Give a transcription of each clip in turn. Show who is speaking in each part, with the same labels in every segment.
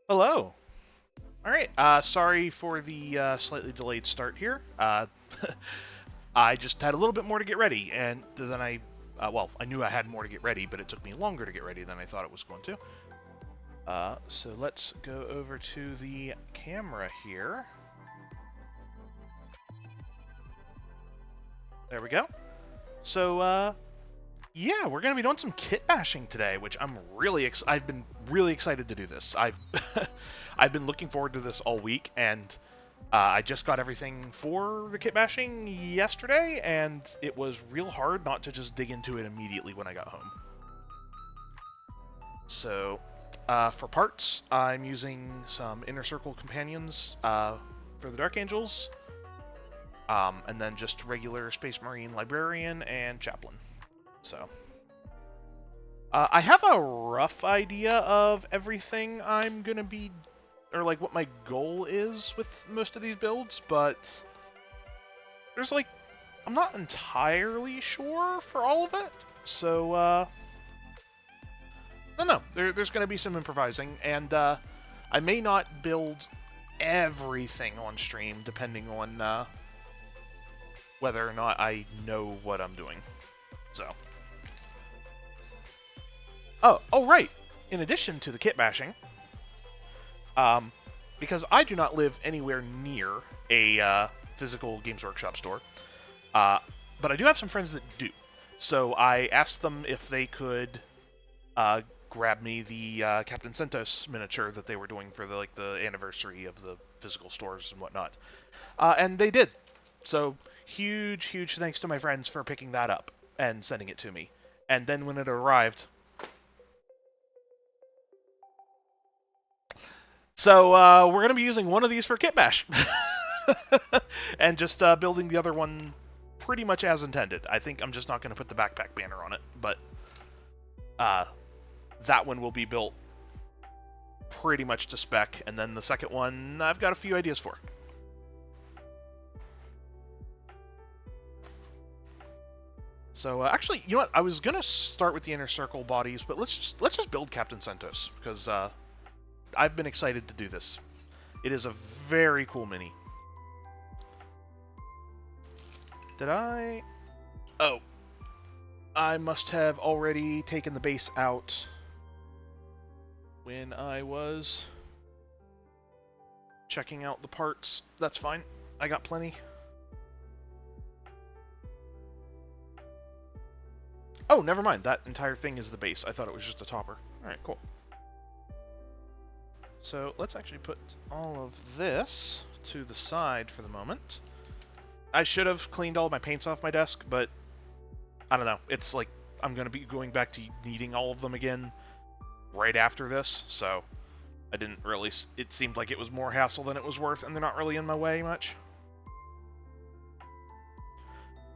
Speaker 1: Hello. All right. Sorry for the slightly delayed start here. I just had a little bit more to get ready, and then well, I knew I had more to get ready, but it took me longer to get ready than I thought it was going to. So let's go over to the camera here. There we go. So, yeah, we're gonna be doing some kit bashing today, which I've been really excited to do this. I've been looking forward to this all week, and I just got everything for the kit bashing yesterday, and it was real hard not to just dig into it immediately when I got home. So, for parts, I'm using some Inner Circle companions for the Dark Angels, and then just regular Space Marine Librarian and Chaplain. So, I have a rough idea of everything I'm gonna be, or like what my goal is with most of these builds, but there's like, I'm not entirely sure for all of it. So, I don't know. There's gonna be some improvising, and I may not build everything on stream, depending on whether or not I know what I'm doing. So. Oh, right. In addition to the kit bashing, because I do not live anywhere near a physical Games Workshop store, but I do have some friends that do. So I asked them if they could grab me the Captain Centos miniature that they were doing for the anniversary of the physical stores and whatnot, and they did. So huge thanks to my friends for picking that up and sending it to me. And then when it arrived. So we're going to be using one of these for Kit Bash. And just building the other one pretty much as intended. I think I'm just not going to put the backpack banner on it, but that one will be built pretty much to spec, and then the second one I've got a few ideas for. So actually, you know what? I was going to start with the Inner Circle bodies, but let's just build Captain Centos, because I've been excited to do this. It is a very cool mini. Did I? Oh. I must have already taken the base out when I was checking out the parts. That's fine. I got plenty. Oh, never mind. That entire thing is the base. I thought it was just a topper. Alright, cool. So let's actually put all of this to the side for the moment. I should have cleaned all my paints off my desk, but I don't know. It's like I'm going to be going back to needing all of them again right after this, so I didn't really... It seemed like it was more hassle than it was worth, and they're not really in my way much.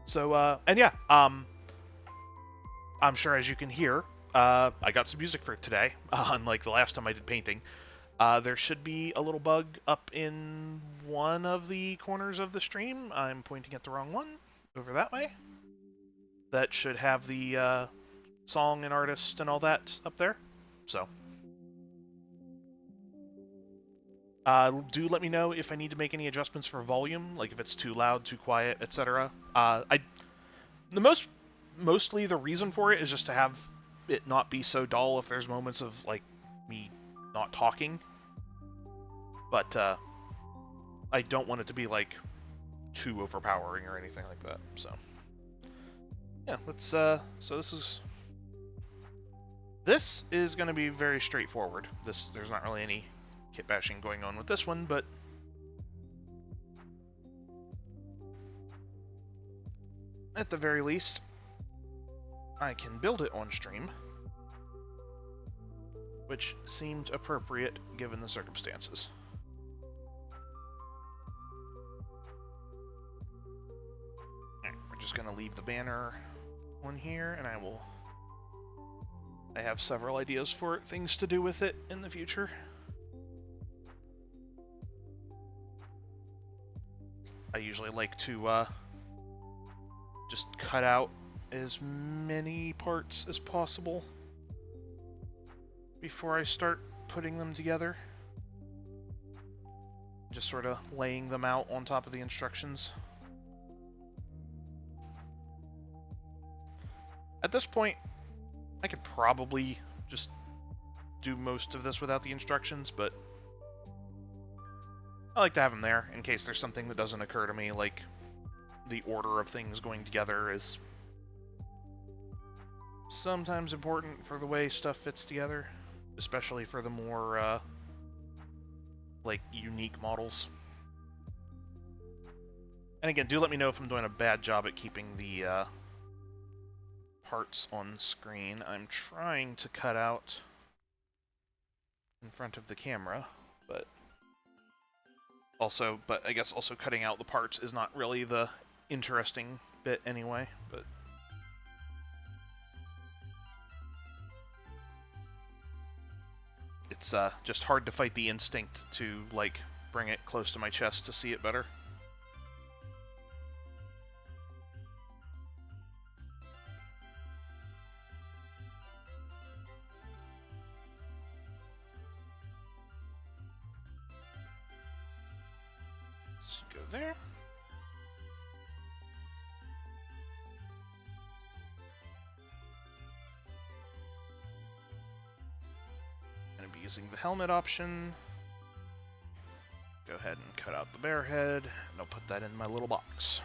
Speaker 1: So, and yeah, I'm sure as you can hear, I got some music for today, unlike the last time I did painting. There should be a little bug up in one of the corners of the stream. I'm pointing at the wrong one, over that way. That should have the song and artist and all that up there. So, do let me know if I need to make any adjustments for volume, like if it's too loud, too quiet, etc. Mostly the reason for it is just to have it not be so dull if there's moments of like me not talking. But I don't want it to be like too overpowering or anything like that. So yeah, let's so this is going to be very straightforward. There's not really any kit bashing going on with this one, but at the very least I can build it on stream, which seemed appropriate given the circumstances. We're just going to leave the banner on here, and I have several ideas for things to do with it in the future. I usually like to just cut out as many parts as possible before I start putting them together. Just sort of laying them out on top of the instructions. At this point, I could probably just do most of this without the instructions, but I like to have them there in case there's something that doesn't occur to me, like the order of things going together is sometimes important for the way stuff fits together, especially for the more, like, unique models. And again, do let me know if I'm doing a bad job at keeping the, parts on screen. I'm trying to cut out in front of the camera, but I guess also cutting out the parts is not really the interesting bit anyway, but it's just hard to fight the instinct to, like, bring it close to my chest to see it better. Go there. I'm going to be using the helmet option. Go ahead and cut out the bear head, and I'll put that in my little box.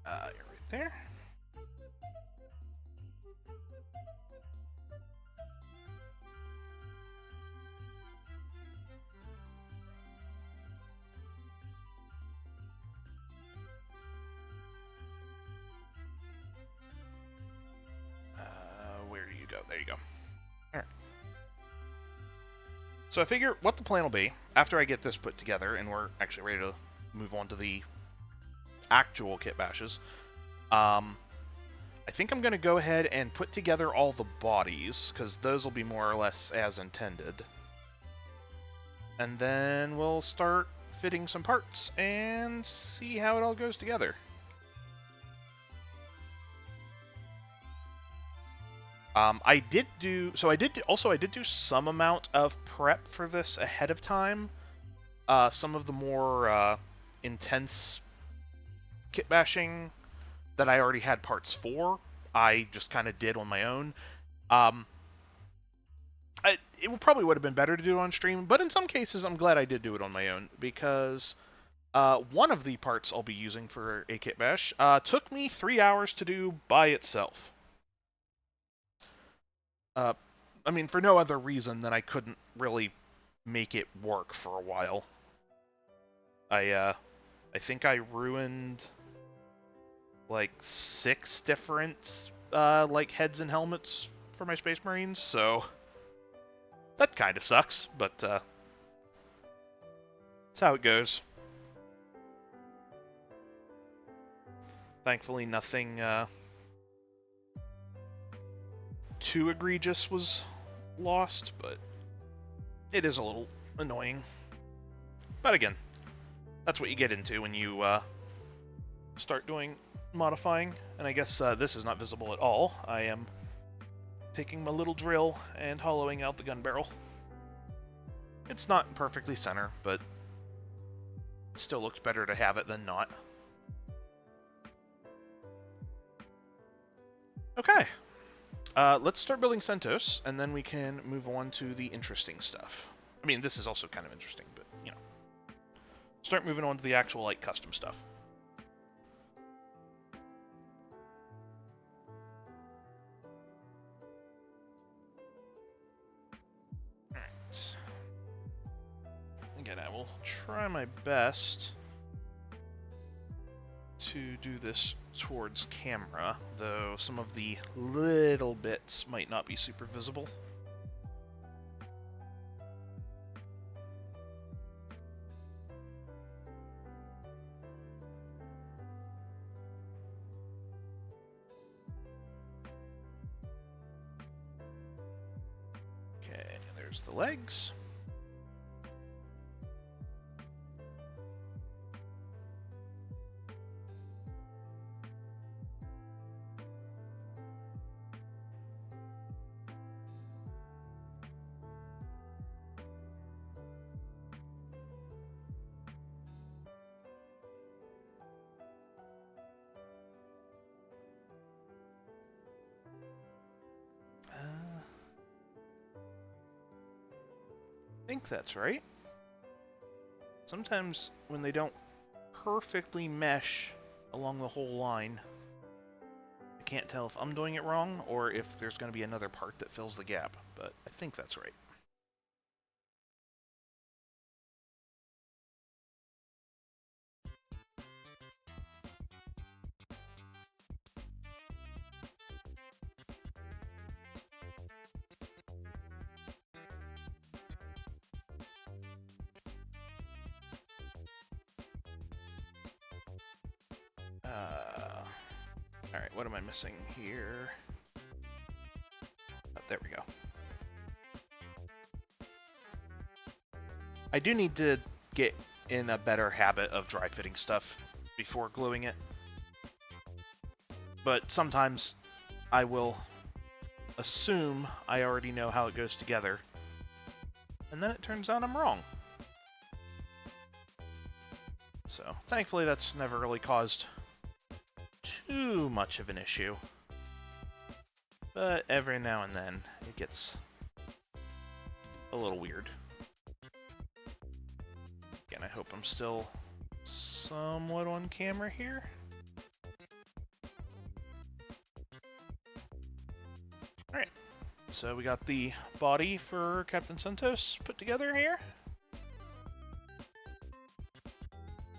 Speaker 1: You're right there. Where do you go? There you go. Alright. So I figure what the plan will be, after I get this put together, and we're actually ready to move on to the actual kit bashes, I think I'm going to go ahead and put together all the bodies, because those will be more or less as intended. And then we'll start fitting some parts and see how it all goes together. I did do some amount of prep for this ahead of time. Some of the more intense kit bashing that I already had parts for, I just kind of did on my own. It probably would have been better to do it on stream, but in some cases I'm glad I did do it on my own, because one of the parts I'll be using for a kit bash took me 3 hours to do by itself. I mean, for no other reason than I couldn't really make it work for a while. I think I ruined like 6 different like heads and helmets for my Space Marines, so that kind of sucks, but that's how it goes. Thankfully, nothing too egregious was lost, but it is a little annoying. But again, that's what you get into when you start doing modifying, and I guess this is not visible at all. I am taking my little drill and hollowing out the gun barrel. It's not perfectly center, but it still looks better to have it than not. Okay, let's start building CentOS, and then we can move on to the interesting stuff. I mean, this is also kind of interesting, but, you know. Start moving on to the actual, like, custom stuff. Alright. Again, I will try my best to do this towards camera, though some of the little bits might not be super visible. Okay, there's the legs. think that's right. Sometimes when they don't perfectly mesh along the whole line, I can't tell if I'm doing it wrong or if there's going to be another part that fills the gap, but I think that's right. Alright, what am I missing here? Oh, there we go. I do need to get in a better habit of dry fitting stuff before gluing it. But sometimes I will assume I already know how it goes together, and then it turns out I'm wrong. So, thankfully that's never really caused too much of an issue. But every now and then, it gets a little weird. Again, I hope I'm still somewhat on camera here. Alright, so we got the body for Captain Santos put together here.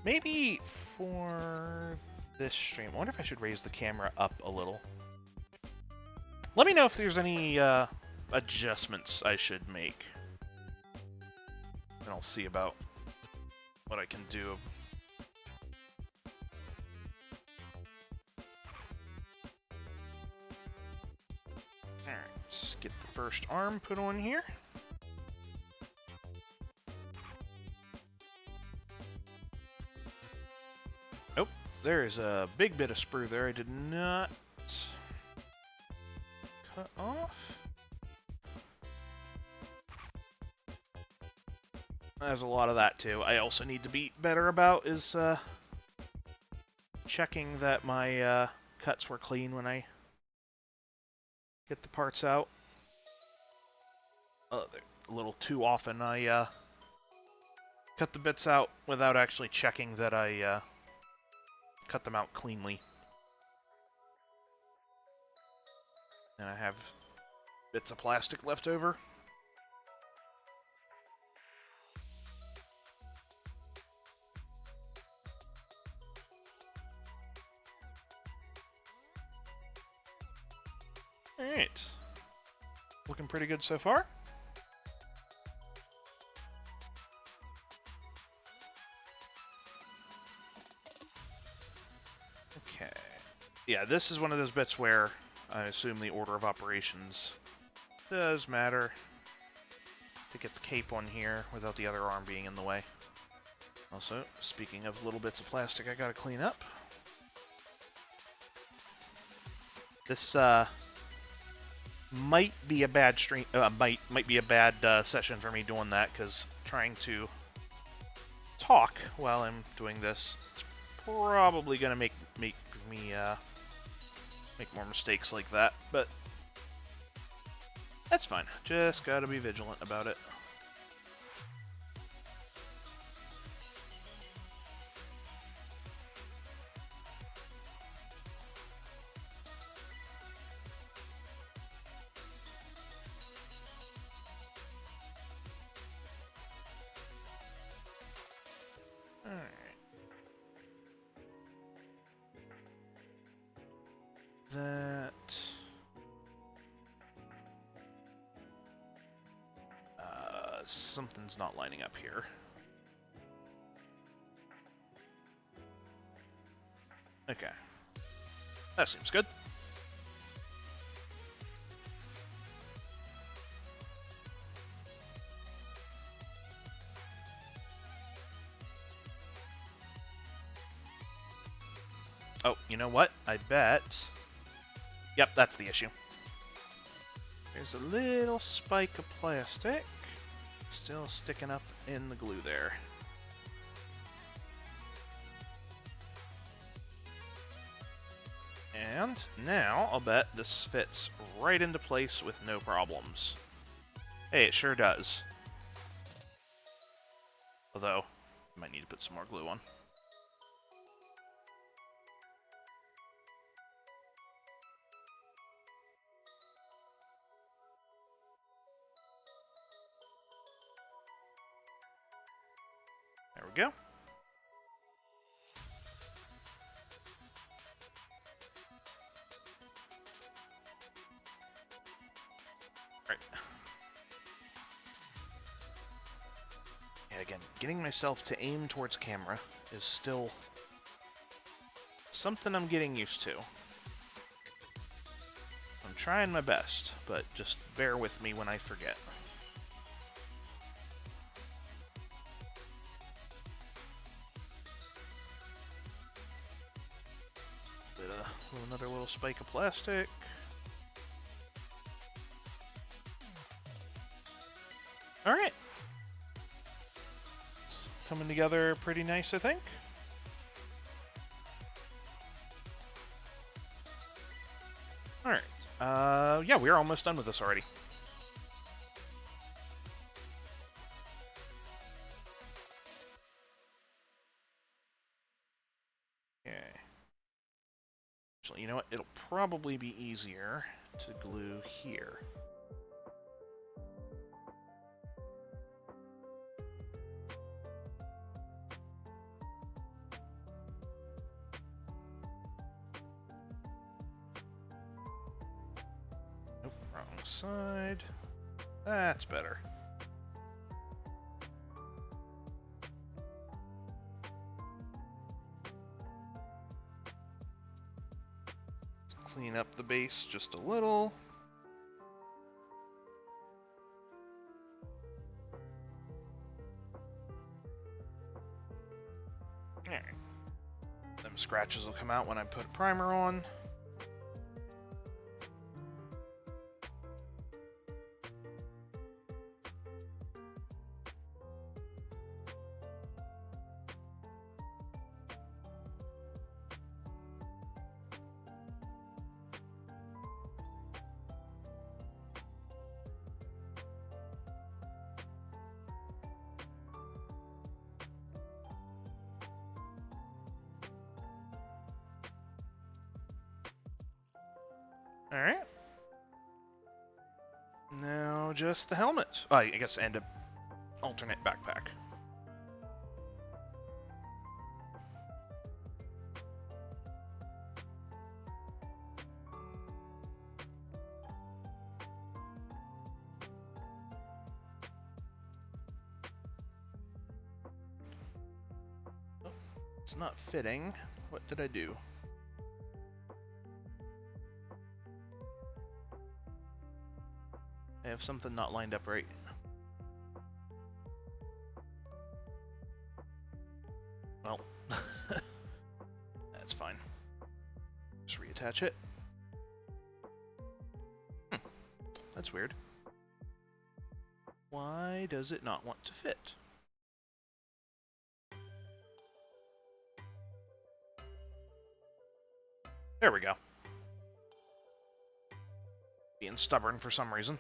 Speaker 1: Maybe for this stream, I wonder if I should raise the camera up a little. Let me know if there's any adjustments I should make. And I'll see about what I can do. Alright, let's get the first arm put on here. Oh, there is a big bit of sprue there I did not cut off. There's a lot of that too. I also need to be better about is checking that my cuts were clean when I get the parts out. A little too often I cut the bits out without actually checking that I cut them out cleanly. And I have bits of plastic left over. Alright. Looking pretty good so far. Okay. Yeah, this is one of those bits where I assume the order of operations does matter to get the cape on here without the other arm being in the way. Also, speaking of little bits of plastic I gotta clean up. This might be a bad stream. Might be a bad session for me doing that, because trying to talk while I'm doing this is probably gonna make me make more mistakes like that. But that's fine. Just gotta be vigilant about it. Something's not lining up here. Okay. That seems good. Oh, you know what? I bet... Yep, that's the issue. There's a little spike of plastic still sticking up in the glue there. And now I'll bet this fits right into place with no problems. Hey, it sure does. Although, I might need to put some more glue on. There we go. Right. Yeah, again, getting myself to aim towards camera is still something I'm getting used to. I'm trying my best, but just bear with me when I forget. Another little spike of plastic. Alright. Coming together pretty nice, I think. Alright. Yeah, we're almost done with this already. Okay. Actually, you know what? It'll probably be easier to glue here. Nope, wrong side. That's better. Let's clean up the base just a little. Alright. Them scratches will come out when I put a primer on. Alright. Now just the helmet. I guess, and an alternate backpack. Oh, it's not fitting. What did I do? I have something not lined up right. Well, that's fine. Just reattach it. That's weird. Why does it not want to fit? There we go. Being stubborn for some reason.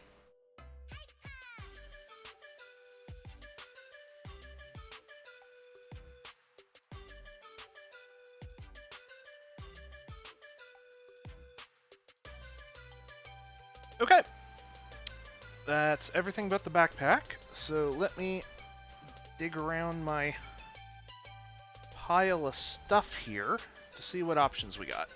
Speaker 1: Okay. That's everything but the backpack. So let me dig around my pile of stuff here to see what options we got.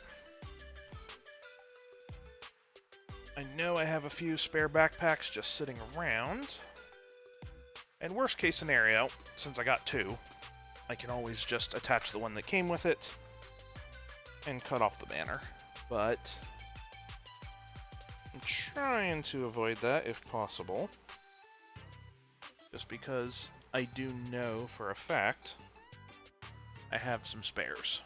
Speaker 1: I know I have a few spare backpacks just sitting around. And worst case scenario, since I got two, I can always just attach the one that came with it and cut off the banner. But I'm trying to avoid that if possible. Just because I do know for a fact I have some spares.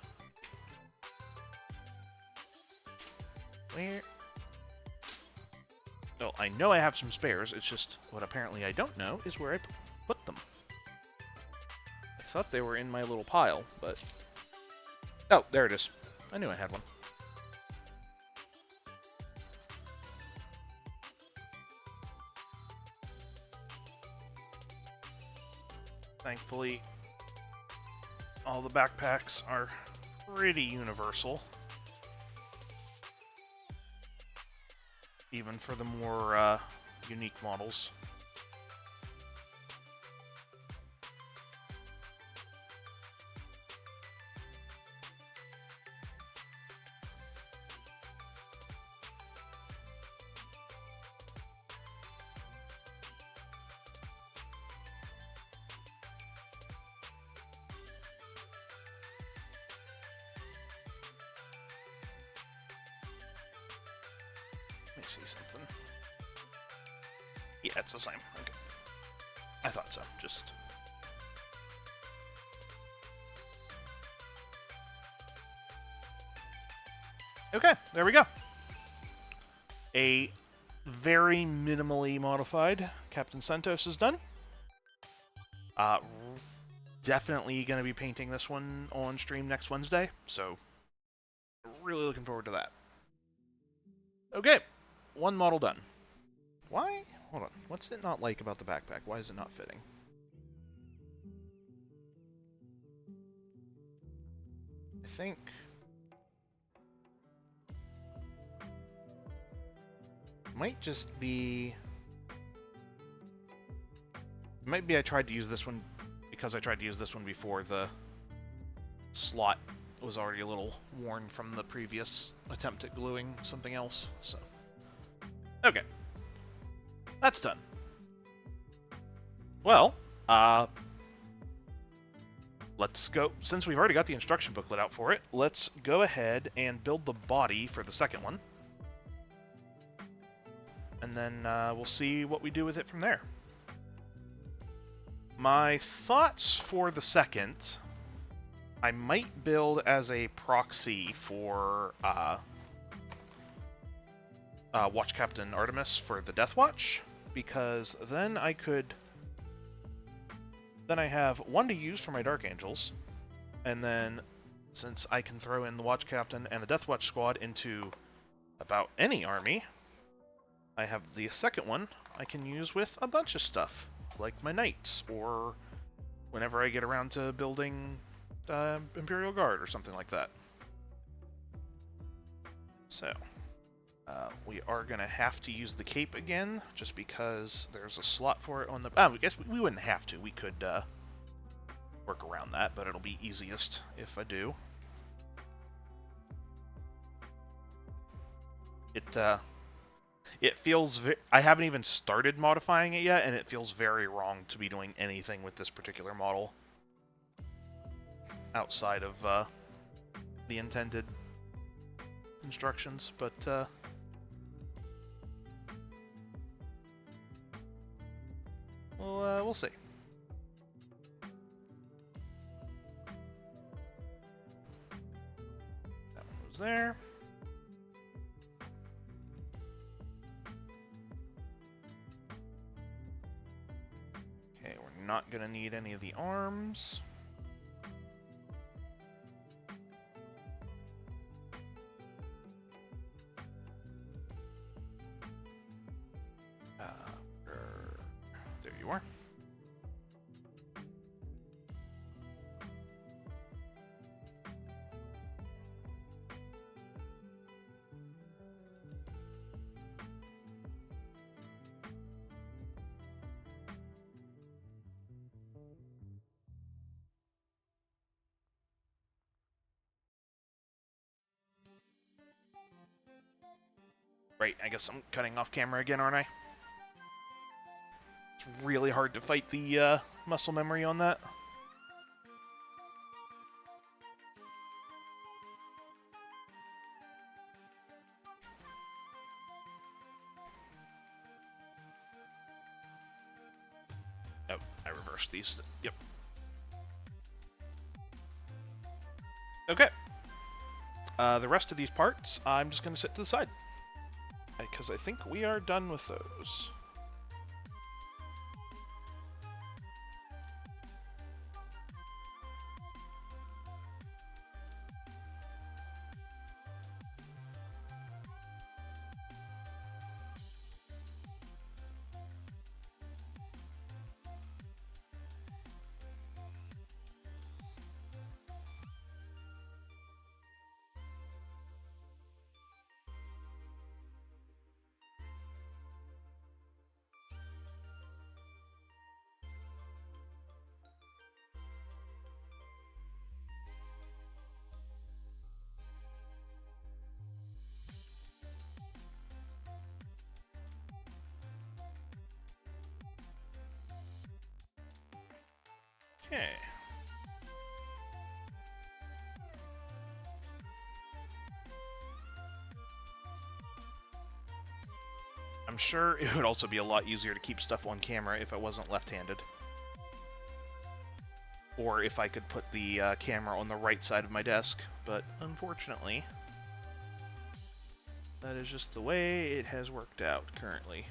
Speaker 1: Where? Well, I know I have some spares, it's just what apparently I don't know is where I put them. I thought they were in my little pile, but... Oh, there it is. I knew I had one. thankfully, all the backpacks are pretty universal. Even for the more unique models. Let me see something. Yeah, it's the same. Okay. I thought so. Just... Okay, there we go. A very minimally modified Captain Santos is done. Definitely going to be painting this one on stream next Wednesday, so really looking forward to that. Okay, one model done. Why? Hold on. What's it not like about the backpack? Why is it not fitting? I think... might just be... Might be I tried to use this one because I tried to use this one before the slot was already a little worn from the previous attempt at gluing something else, so... Okay. That's done. Well, let's go, since we've already got the instruction booklet out for it, let's go ahead and build the body for the second one. And then we'll see what we do with it from there. My thoughts for the second, I might build as a proxy for Watch Captain Artemis for the Death Watch, because then I could... Then I have one to use for my Dark Angels, and then since I can throw in the Watch Captain and the Death Watch squad into about any army, I have the second one I can use with a bunch of stuff, like my Knights, or whenever I get around to building Imperial Guard or something like that. So... we are going to have to use the cape again, just because there's a slot for it on the... I guess we wouldn't have to. We could work around that, but it'll be easiest if I do. It feels... I haven't even started modifying it yet, and it feels very wrong to be doing anything with this particular model outside of the intended instructions, but... we'll see. That one was there. Okay, we're not going to need any of the arms. There you are. Right, I guess I'm cutting off camera again, aren't I? It's really hard to fight the muscle memory on that. Oh, I reversed these. Yep. Okay. The rest of these parts, I'm just going to set to the side, because I think we are done with those. Okay. I'm sure it would also be a lot easier to keep stuff on camera if I wasn't left-handed. Or if I could put the camera on the right side of my desk, but unfortunately, that is just the way it has worked out currently.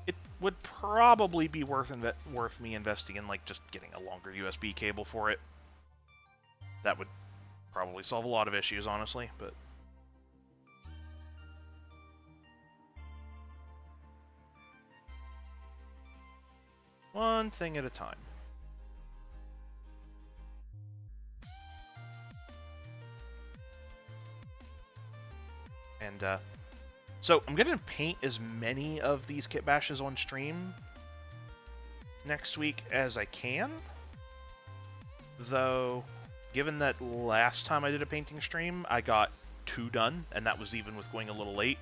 Speaker 1: It would probably be worth me investing in, like, just getting a longer USB cable for it. That would probably solve a lot of issues, honestly, but... one thing at a time. And, so I'm gonna paint as many of these kit bashes on stream next week as I can. Though, given that last time I did a painting stream, I got 2 done, and that was even with going a little late.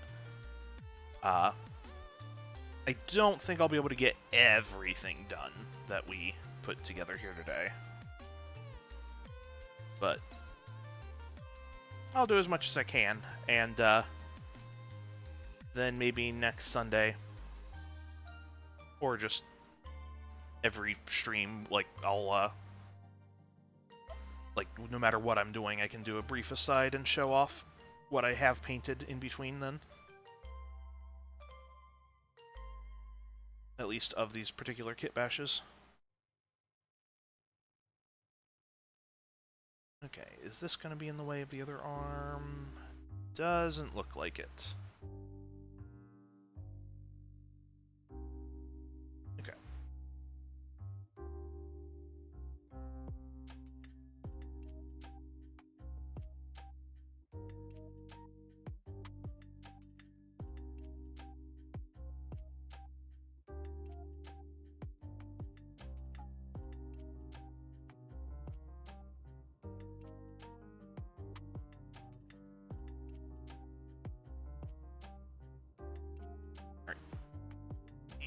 Speaker 1: I don't think I'll be able to get everything done that we put together here today. But I'll do as much as I can, and then maybe next Sunday, or just every stream, like, I'll, like, no matter what I'm doing, I can do a brief aside and show off what I have painted in between then. At least of these particular kit bashes. Okay, is this going to be in the way of the other arm? Doesn't look like it. Okay.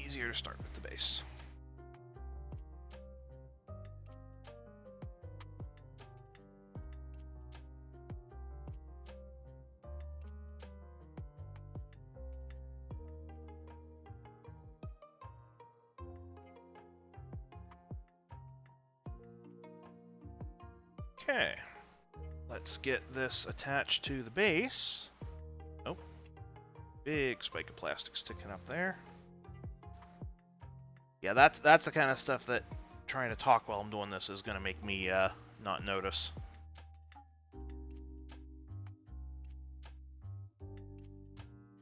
Speaker 1: Easier to start with the base. Okay, let's get this attached to the base. Oh, big spike of plastic sticking up there. Yeah, that's the kind of stuff that trying to talk while I'm doing this is going to make me not notice.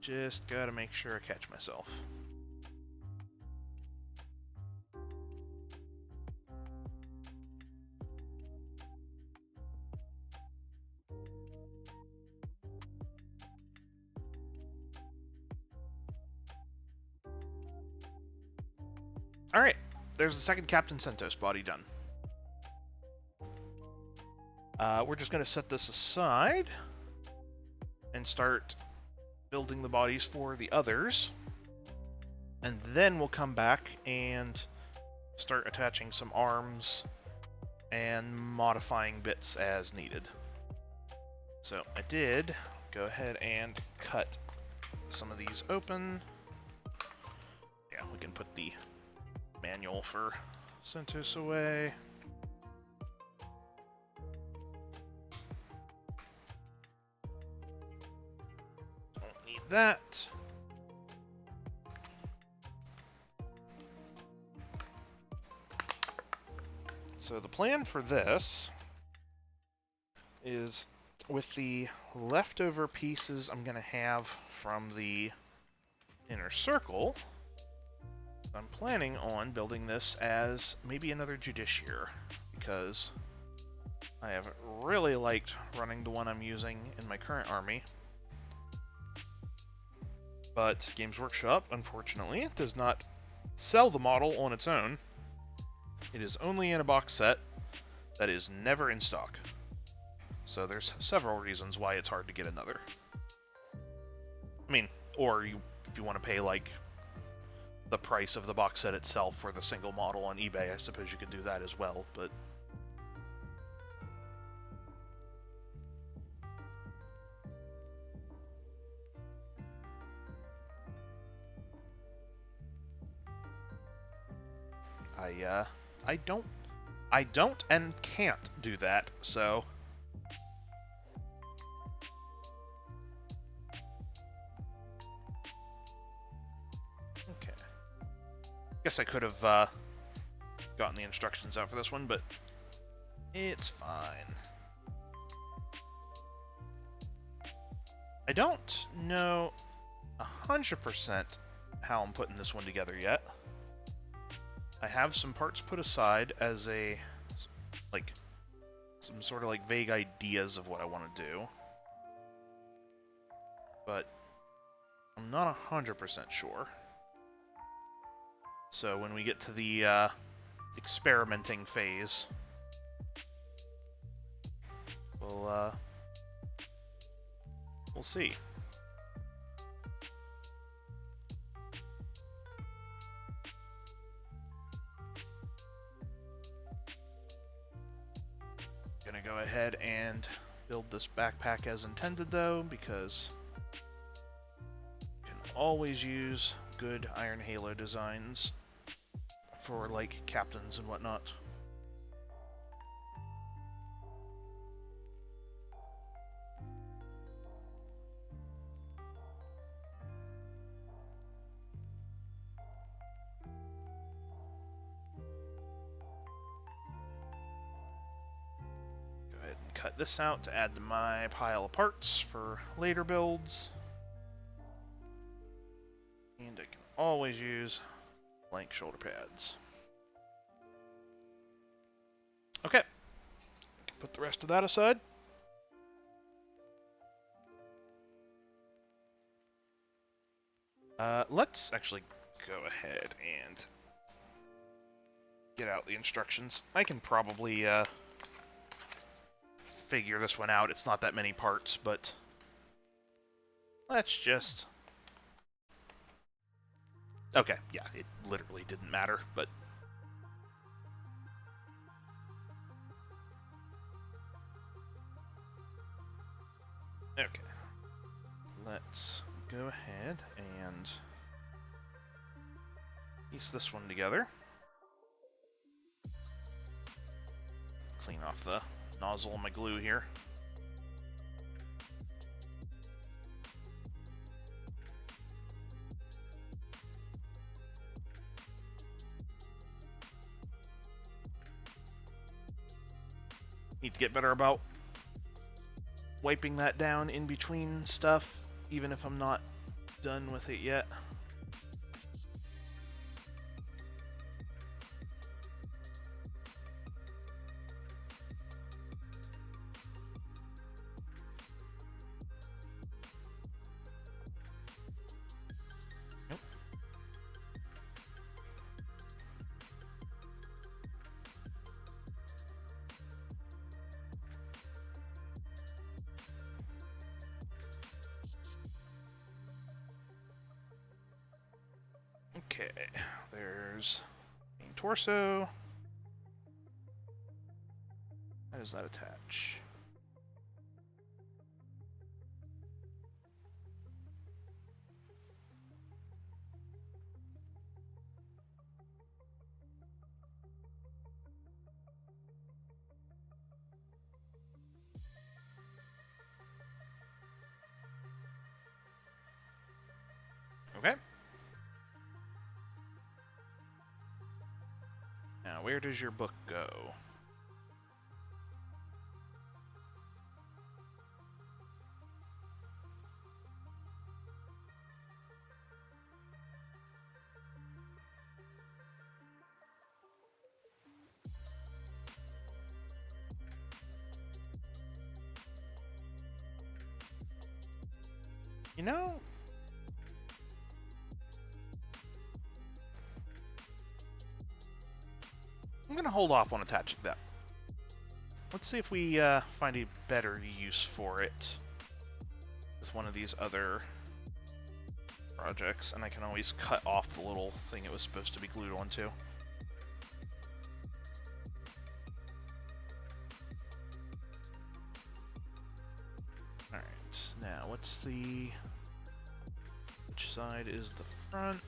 Speaker 1: Just gotta make sure I catch myself. Alright, there's the second Captain Centos body done. We're just going to set this aside and start building the bodies for the others. And then we'll come back and start attaching some arms and modifying bits as needed. So I did go ahead and cut some of these open. Yeah, we can put the manual for Centos away. Don't need that. So the plan for this is with the leftover pieces I'm going to have from the inner circle, I'm planning on building this as maybe another Judiciary, because I have really liked running the one I'm using in my current army. But Games Workshop, unfortunately, does not sell the model on its own. It is only in a box set that is never in stock. So there's several reasons why it's hard to get another. I mean, or if you want to pay like the price of the box set itself for the single model on eBay. I suppose you could do that as well, but... I don't and can't do that, so... Okay. Guess I could have, gotten the instructions out for this one, but it's fine. I don't know 100% how I'm putting this one together yet. I have some parts put aside as a, like, some sort of, like, vague ideas of what I want to do. But I'm not 100% sure. So when we get to the, experimenting phase, we'll see. Gonna go ahead and build this backpack as intended, though, because you can always use good Iron Halo designs for, like, captains and whatnot. Cut this out to add to my pile of parts for later builds. And I can always use blank shoulder pads. Okay. Put the rest of that aside. Let's actually go ahead and get out the instructions. I can probably, figure this one out. It's not that many parts, but let's just... Okay, yeah, it literally didn't matter, but... Okay. Let's go ahead and piece this one together. Clean off the nozzle on my glue here. Need to get better about wiping that down in between stuff, even if I'm not done with it yet. Okay, there's main torso. How does that attach? Okay. Now, where does your book go? You know, I'm gonna hold off on attaching that. Let's see if we find a better use for it with one of these other projects, and I can always cut off the little thing it was supposed to be glued onto. Alright, now what's the... which side is the front?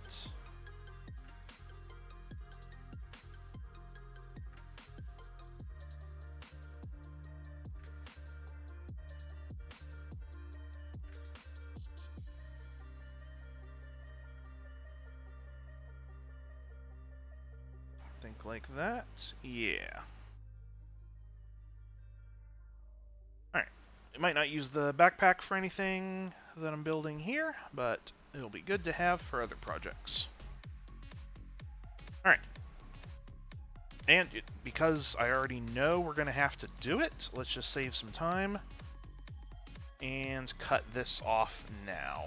Speaker 1: Think like that. Yeah. Alright. I might not use the backpack for anything that I'm building here, but it'll be good to have for other projects. Alright. And because I already know we're going to have to do it, let's just save some time and cut this off now.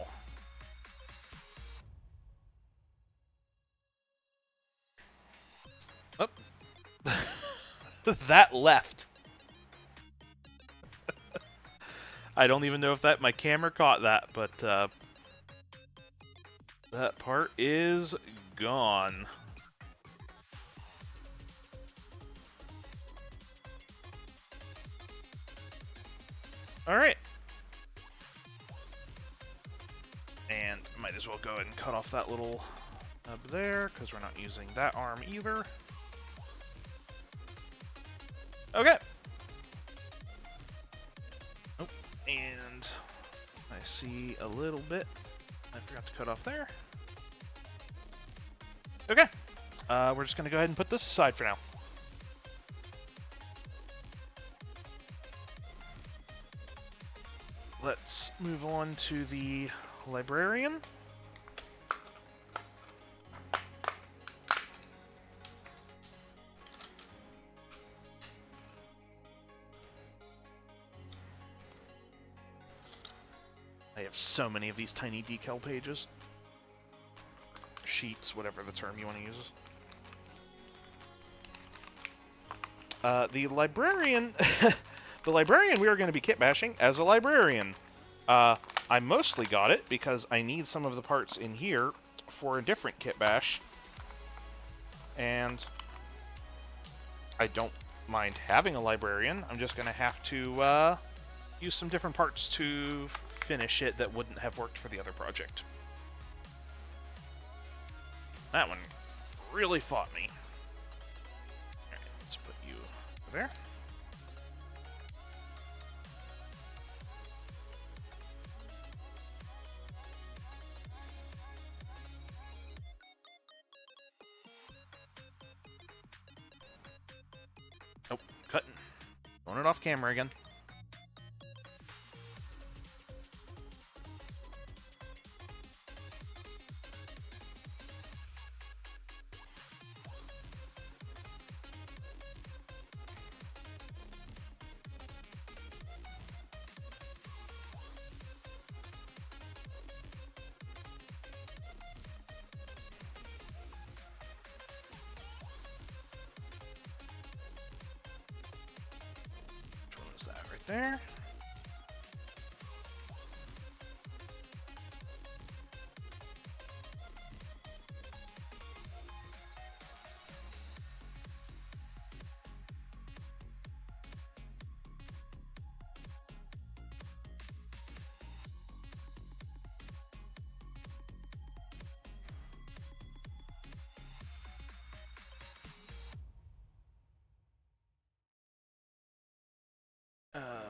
Speaker 1: Oh. That left. I don't even know if my camera caught that, but that part is gone. Alright. And might as well go ahead and cut off that little nub there, because we're not using that arm either. Okay. Oh, and I see a little bit I forgot to cut off there. Okay. We're just going to go ahead and put this aside for now. Let's move on to the librarian. I have so many of these tiny decal pages. Sheets, whatever the term you want to use. The librarian... the librarian we are going to be kitbashing as a librarian. I mostly got it because I need some of the parts in here for a different kitbash. And I don't mind having a librarian. I'm just going to have to use some different parts to finish it that wouldn't have worked for the other project. That one really fought me. Alright, let's put you over there. Oh, cutting. Going it off camera again. That right there.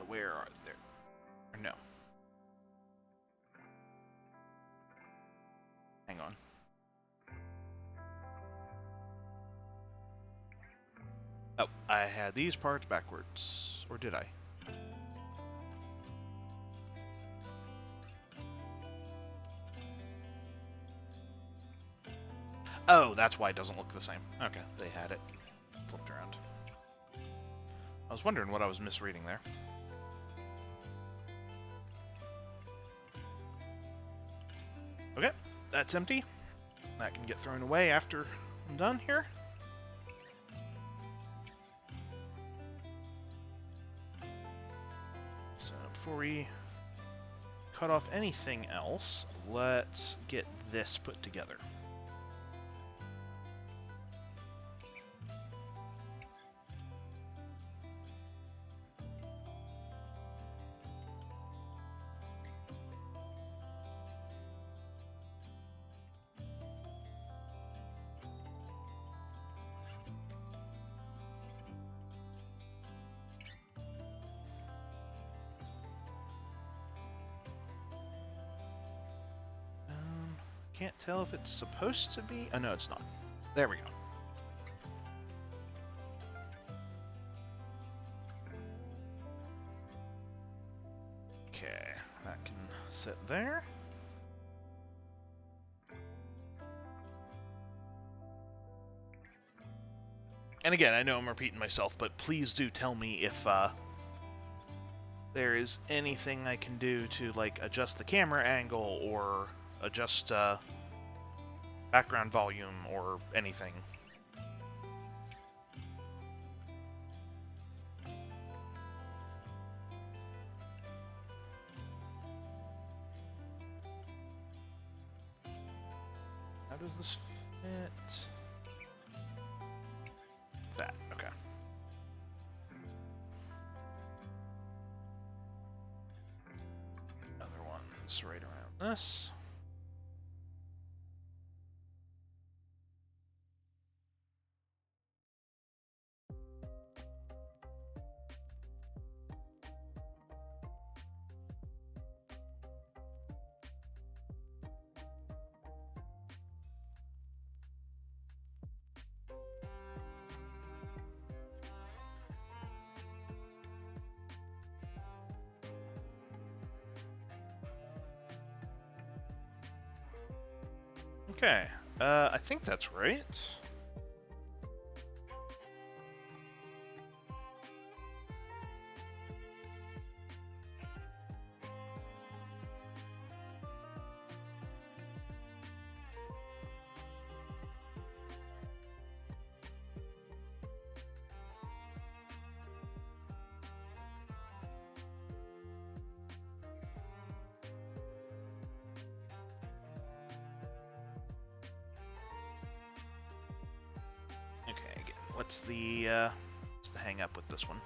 Speaker 1: Where are there? Or no. Hang on. Oh, I had these parts backwards. Or did I? Oh, that's why it doesn't look the same. Okay, they had it flipped around. I was wondering what I was misreading there. Okay, that's empty. That can get thrown away after I'm done here. So before we cut off anything else, let's get this put together. Can't tell if it's supposed to be. Oh, no, it's not. There we go. Okay, that can sit there. And again, I know I'm repeating myself, but please do tell me if there is anything I can do to, like, adjust the camera angle or adjust background volume or anything. How does this fit? That, okay. Other ones right around this. Okay, I think that's right. What's the hang up with this one?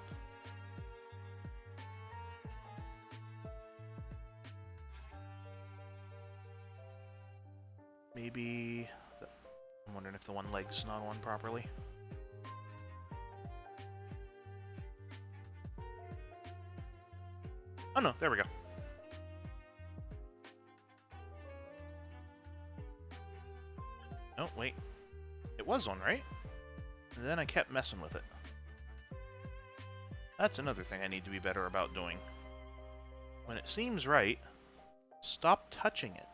Speaker 1: Maybe I'm wondering if the one leg's not on properly. Oh no, there we go. Oh wait, it was on, right? And then I kept messing with it. That's another thing I need to be better about doing. When it seems right, stop touching it.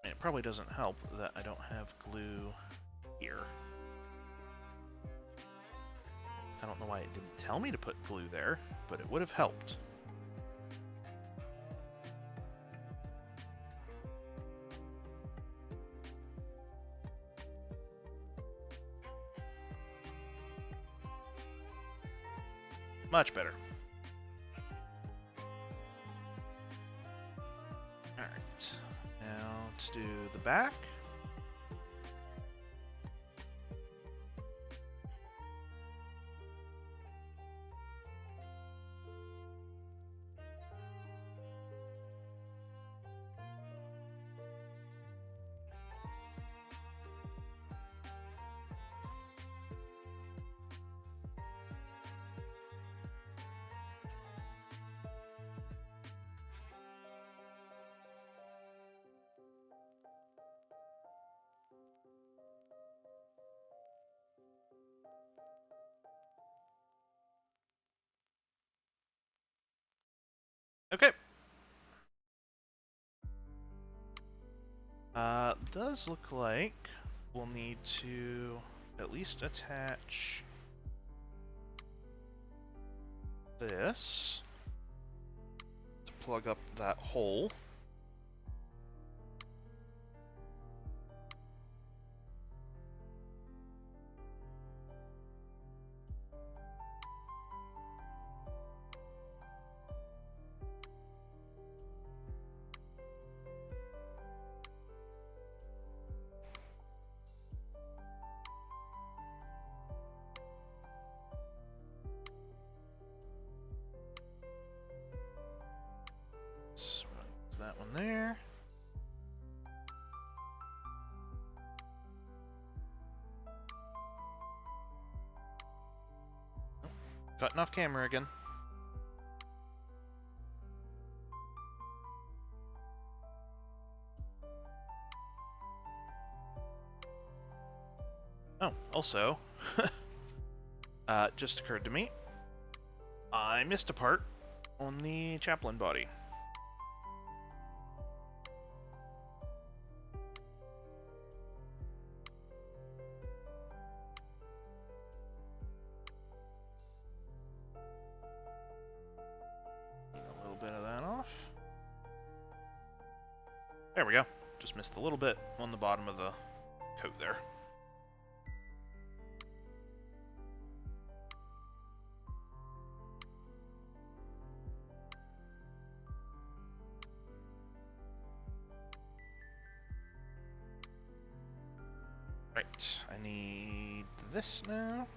Speaker 1: And it probably doesn't help that I don't have glue here. I don't know why it didn't tell me to put glue there, but it would have helped. Much better. Alright. Now let's do the back. Okay. Does look like we'll need to at least attach this to plug up that hole. Cutting off camera again. Oh, also, just occurred to me, I missed a part on the chaplain body. A little bit of that off. There we go. Just missed a little bit on the bottom of the coat there. Right, I need this now.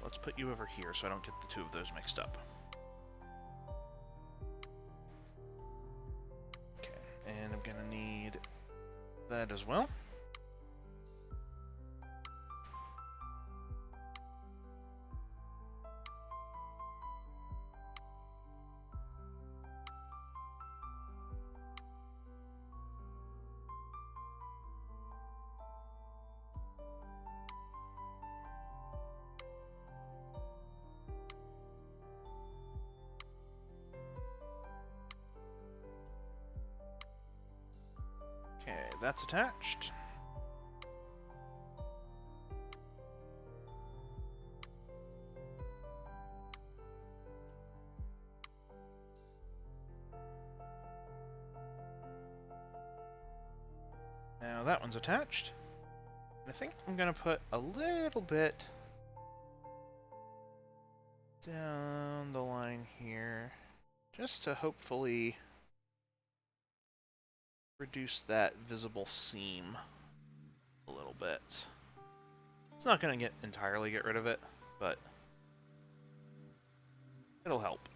Speaker 1: Let's put you over here so I don't get the two of those mixed up. Okay, and I'm gonna need that as well. Okay, that's attached. Now that one's attached. I think I'm gonna put a little bit down the line here, just to hopefully reduce that visible seam a little bit. It's not going to entirely get rid of it, but it'll help.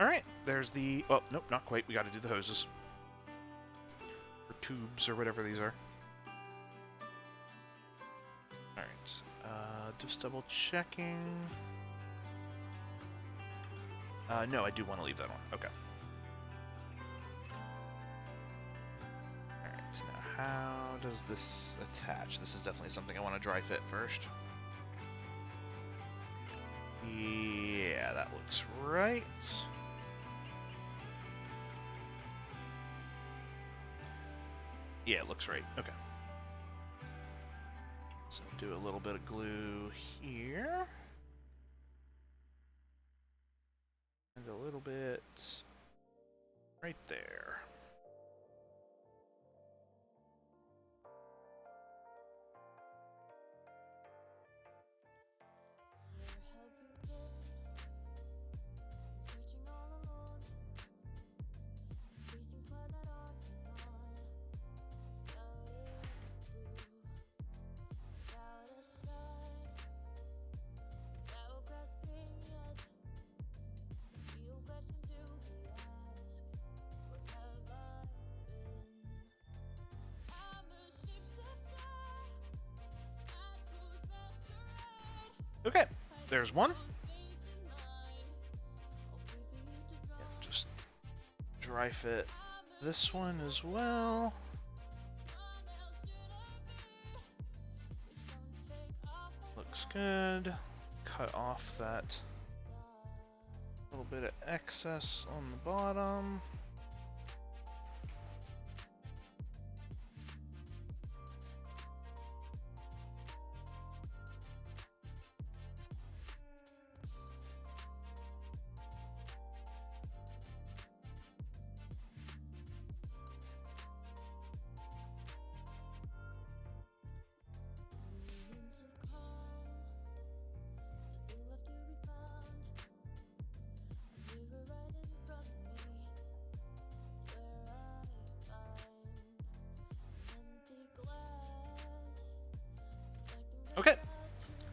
Speaker 1: Alright, there's the... Oh, nope, not quite. We got to do the hoses. Or tubes, or whatever these are. Alright, just double checking. No, I do want to leave that on. Okay. Alright, now how does this attach? This is definitely something I want to dry fit first. Yeah, that looks right. Yeah, it looks right. Okay. So do a little bit of glue here. And a little bit right there. Okay, there's one. Yeah, just dry fit this one as well. Looks good. Cut off that little bit of excess on the bottom.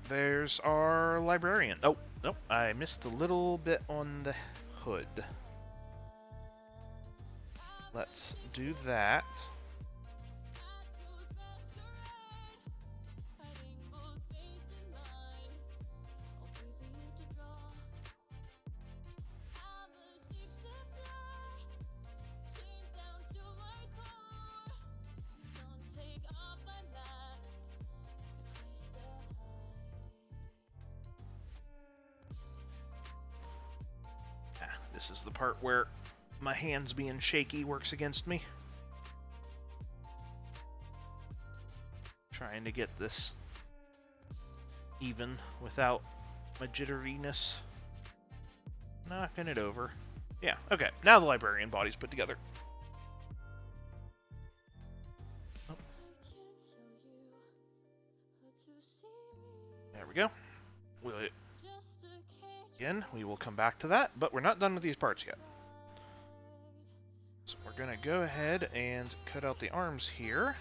Speaker 1: there's our librarian. Oh, nope, I missed a little bit on the hood. Let's do that. This is the part where my hands being shaky works against me. Trying to get this even without my jitteriness. Knocking it over. Yeah, okay. Now the librarian body's put together. Oh. There we go. Again, we will come back to that, but we're not done with these parts yet. So we're going to go ahead and cut out the arms here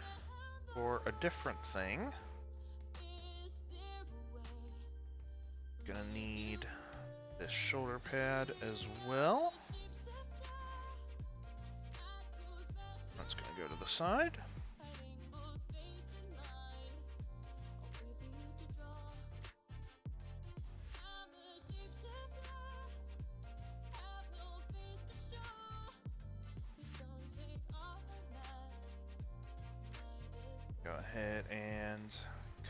Speaker 1: for a different thing. Gonna need this shoulder pad as well. That's gonna go to the side. Go ahead and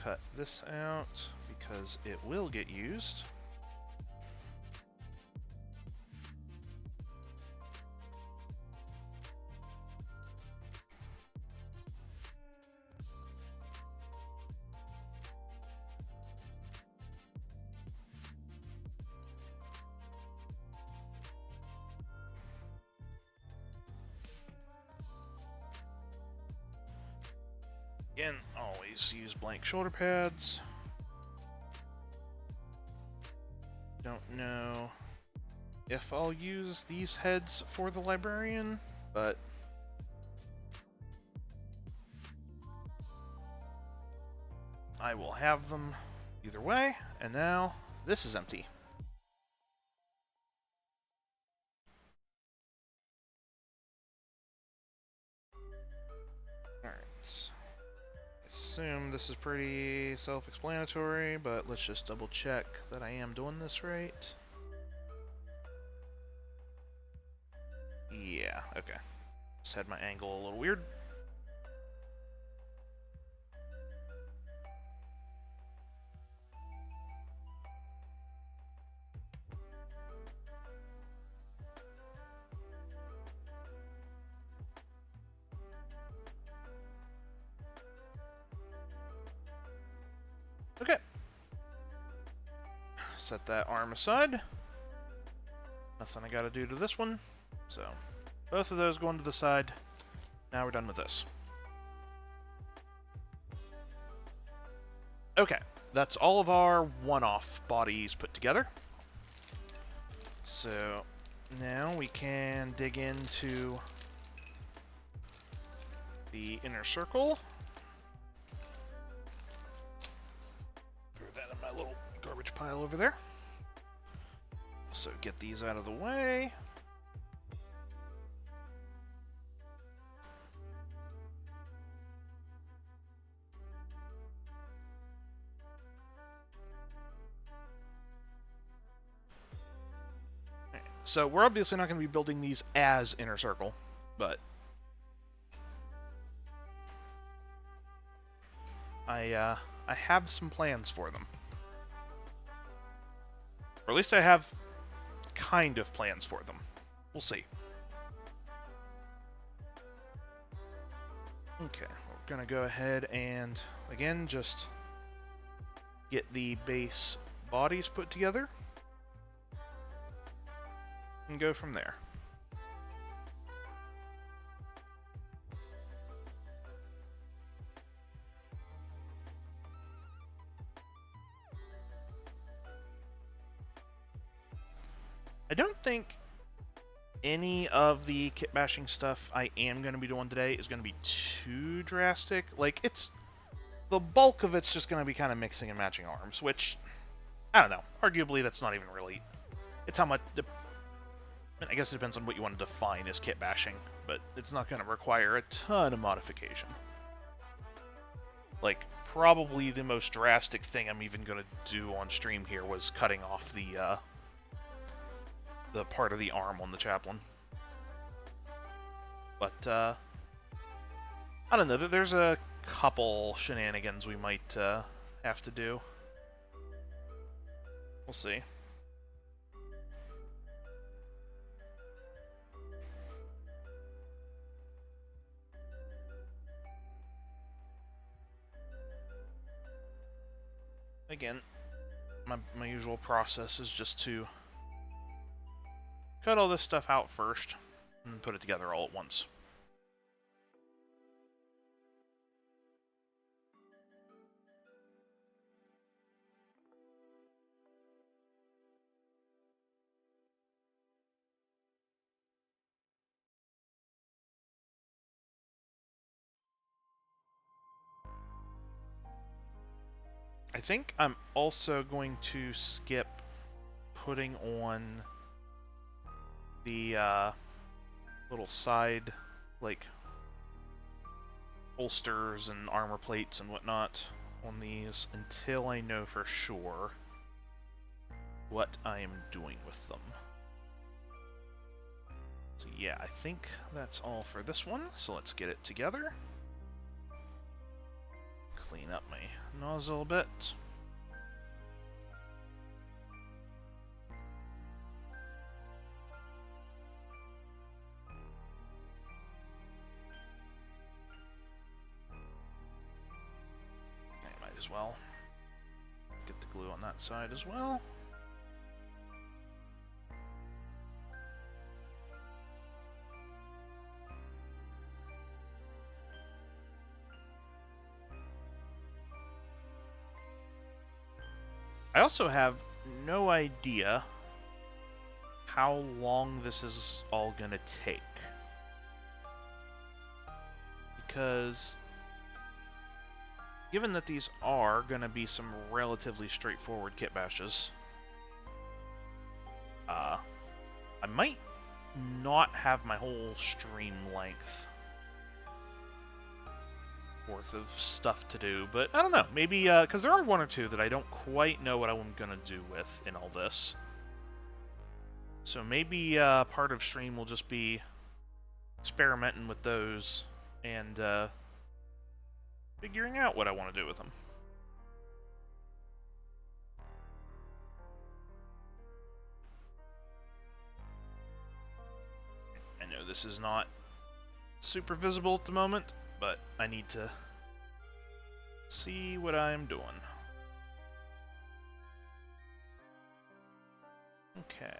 Speaker 1: cut this out because it will get used. Again, always use blank shoulder pads. Don't know if I'll use these heads for the librarian, but I will have them either way. And now this is empty. Alright. Assume this is pretty self-explanatory, but let's just double check that I am doing this right. Yeah, okay. Just had my angle a little weird. Okay. Set that arm aside. Nothing I gotta do to this one. So, both of those going to the side. Now we're done with this. Okay, that's all of our one-off bodies put together. So, now we can dig into the inner circle. Throw that in my little garbage pile over there. So get these out of the way. So we're obviously not going to be building these as inner circle, but I have some plans for them. Or at least I have kind of plans for them. We'll see. Okay, we're going to go ahead and, again, just get the base bodies put together. And go from there. I don't think any of the kitbashing stuff I am going to be doing today is going to be too drastic. Like, it's the bulk of it's just going to be kind of mixing and matching arms, which, I don't know. Arguably, that's not even really... It's how much... I guess it depends on what you want to define as kit bashing, but it's not going to require a ton of modification. Like, probably the most drastic thing I'm even going to do on stream here was cutting off the part of the arm on the chaplain. But, I don't know, there's a couple shenanigans we might have to do. We'll see. Again, my usual process is just to cut all this stuff out first and put it together all at once. I think I'm also going to skip putting on the little side, like, holsters and armor plates and whatnot on these until I know for sure what I am doing with them. So yeah, I think that's all for this one, so let's get it together. Clean up my nozzle a bit. I might as well get the glue on that side as well. I also have no idea how long this is all gonna take. Because given that these are gonna be some relatively straightforward kit bashes, I might not have my whole stream length worth of stuff to do, but I don't know, maybe, because there are one or two that I don't quite know what I'm gonna do with in all this. So maybe part of stream will just be experimenting with those and figuring out what I want to do with them. I know this is not super visible at the moment, but I need to see what I'm doing. Okay.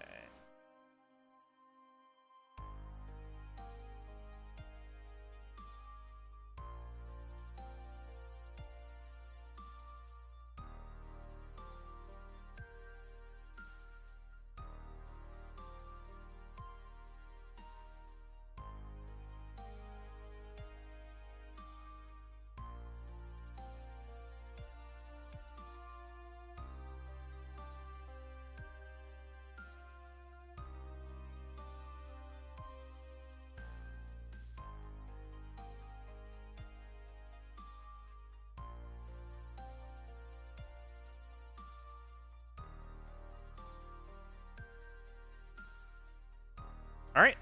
Speaker 1: Alright.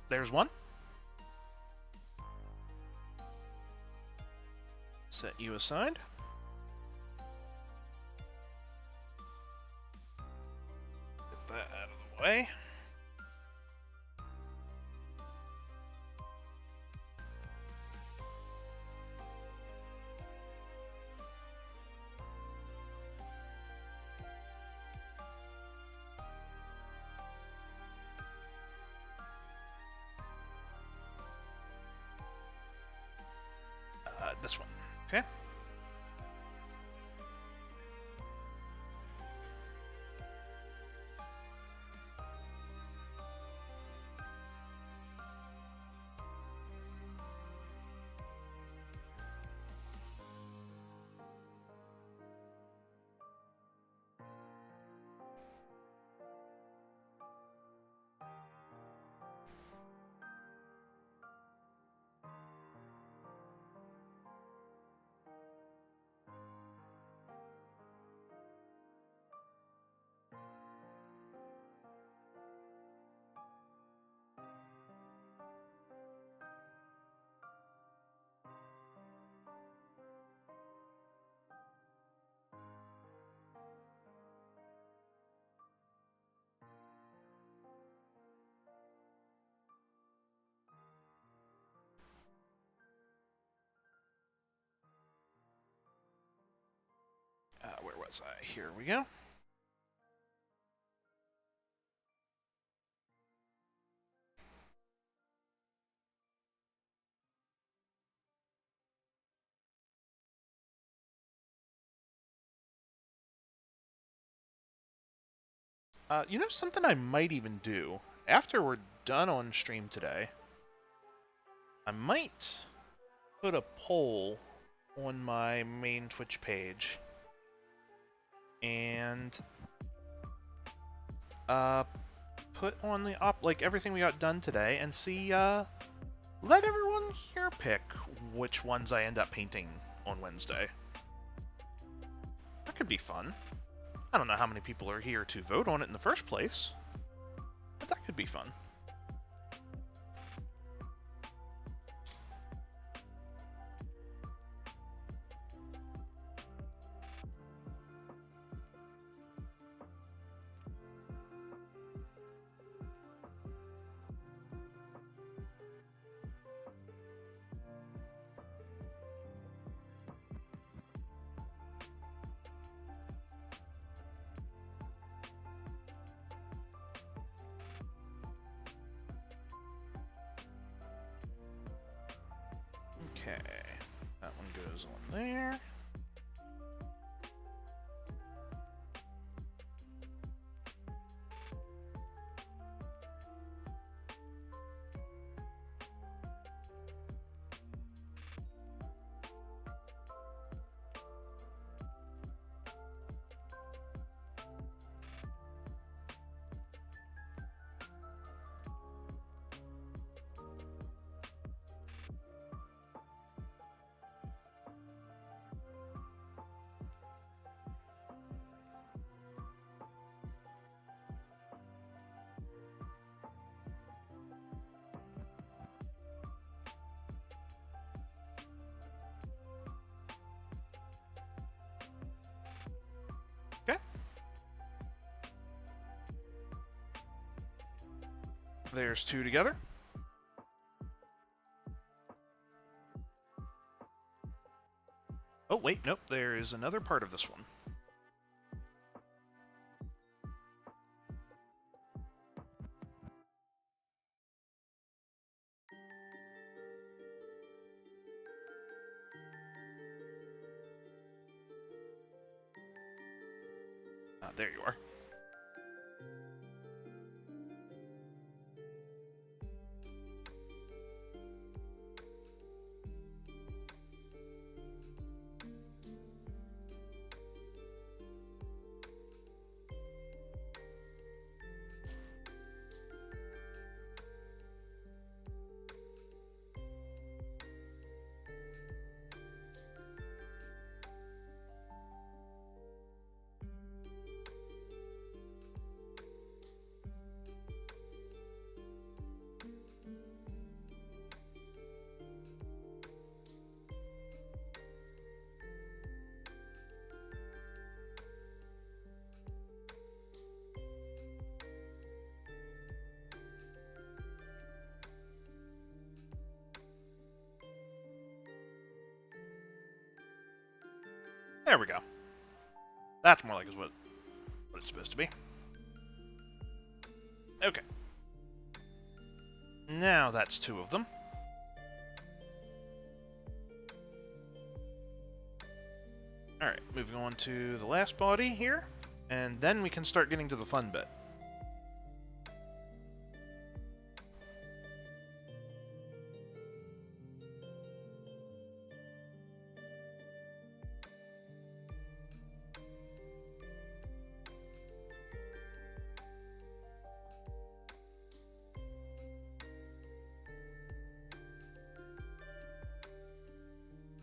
Speaker 1: There's one. Set you aside. Get that out of the way. This one. Okay. where was I? Here we go. You know something I might even do? After we're done on stream today, I might put a poll on my main Twitch page and put on the like everything we got done today and see let everyone here pick which ones I end up painting on Wednesday. That could be fun. I don't know how many people are here to vote on it in the first place, but that could be fun. Okay, that one goes on there. Okay. There's two together. Oh, wait, nope, there is another part of this one. Ah, there you are. There we go. That's more like what it's supposed to be. Okay. Now that's two of them. Alright, moving on to the last body here, and then we can start getting to the fun bit.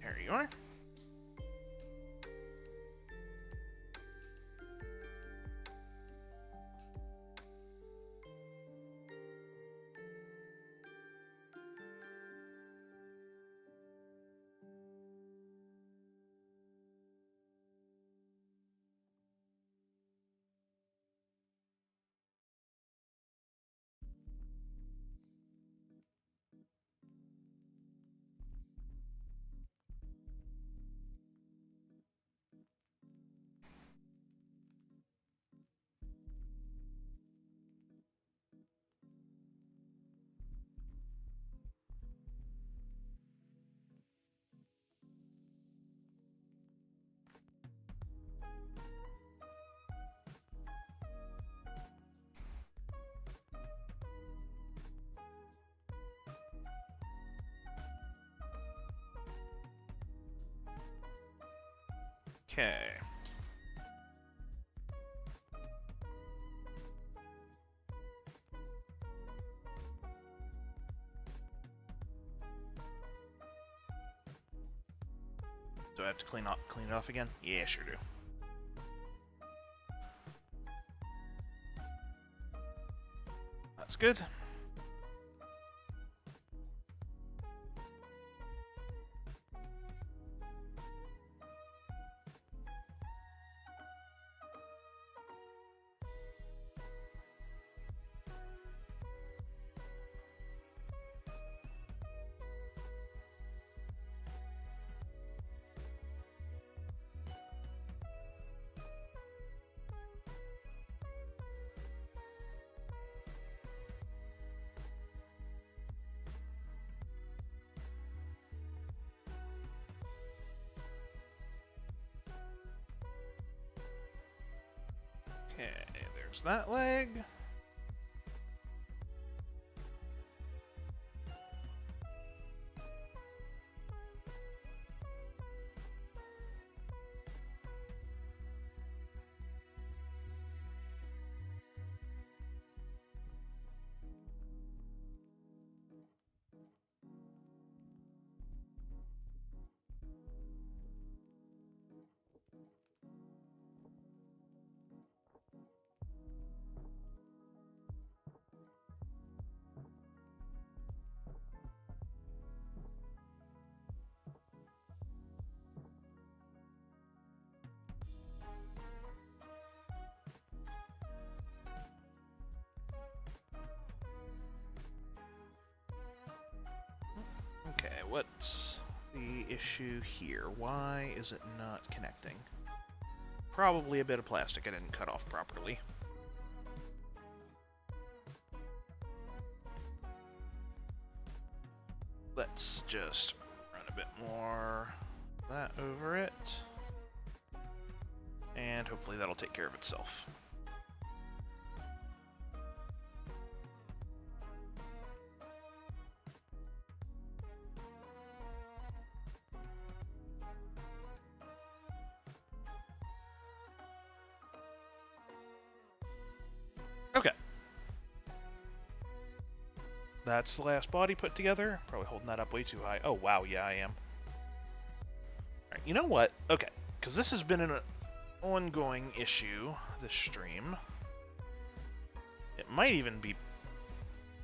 Speaker 1: There you are. Okay. Do I have to clean it off again? Yeah, sure do. That's good. Okay, there's that leg. Okay, what's the issue here? Why is it not connecting? Probably a bit of plastic I didn't cut off properly. Let's just run a bit more of that over it. And hopefully that'll take care of itself. Okay. That's the last body put together. Probably holding that up way too high. Oh, wow, yeah, I am. Alright, you know what? Okay, because this has been an ongoing issue, this stream. It might even be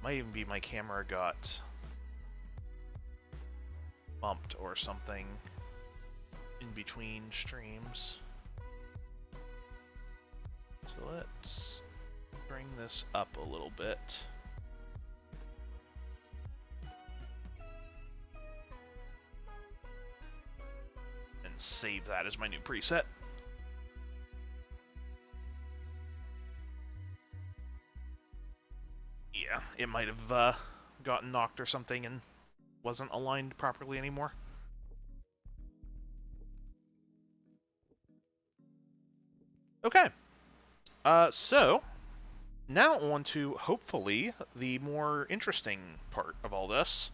Speaker 1: my camera got bumped or something in between streams. So let's bring this up a little bit. And save that as my new preset. Yeah, it might have gotten knocked or something and wasn't aligned properly anymore. Okay. So, now on to, hopefully, the more interesting part of all this.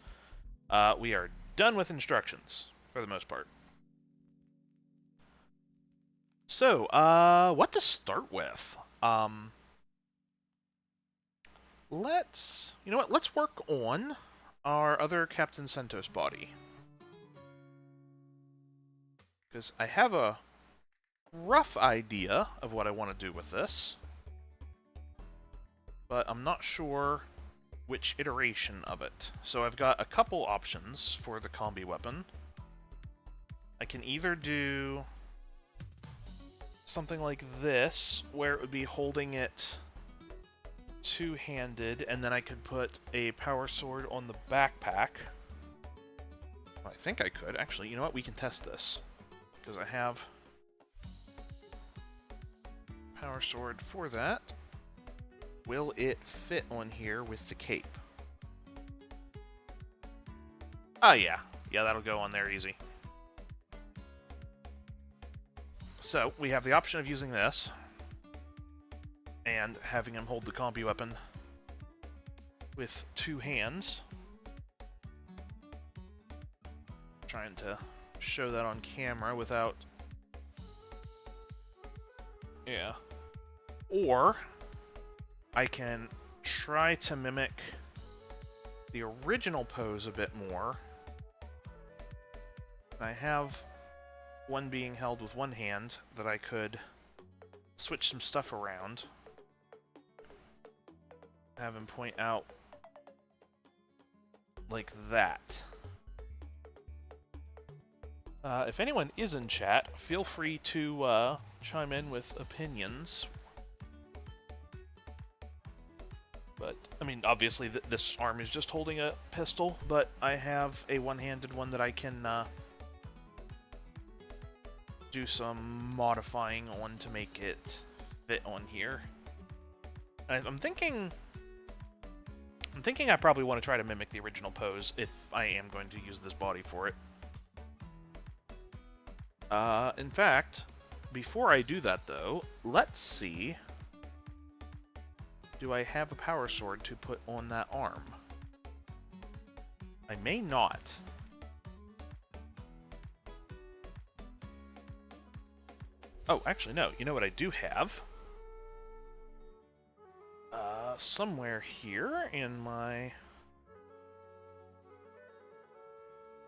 Speaker 1: We are done with instructions, for the most part. So, what to start with? You know what, let's work on our other Captain Sentos body. Because I have a rough idea of what I want to do with this, but I'm not sure which iteration of it. So I've got a couple options for the combi weapon. I can either do something like this, where it would be holding it two-handed, and then I could put a power sword on the backpack. I think I could. Actually, you know what? We can test this, because I have power sword for that. Will it fit on here with the cape? Oh, yeah. Yeah, that'll go on there easy. So, we have the option of using this and having him hold the combi weapon with two hands. Trying to show that on camera without Yeah. Or I can try to mimic the original pose a bit more. I have one being held with one hand that I could switch some stuff around. Have him point out like that. If anyone is in chat, feel free to chime in with opinions. But, I mean, obviously this arm is just holding a pistol, but I have a one-handed one that I can do some modifying on to make it fit on here. I'm thinking I probably want to try to mimic the original pose if I am going to use this body for it. In fact, before I do that though, let's see. Do I have a power sword to put on that arm? I may not. Oh, actually no. You know what I do have? Somewhere here in my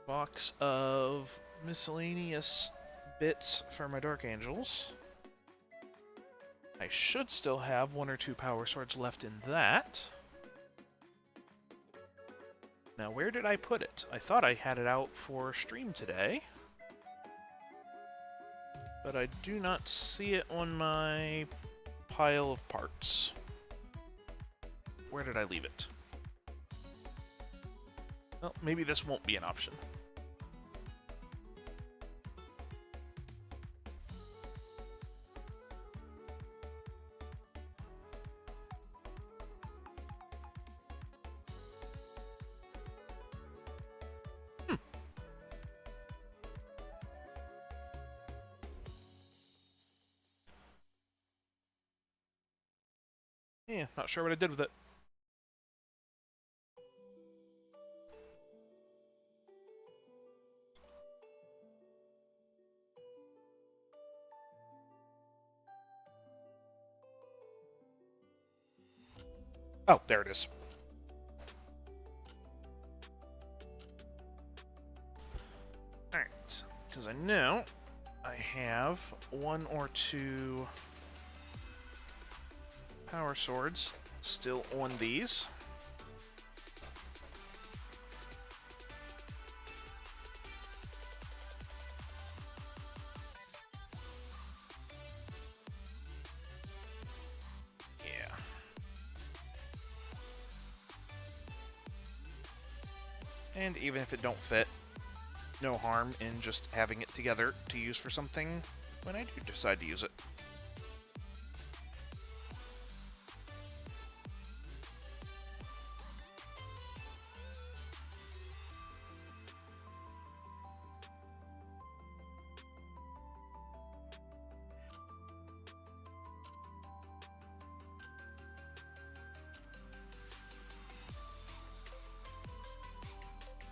Speaker 1: box of miscellaneous bits for my Dark Angels. I should still have one or two power swords left in that. Now, where did I put it? I thought I had it out for stream today, but I do not see it on my pile of parts. Where did I leave it? Well, maybe this won't be an option. Yeah, not sure what I did with it. Oh, there it is. Alright, because I know I have one or two power swords still on these. Yeah. And even if it don't fit, no harm in just having it together to use for something when I do decide to use it.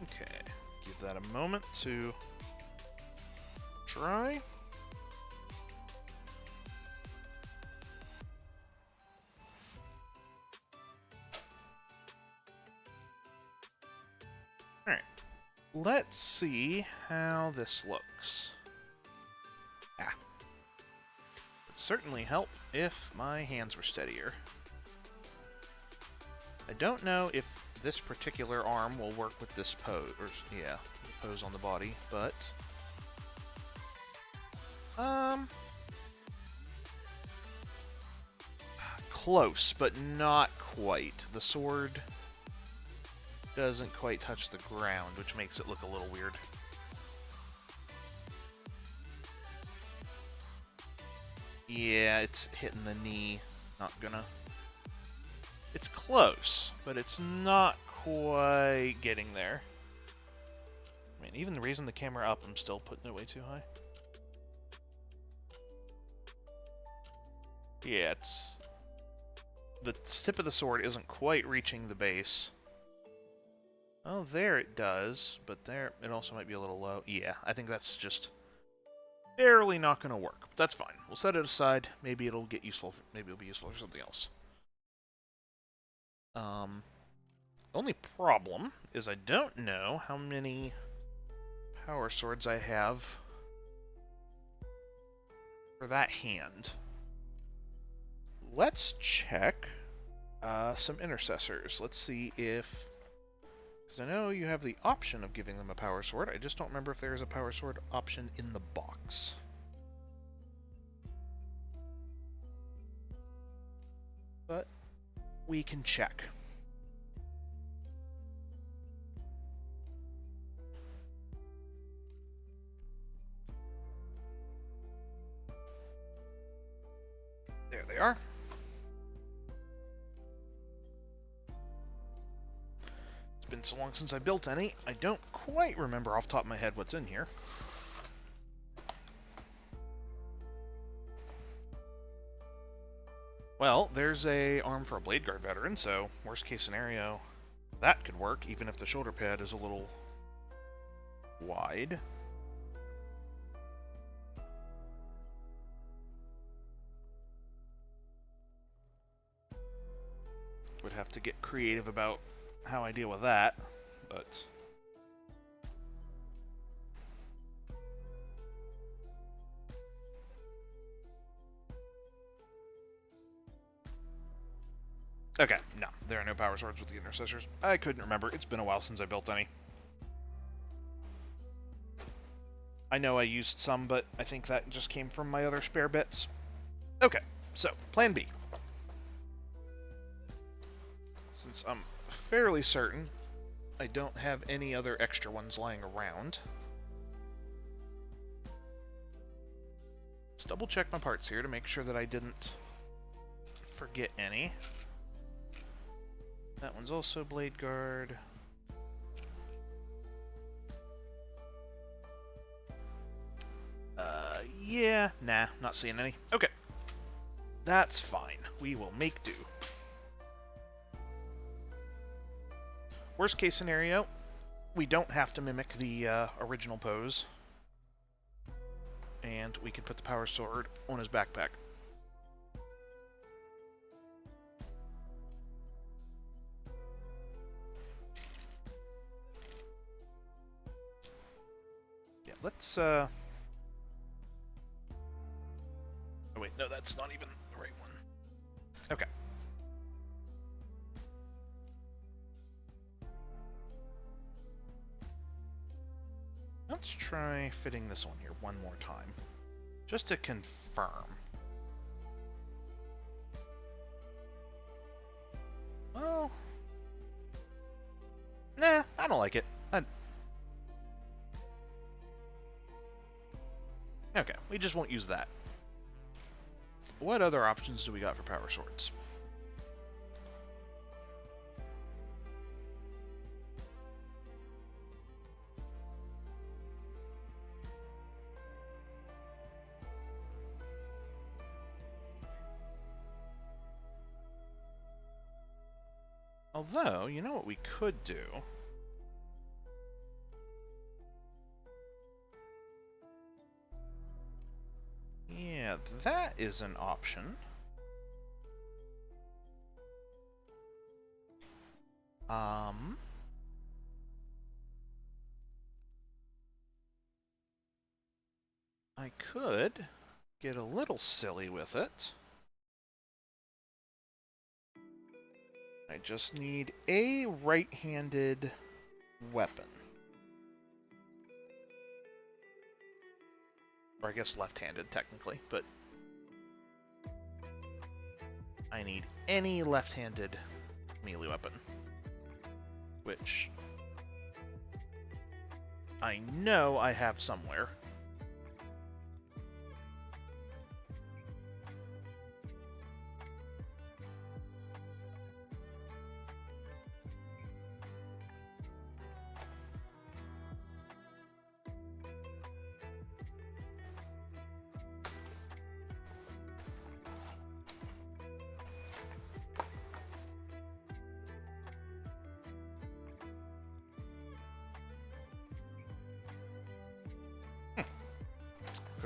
Speaker 1: Okay, give that a moment to dry. Alright, let's see how this looks. Ah. It'd certainly help if my hands were steadier. I don't know if this particular arm will work with this pose, or yeah, the pose on the body, but close, but not quite. The sword doesn't quite touch the ground, which makes it look a little weird. Yeah, it's hitting the knee. Not gonna... It's close, but it's not quite getting there. I mean, even the reason the camera up, I'm still putting it way too high. Yeah, it's... The tip of the sword isn't quite reaching the base. Oh, there it does, but there it also might be a little low. Yeah, I think that's just barely not going to work. But that's fine. We'll set it aside. Maybe it'll get useful. Maybe it'll be useful for something else. Only problem is I don't know how many power swords I have for that hand. Let's check some intercessors. Let's see if... Because I know you have the option of giving them a power sword. I just don't remember if there is a power sword option in the box. But we can check. There they are. It's been so long since I built any, I don't quite remember off the top of my head what's in here. Well, there's a arm for a Blade Guard veteran, so worst case scenario, that could work, even if the shoulder pad is a little wide. Would have to get creative about how I deal with that, but... Okay, no, there are no power swords with the intercessors. I couldn't remember. It's been a while since I built any. I know I used some, but I think that just came from my other spare bits. Okay, so, plan B. Since I'm fairly certain I don't have any other extra ones lying around, let's double check my parts here to make sure that I didn't forget any. That one's also Blade Guard. Yeah, nah, not seeing any. Okay. That's fine. We will make do. Worst case scenario, we don't have to mimic the original pose. And we can put the power sword on his backpack. Yeah, let's oh wait, no, that's not even the right one. Okay. Let's try fitting this on here one more time, just to confirm. Well, nah, I don't like it. Okay, we just won't use that. What other options do we got for power swords? Although, you know what we could do? Yeah, that is an option. I could get a little silly with it. I just need a right-handed weapon. Or I guess left-handed, technically, but I need any left-handed melee weapon. Which I know I have somewhere.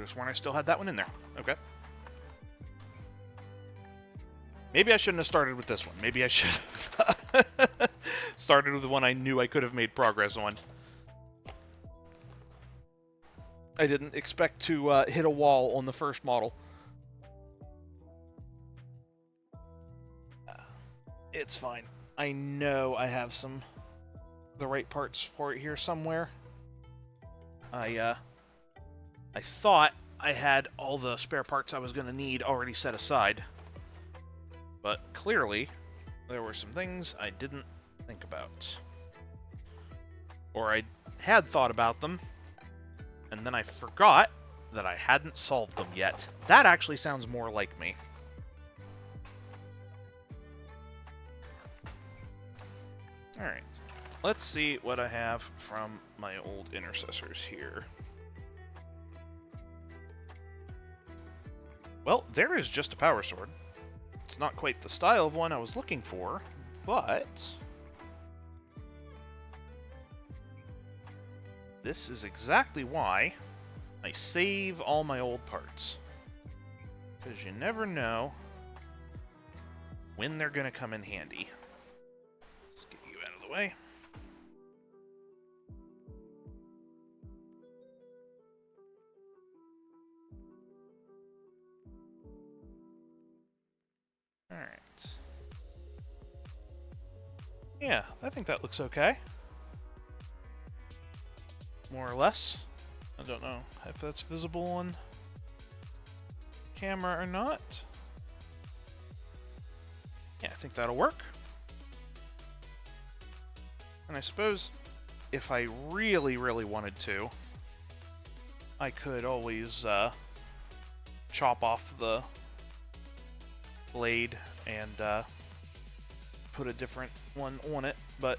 Speaker 1: Could have sworn I still had that one in there. Okay. Maybe I shouldn't have started with this one. Maybe I should have started with the one I knew I could have made progress on. I didn't expect to hit a wall on the first model. It's fine. I know I have the right parts for it here somewhere. I thought I had all the spare parts I was going to need already set aside. But clearly, there were some things I didn't think about. Or I had thought about them, and then I forgot that I hadn't solved them yet. That actually sounds more like me. Alright, let's see what I have from my old intercessors here. Well, there is just a power sword. It's not quite the style of one I was looking for, but this is exactly why I save all my old parts. Because you never know when they're going to come in handy. Let's get you out of the way. Alright. Yeah, I think that looks okay. More or less. I don't know if that's visible on camera or not. Yeah, I think that'll work. And I suppose if I really, really wanted to, I could always chop off the blade and put a different one on it, but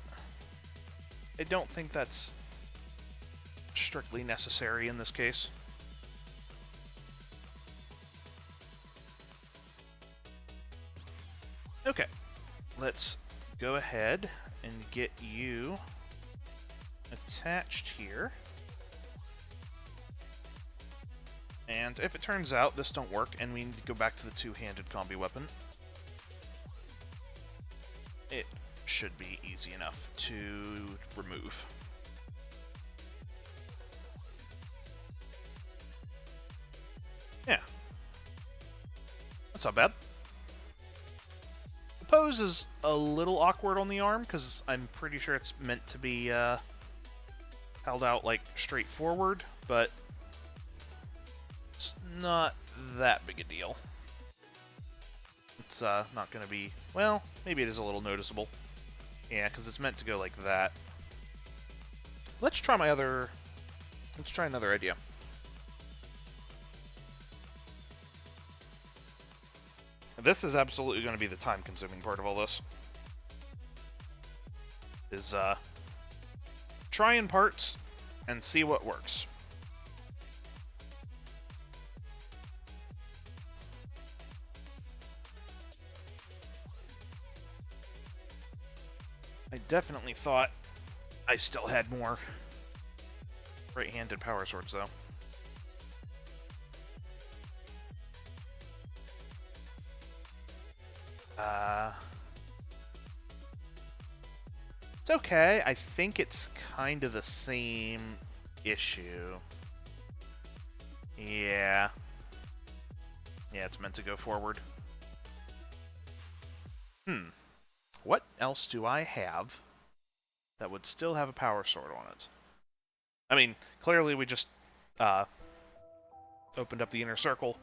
Speaker 1: I don't think that's strictly necessary in this case. Okay, let's go ahead and get you attached here. And if it turns out this don't work and we need to go back to the two-handed combi weapon, it should be easy enough to remove. Yeah. That's not bad. The pose is a little awkward on the arm, because I'm pretty sure it's meant to be held out, like, straight forward, but it's not that big a deal. It's not going to be... Well, maybe it is a little noticeable. Yeah, because it's meant to go like that. Let's try another idea. This is absolutely going to be the time-consuming part of all this. Is, try in parts and see what works. I definitely thought I still had more right-handed power swords, though. It's okay. I think it's kind of the same issue. Yeah. Yeah, it's meant to go forward. What else do I have that would still have a power sword on it? I mean, clearly we just opened up the inner circle,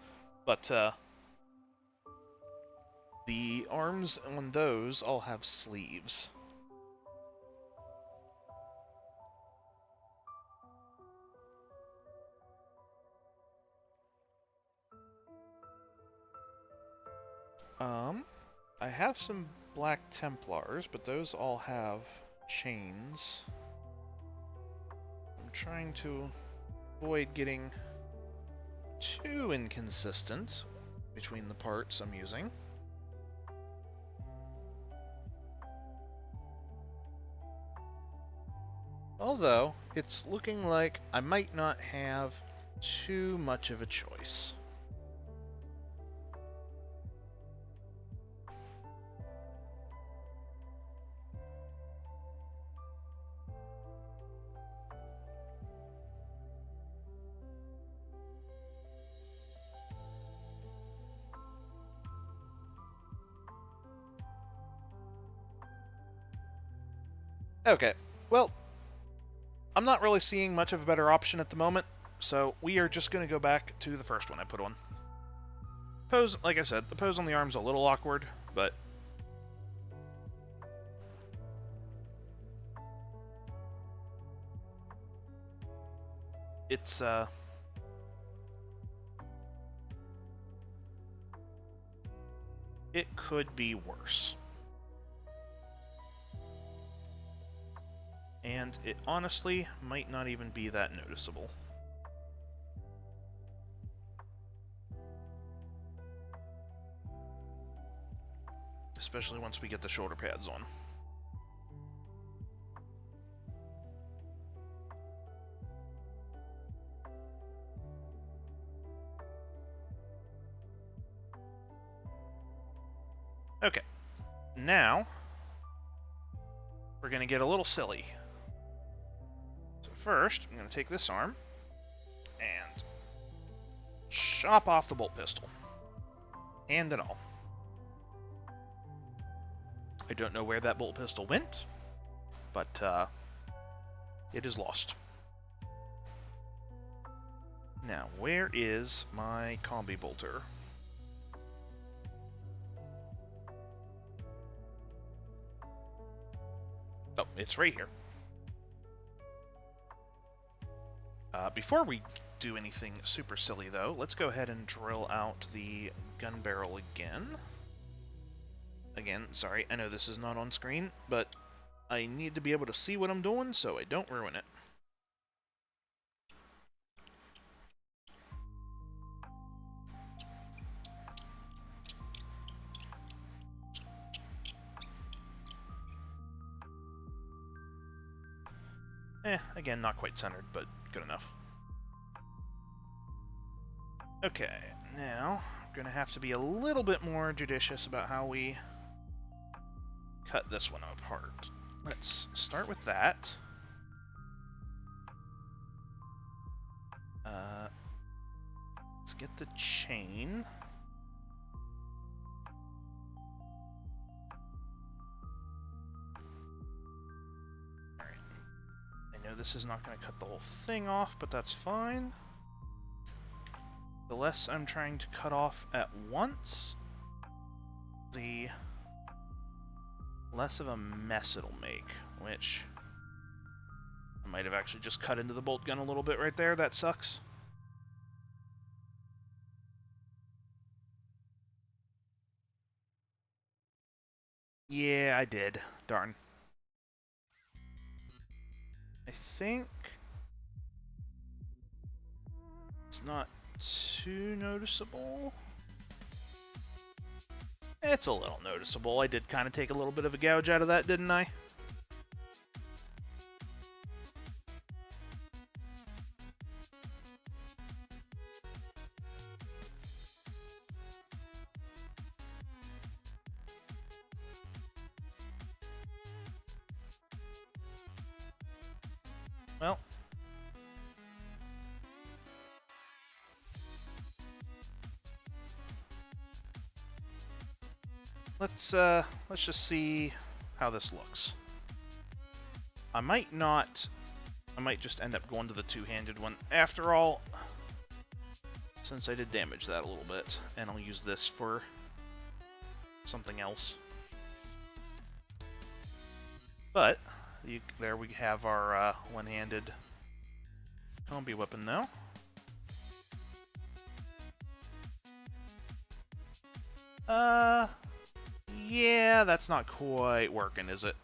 Speaker 1: but the arms on those all have sleeves. I have some Black Templars, but those all have chains. I'm trying to avoid getting too inconsistent between the parts I'm using. Although, it's looking like I might not have too much of a choice. Okay, well, I'm not really seeing much of a better option at the moment, so we are just going to go back to the first one I put on. Pose, like I said, the pose on the arm's a little awkward, but it's, it could be worse. And it honestly might not even be that noticeable. Especially once we get the shoulder pads on. Okay, now we're going to get a little silly. So first, I'm going to take this arm and chop off the bolt pistol. Hand and all. I don't know where that bolt pistol went, but it is lost. Now, where is my combi bolter? Oh, it's right here. Before we do anything super silly, though, let's go ahead and drill out the gun barrel again. Again, sorry, I know this is not on screen, but I need to be able to see what I'm doing so I don't ruin it. Again, not quite centered, but good enough. Okay, now I'm going to have to be a little bit more judicious about how we cut this one apart. Let's start with that. Let's get the chain. Alright. I know this is not going to cut the whole thing off, but that's fine. The less I'm trying to cut off at once, the less of a mess it'll make, which I might have actually just cut into the bolt gun a little bit right there. That sucks. Yeah, I did. Darn. I think it's not too noticeable. It's a little noticeable. I did kind of take a little bit of a gouge out of that, didn't I? Well, let's just see how this looks. I might just end up going to the two-handed one after all, since I did damage that a little bit, and I'll use this for something else. But there we have our one-handed combi weapon now. Yeah, that's not quite working, is it?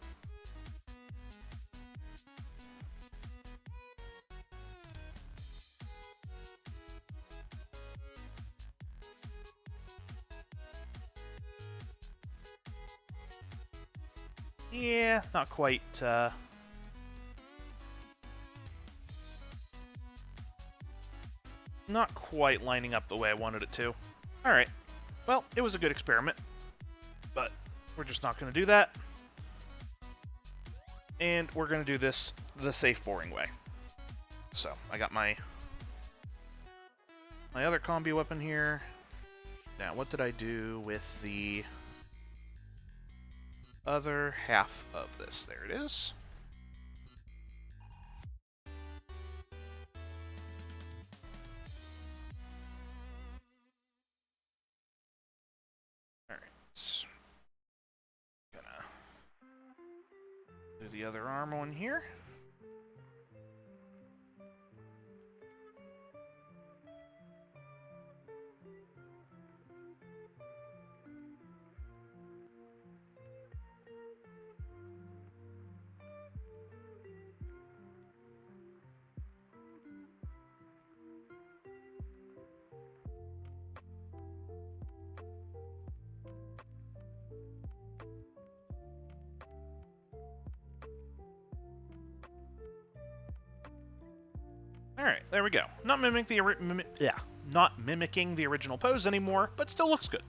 Speaker 1: Yeah, not quite, not quite lining up the way I wanted it to. Alright, well, it was a good experiment, but we're just not going to do that. And we're going to do this the safe, boring way. So, I got my other combi weapon here. Now, what did I do with the other half of this? There it is. Alright. Gonna do the other arm one here. Alright, there we go. Not mimicking the original pose anymore, but still looks good.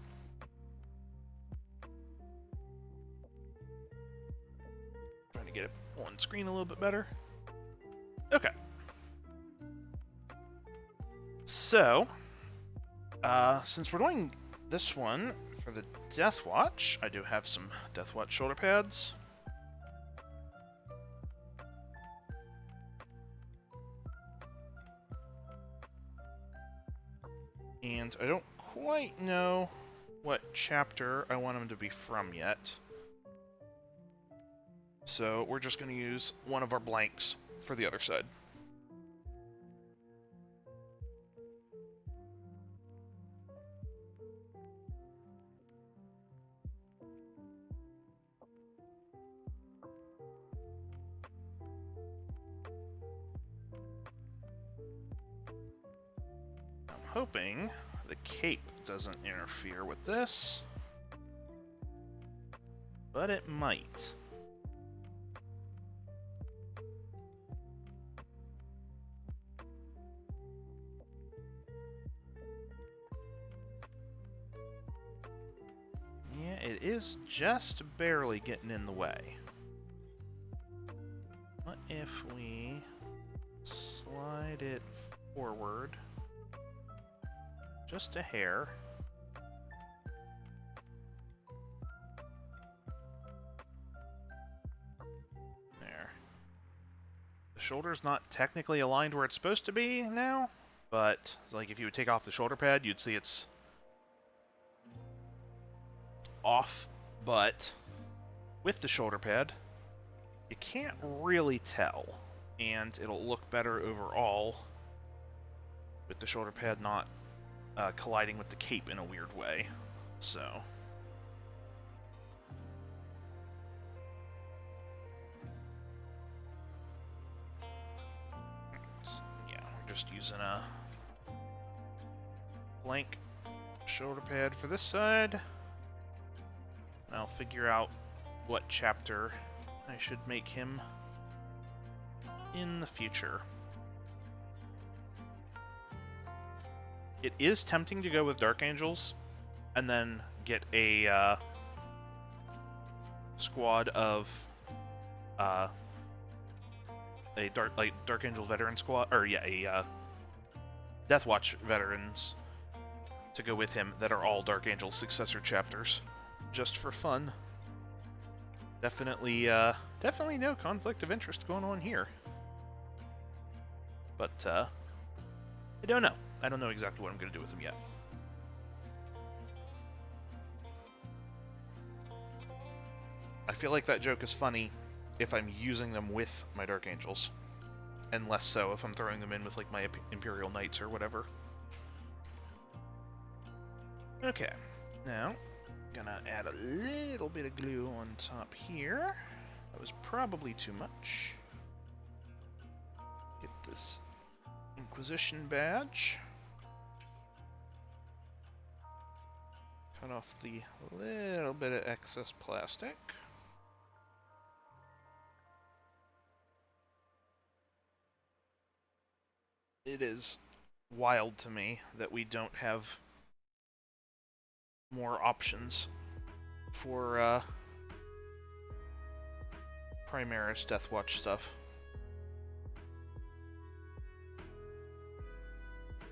Speaker 1: Trying to get it on screen a little bit better. Okay. So, since we're doing this one for the Death Watch, I do have some Death Watch shoulder pads. And I don't quite know what chapter I want them to be from yet. So we're just going to use one of our blanks for the other side. I'm hoping the cape doesn't interfere with this, but it might. Yeah, it is just barely getting in the way. What if we slide it forward just a hair? There. The shoulder's not technically aligned where it's supposed to be now, but like if you would take off the shoulder pad, you'd see it's off, but with the shoulder pad, you can't really tell, and it'll look better overall with the shoulder pad not colliding with the cape in a weird way. So yeah, we're just using a blank shoulder pad for this side. And I'll figure out what chapter I should make him in the future. It is tempting to go with Dark Angels and then get a squad of a Dark Angel veteran squad, or yeah, a Death Watch veterans to go with him that are all Dark Angel successor chapters, just for fun. Definitely no conflict of interest going on here. But I don't know. I don't know exactly what I'm going to do with them yet. I feel like that joke is funny if I'm using them with my Dark Angels, and less so if I'm throwing them in with like my Imperial Knights or whatever. Okay, now gonna add a little bit of glue on top here. That was probably too much. Get this Inquisition badge. Cut off the little bit of excess plastic. It is wild to me that we don't have more options for Primaris Deathwatch stuff.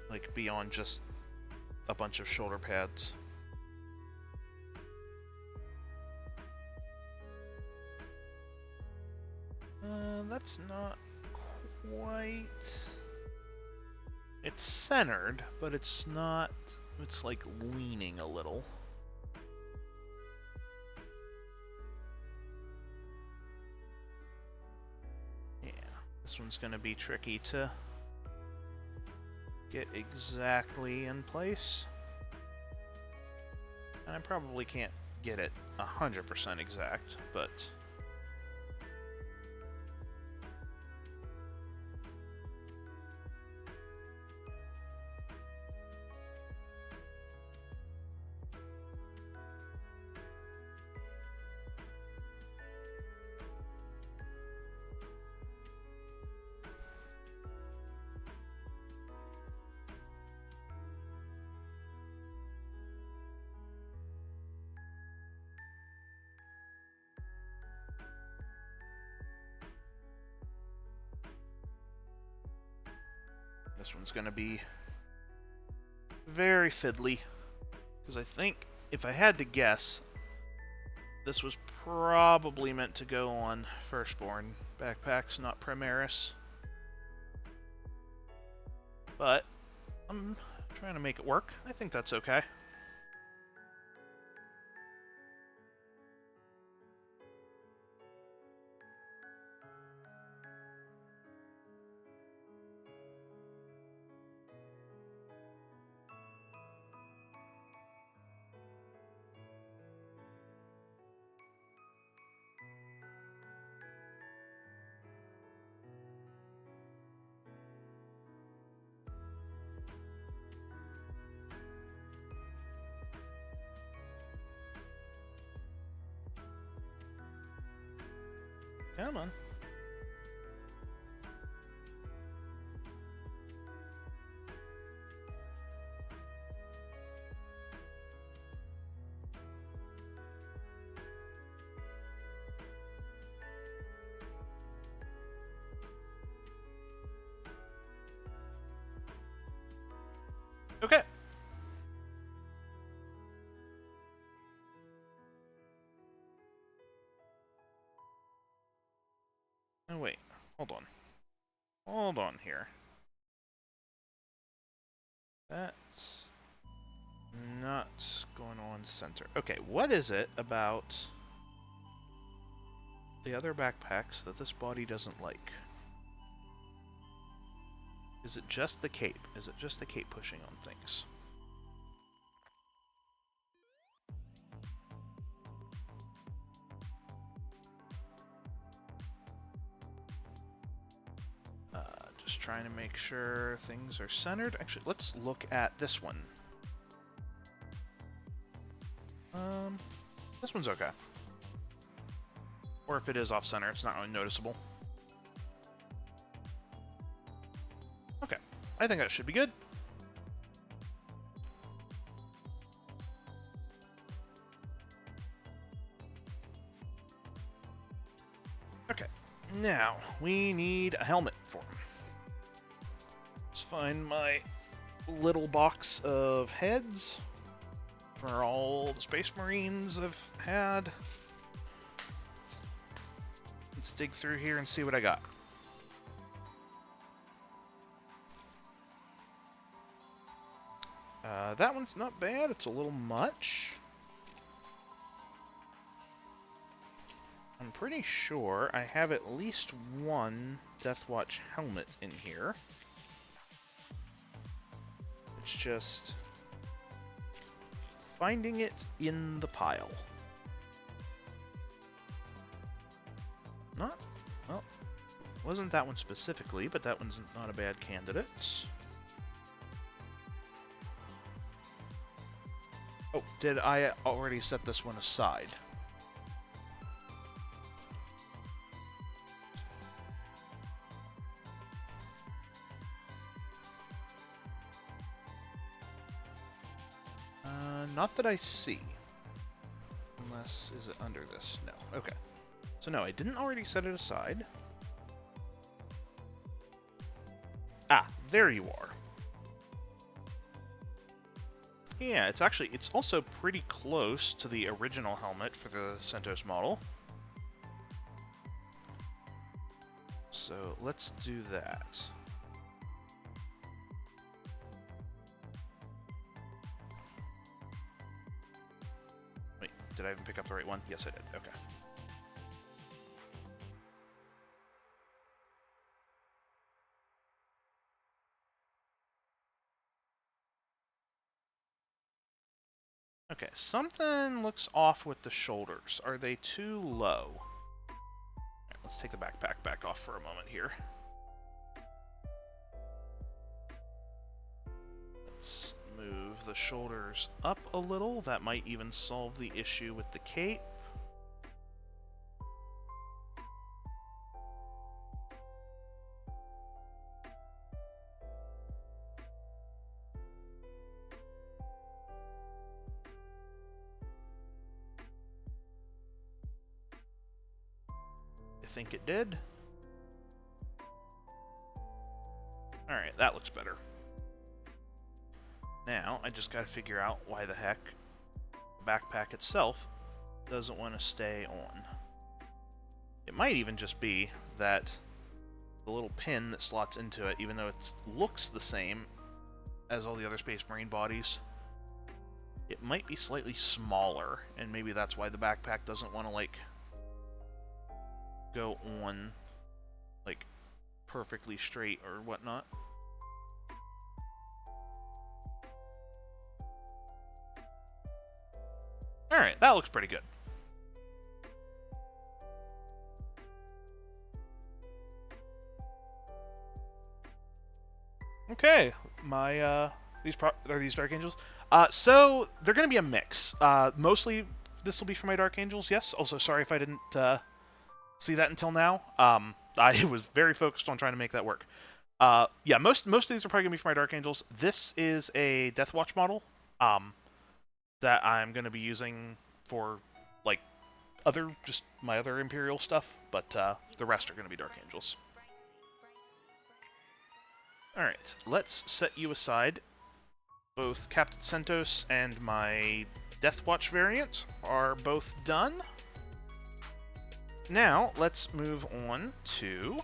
Speaker 1: Like, beyond just a bunch of shoulder pads. That's not quite... It's centered, but it's not... It's like leaning a little. Yeah, this one's gonna be tricky to get exactly in place. And I probably can't get it 100% exact, but... This one's gonna be very fiddly, because I think, if I had to guess, this was probably meant to go on Firstborn backpacks, not Primaris. But I'm trying to make it work. I think that's okay. Come on. Okay. Oh, wait. Hold on. Hold on here. That's not going on center. Okay, what is it about the other backpacks that this body doesn't like? Is it just the cape? Is it just the cape pushing on things? Just trying to make sure things are centered. Actually, let's look at this one. This one's okay. Or if it is off-center, it's not really noticeable. Okay, I think that should be good. Okay, now we need a helmet for him. Let's find my little box of heads for all the Space Marines I've had. Let's dig through here and see what I got. That one's not bad. It's a little much. I'm pretty sure I have at least one Deathwatch helmet in here. It's just finding it in the pile. Not, well, wasn't that one specifically, but that one's not a bad candidate. Oh, did I already set this one aside? Not that I see. Unless, is it under this? No. Okay. So no, I didn't already set it aside. Ah, there you are. Yeah, it's also pretty close to the original helmet for the CentOS model. So let's do that. Wait, did I even pick up the right one? Yes, I did. Okay. Okay, something looks off with the shoulders. Are they too low? Alright, let's take the backpack back off for a moment here. Let's move the shoulders up a little. That might even solve the issue with the cape. I think it did. Alright, that looks better. Now, I just gotta figure out why the heck the backpack itself doesn't want to stay on. It might even just be that the little pin that slots into it, even though it looks the same as all the other Space Marine bodies, it might be slightly smaller, and maybe that's why the backpack doesn't want to, like, go on, like, perfectly straight or whatnot. Alright, that looks pretty good. Okay, my, these are these Dark Angels? So, they're gonna be a mix. Mostly, this will be for my Dark Angels, yes. Also, sorry if I didn't, see that until now. I was very focused on trying to make that work. Yeah, most of these are probably gonna be for my Dark Angels. This is a Deathwatch model, that I'm gonna be using for, like, just my other Imperial stuff, but, the rest are gonna be Dark Angels. Alright, let's set you aside. Both Captain CentOS and my Deathwatch variant are both done. Now, let's move on to...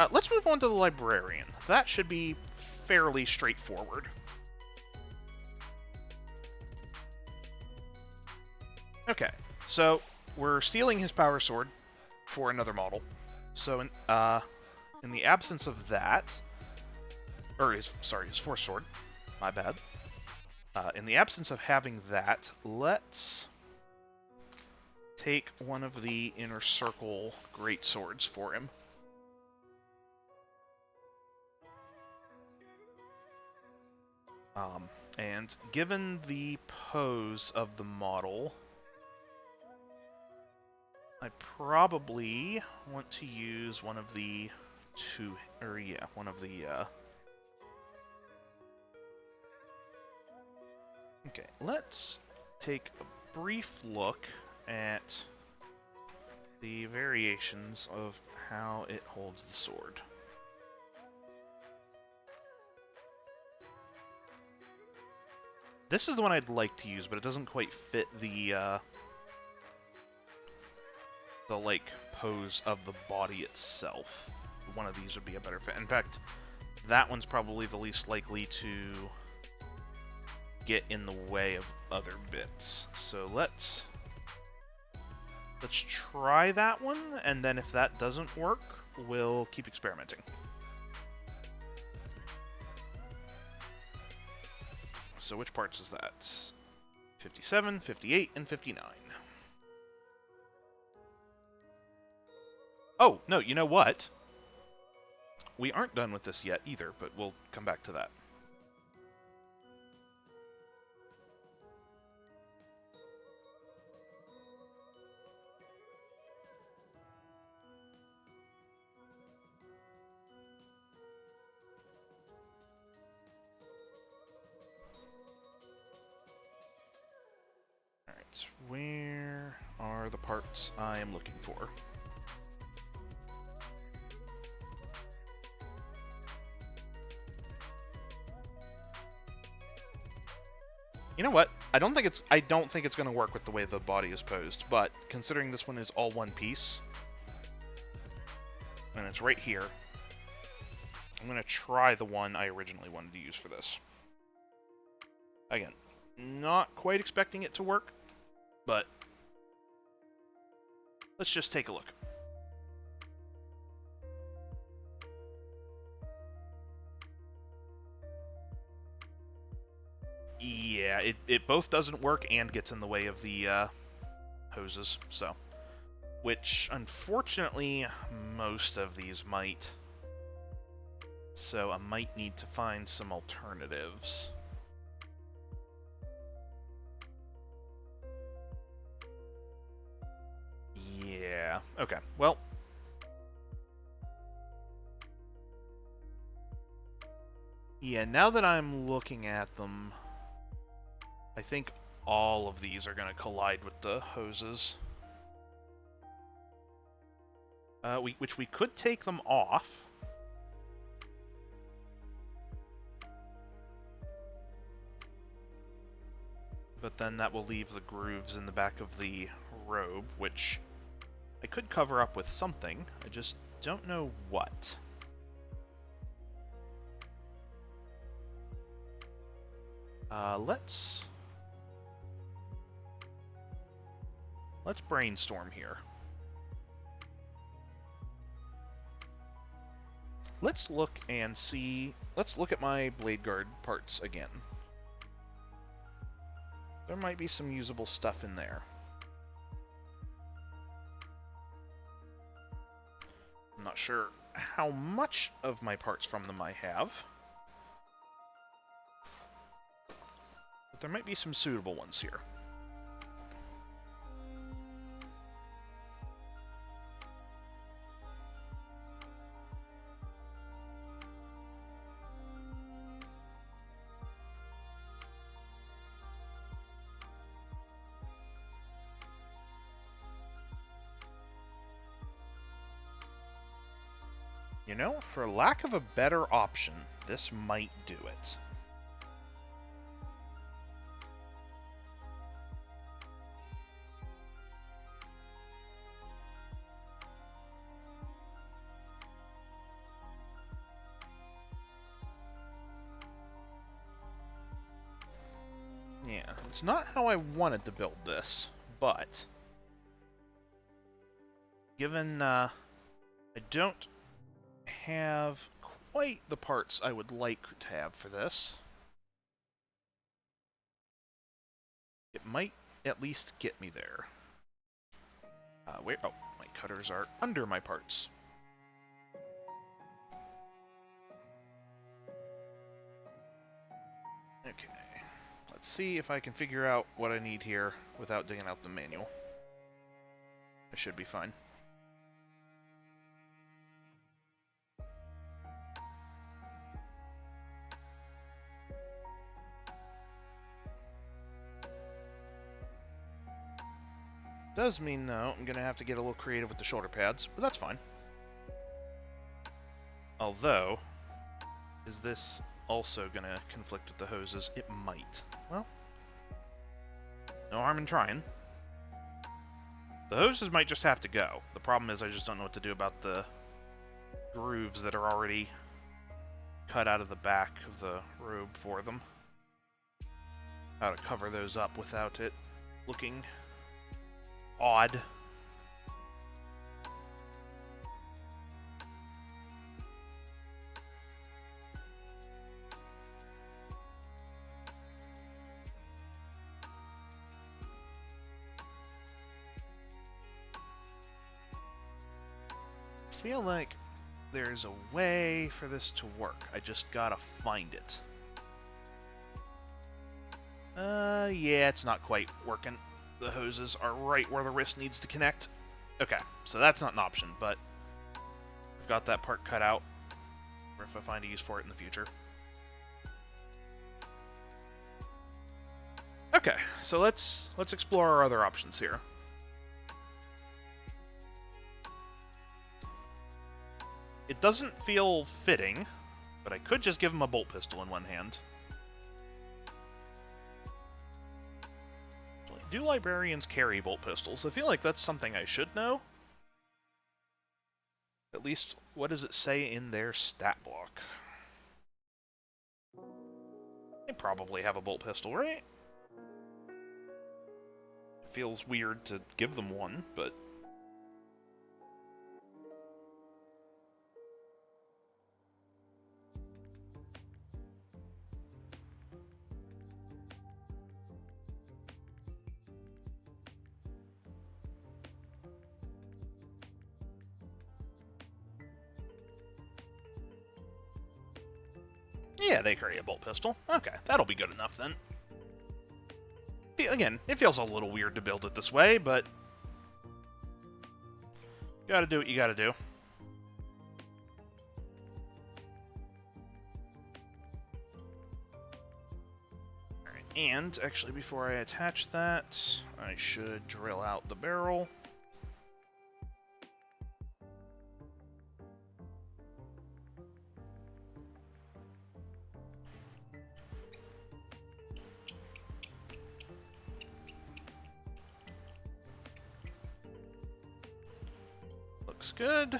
Speaker 1: let's move on to the Librarian. That should be fairly straightforward. Okay, so we're stealing his power sword for another model. So, in the absence of that... Or, his force sword. My bad. In the absence of having that, let's take one of the Inner Circle great swords for him. And given the pose of the model, I probably want to use one of the Okay, let's take a brief look at the variations of how it holds the sword. This is the one I'd like to use, but it doesn't quite fit the like, pose of the body itself. One of these would be a better fit. In fact, that one's probably the least likely to get in the way of other bits. So let's try that one, and then if that doesn't work, we'll keep experimenting. So which parts is that? 57, 58, and 59. Oh, no, you know what? We aren't done with this yet either, but we'll come back to that. Where are the parts I am looking for? You know what? I don't think it's going to work with the way the body is posed, but considering this one is all one piece, and it's right here, I'm going to try the one I originally wanted to use for this. Again, not quite expecting it to work, but let's just take a look. Yeah, it both doesn't work and gets in the way of the hoses, so. Which, unfortunately, most of these might. So I might need to find some alternatives. Yeah, okay, well. Yeah, now that I'm looking at them, I think all of these are going to collide with the hoses. Which we could take them off. But then that will leave the grooves in the back of the robe, which I could cover up with something. I just don't know what. Let's brainstorm here. Let's look and see. Let's look at my blade guard parts again. There might be some usable stuff in there. I'm not sure how much of my parts from them I have, but there might be some suitable ones here. You know, for lack of a better option, this might do it. Yeah, it's not how I wanted to build this, but given I don't have quite the parts I would like to have for this, it might at least get me there. Where? Oh, my cutters are under my parts. Okay, let's see if I can figure out what I need here without digging out the manual. I should be fine. Does mean, though, I'm going to have to get a little creative with the shoulder pads, but that's fine. Although, is this also going to conflict with the hoses? It might. Well, no harm in trying. The hoses might just have to go. The problem is I just don't know what to do about the grooves that are already cut out of the back of the robe for them. How to cover those up without it looking odd. I feel like there's a way for this to work. I just gotta find it. Yeah, it's not quite working. The hoses are right where the wrist needs to connect. Okay, so that's not an option, but I've got that part cut out for if I find a use for it in the future. Okay, so let's explore our other options here. It doesn't feel fitting, but I could just give him a bolt pistol in one hand. Do librarians carry bolt pistols? I feel like that's something I should know. At least, what does it say in their stat block? They probably have a bolt pistol, right? It feels weird to give them one, but... yeah, they carry a bolt pistol. Okay, that'll be good enough then. Again, it feels a little weird to build it this way, but... you gotta do what you gotta do. Alright, and, actually, before I attach that, I should drill out the barrel. Looks good.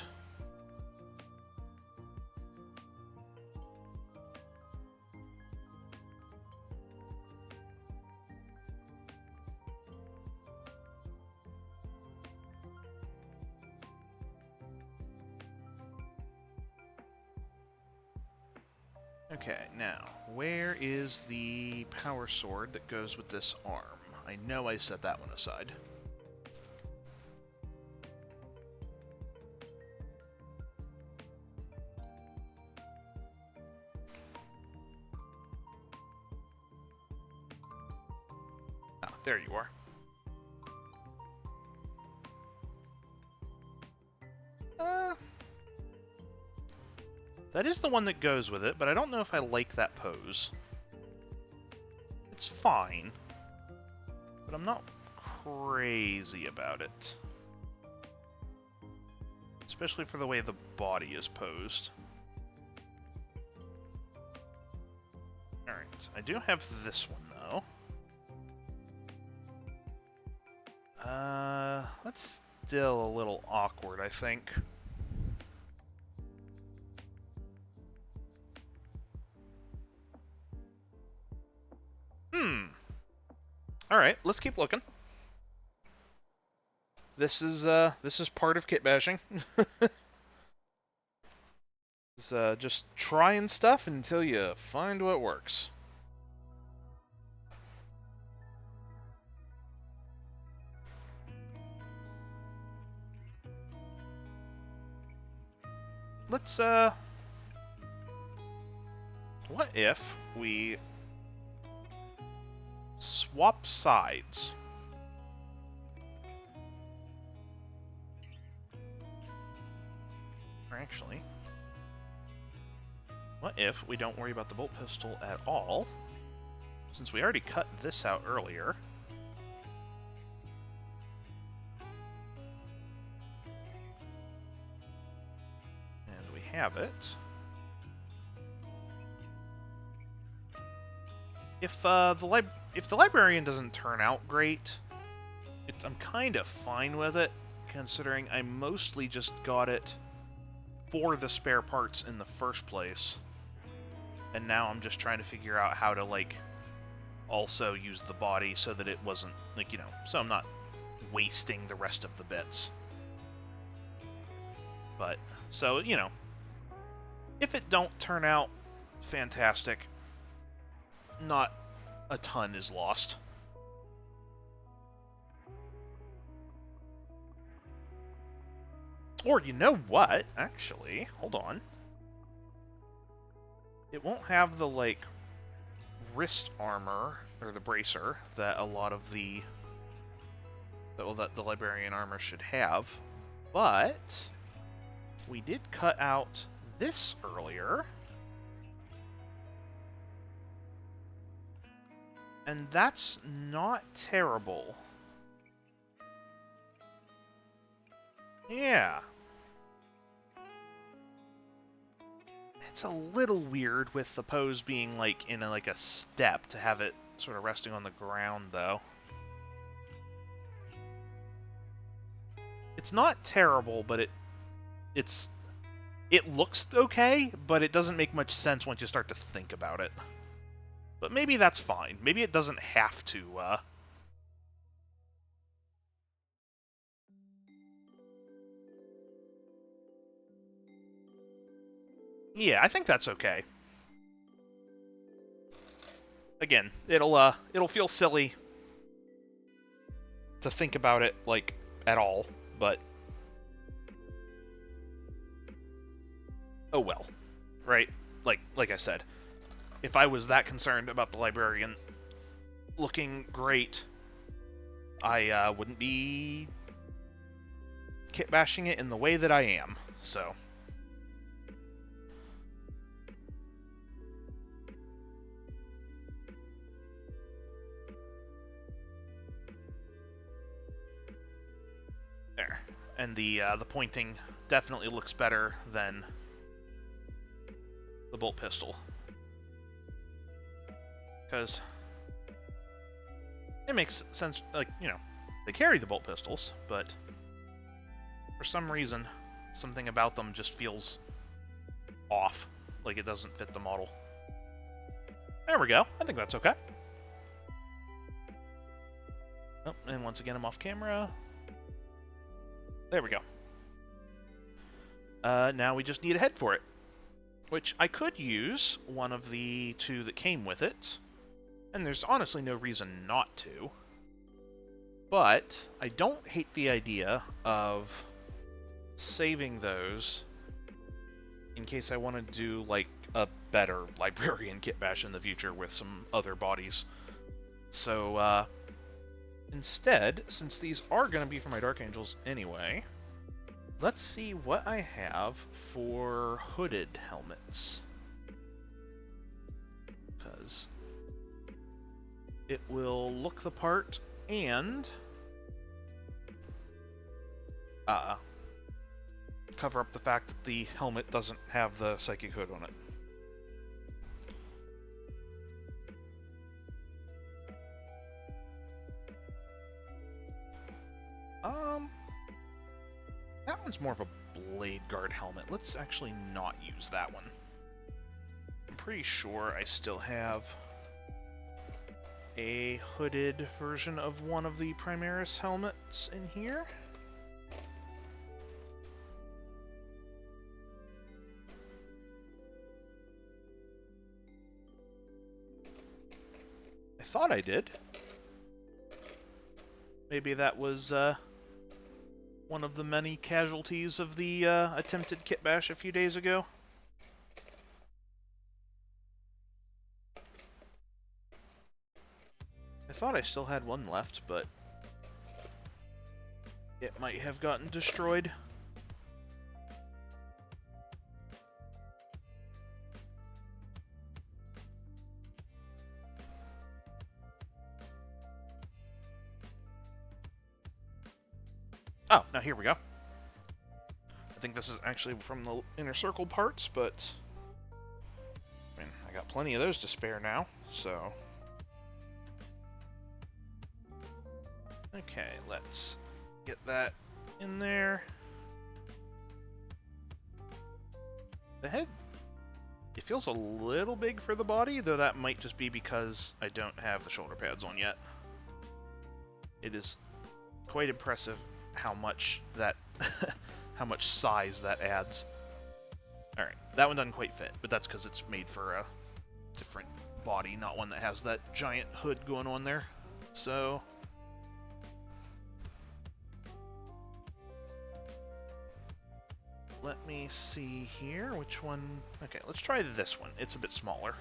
Speaker 1: Okay, now, where is the power sword that goes with this arm? I know I set that one aside. Ah, there you are. That is the one that goes with it, but I don't know if I like that pose. It's fine, but I'm not crazy about it. Especially for the way the body is posed. Alright, I do have this one, though. That's still a little awkward, I think. Alright, let's keep looking. This is part of kitbashing. It's just trying stuff until you find what works. Let's, what if we swap sides? Or actually, what if we don't worry about the bolt pistol at all, since we already cut this out earlier? And we have it. If the librarian doesn't turn out great, I'm kind of fine with it, considering I mostly just got it for the spare parts in the first place. And now I'm just trying to figure out how to, like, also use the body so that it wasn't, like, you know, so I'm not wasting the rest of the bits. But, so, you know, if it don't turn out fantastic, not a ton is lost. Or, you know what? Actually, hold on. It won't have the, like, wrist armor, or the bracer, that a lot of the... that the librarian armor should have. But we did cut out this earlier. And that's not terrible. Yeah. It's a little weird with the pose being like in a step to have it sort of resting on the ground, though. It's not terrible, but it looks okay, but it doesn't make much sense once you start to think about it. But maybe that's fine. Maybe it doesn't have to. Yeah, I think that's okay. Again, it'll feel silly to think about it, like, at all, but oh well, right? Like I said, if I was that concerned about the librarian looking great, I wouldn't be kitbashing it in the way that I am, so. There. And the pointing definitely looks better than the bolt pistol. Because it makes sense, like, you know, they carry the bolt pistols, but for some reason, something about them just feels off, like it doesn't fit the model. There we go. I think that's okay. Oh, and once again, I'm off camera. There we go. Now we just need a head for it, which I could use one of the two that came with it, and there's honestly no reason not to. But I don't hate the idea of saving those in case I want to do, like, a better librarian kitbash in the future with some other bodies. So, instead, since these are going to be for my Dark Angels anyway, let's see what I have for hooded helmets. Because it will look the part and cover up the fact that the helmet doesn't have the psychic hood on it. That one's more of a blade guard helmet. Let's actually not use that one. I'm pretty sure I still have a hooded version of one of the Primaris helmets in here. I thought I did. Maybe that was one of the many casualties of the attempted kitbash a few days ago. I thought I still had one left, but it might have gotten destroyed. Oh, now here we go. I think this is actually from the inner circle parts, but I mean, I got plenty of those to spare now, so. Okay, let's get that in there. The head, it feels a little big for the body, though that might just be because I don't have the shoulder pads on yet. It is quite impressive how much that how much size that adds. Alright, that one doesn't quite fit, but that's because it's made for a different body, not one that has that giant hood going on there. So let me see here, which one. Okay, let's try this one. It's a bit smaller.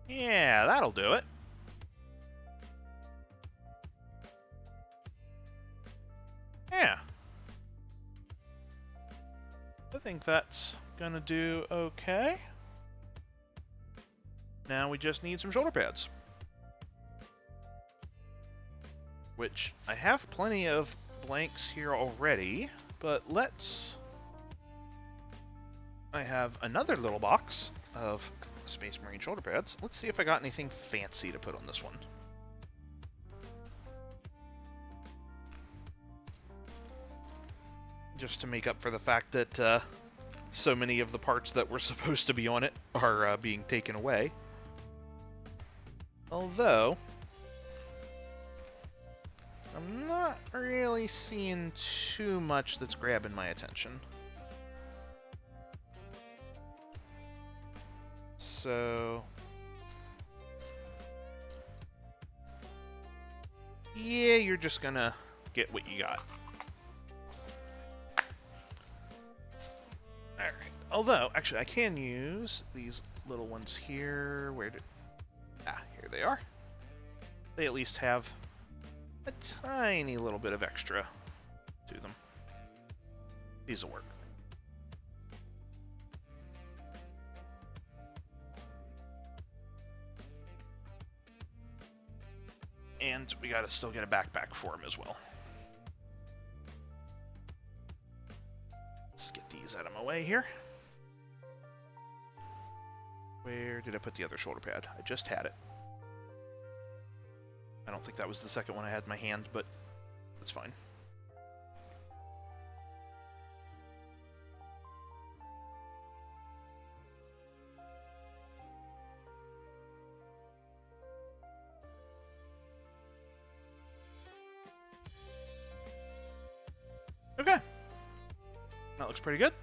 Speaker 1: Yeah, that'll do it. Yeah. I think that's gonna do okay. Now we just need some shoulder pads. Which, I have plenty of blanks here already, but let's... I have another little box of Space Marine shoulder pads. Let's see if I got anything fancy to put on this one. Just to make up for the fact that so many of the parts that were supposed to be on it are being taken away. Although, I'm not really seeing too much that's grabbing my attention. So... yeah, you're just gonna get what you got. Alright. Although, actually, I can use these little ones here. Where did... ah, here they are. They at least have a tiny little bit of extra to them. These will work. And we gotta still get a backpack for him as well. Let's get these out of my way here. Where did I put the other shoulder pad? I just had it. I don't think that was the second one I had in my hand, but that's fine. Okay. That looks pretty good.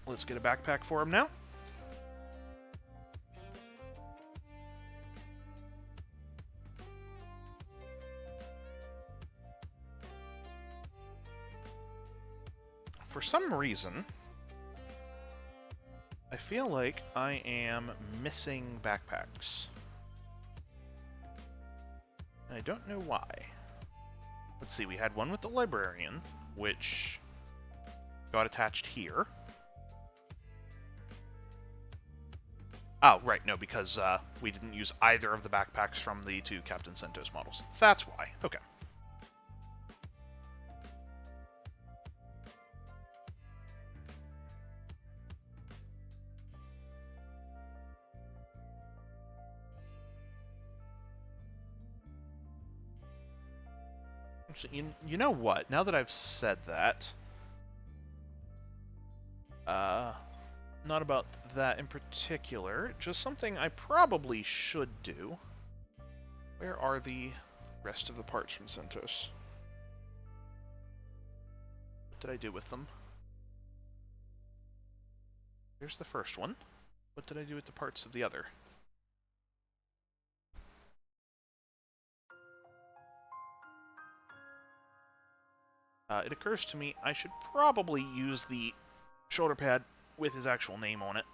Speaker 1: Let's get a backpack for him now. For some reason, I feel like I am missing backpacks. And I don't know why. Let's see, we had one with the librarian, which got attached here. Oh, right, no, because we didn't use either of the backpacks from the two Captain Sentos models. That's why. Okay. You know what? Now that I've said that, not about that in particular, just something I probably should do. Where are the rest of the parts from Sentos? What did I do with them? Here's the first one. What did I do with the parts of the other? It occurs to me I should probably use the shoulder pad with his actual name on it,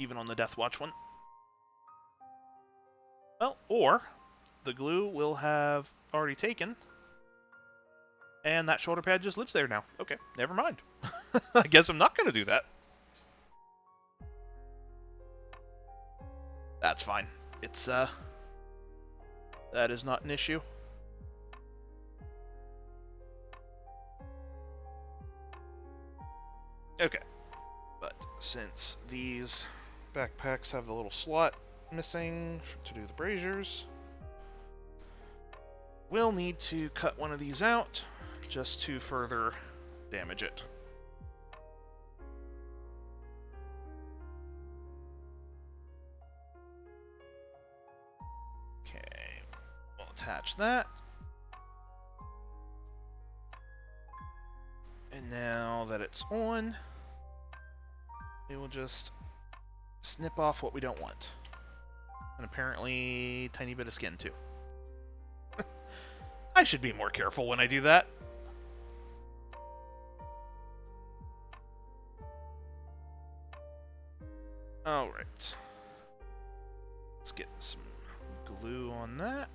Speaker 1: even on the Death Watch one. Well, or the glue will have already taken, and that shoulder pad just lives there now. Okay, never mind. I guess I'm not going to do that. That's fine. It's, that is not an issue. Okay, but since these backpacks have the little slot missing to do the braziers, we'll need to cut one of these out just to further damage it. Okay, we'll attach that. And now that it's on, we will just snip off what we don't want. And apparently, tiny bit of skin too. I should be more careful when I do that. Alright. Let's get some glue on that.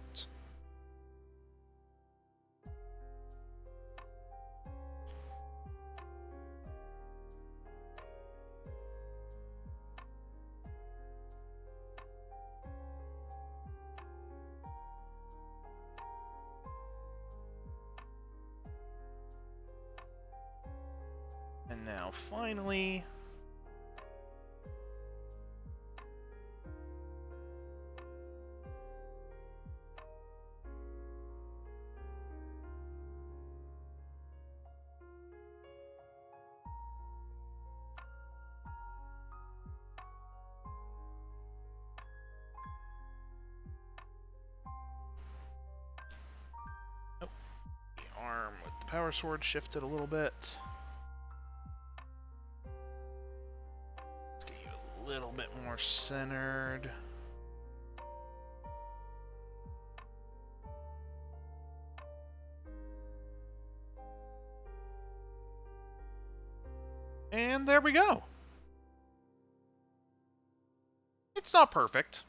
Speaker 1: now finally... Nope. The arm with the power sword shifted a little bit. Let's get you a little bit more centered. And there we go. It's not perfect.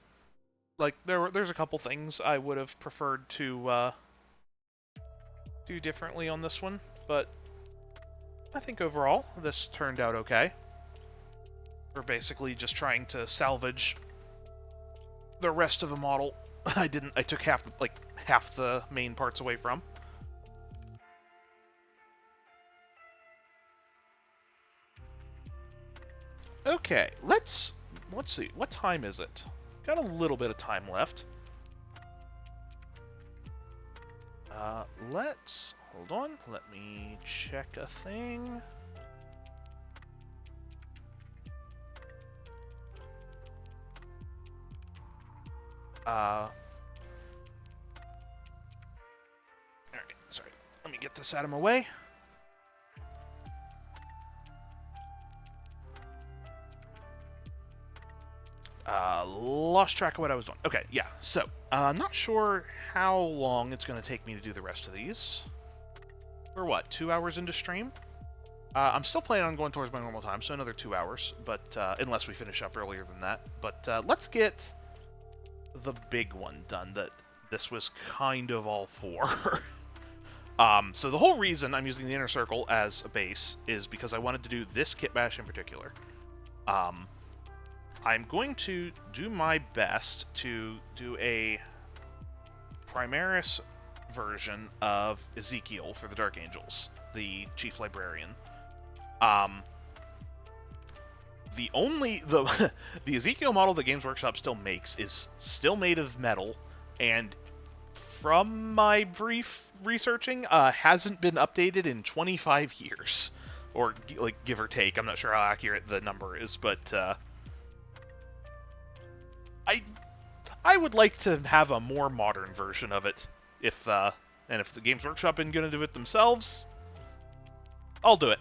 Speaker 1: Like, there's a couple things I would have preferred to do differently on this one, but I think overall this turned out okay. We're basically just trying to salvage the rest of a model I took half the main parts away from. Okay, let's see. What time is it? Got a little bit of time left. Hold on. Let me check a thing. Alright, sorry. Let me get this out of my way. Lost track of what I was doing. Okay, yeah, so, I'm not sure how long it's going to take me to do the rest of these. We're what, 2 hours into stream? I'm still planning on going towards my normal time, so another 2 hours, but, unless we finish up earlier than that. But, let's get the big one done that this was kind of all for. So the whole reason I'm using the inner circle as a base is because I wanted to do this kit bash in particular. I'm going to do my best to do a Primaris version of Ezekiel for the Dark Angels, the Chief Librarian. The Ezekiel model that Games Workshop still makes is still made of metal, and from my brief researching, hasn't been updated in 25 years, or like give or take. I'm not sure how accurate the number is, but I would like to have a more modern version of it. If the Games Workshop isn't going to do it themselves, I'll do it.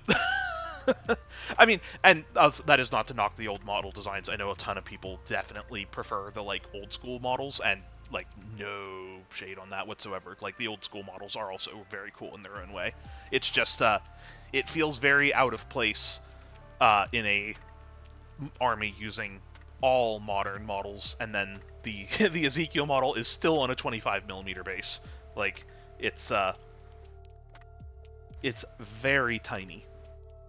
Speaker 1: I mean, and that is not to knock the old model designs. I know a ton of people definitely prefer the like old school models, and like no shade on that whatsoever. Like the old school models are also very cool in their own way. It's just it feels very out of place in a army using all modern models, and then the the Ezekiel model is still on a 25mm base. Like it's very tiny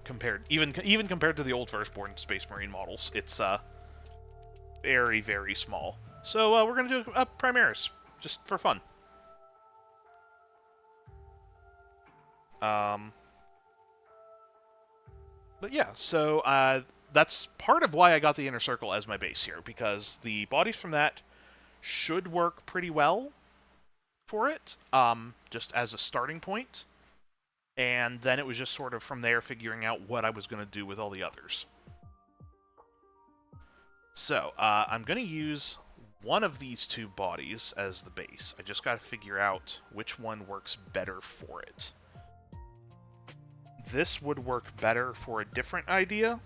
Speaker 1: compared even compared to the old Firstborn Space Marine models. It's very, very small. So we're gonna do a Primaris just for fun. But yeah, so that's part of why I got the inner circle as my base here, because the bodies from that should work pretty well for it, just as a starting point. And then it was just sort of from there figuring out what I was going to do with all the others. So, I'm going to use one of these two bodies as the base. I just got to figure out which one works better for it. This would work better for a different idea,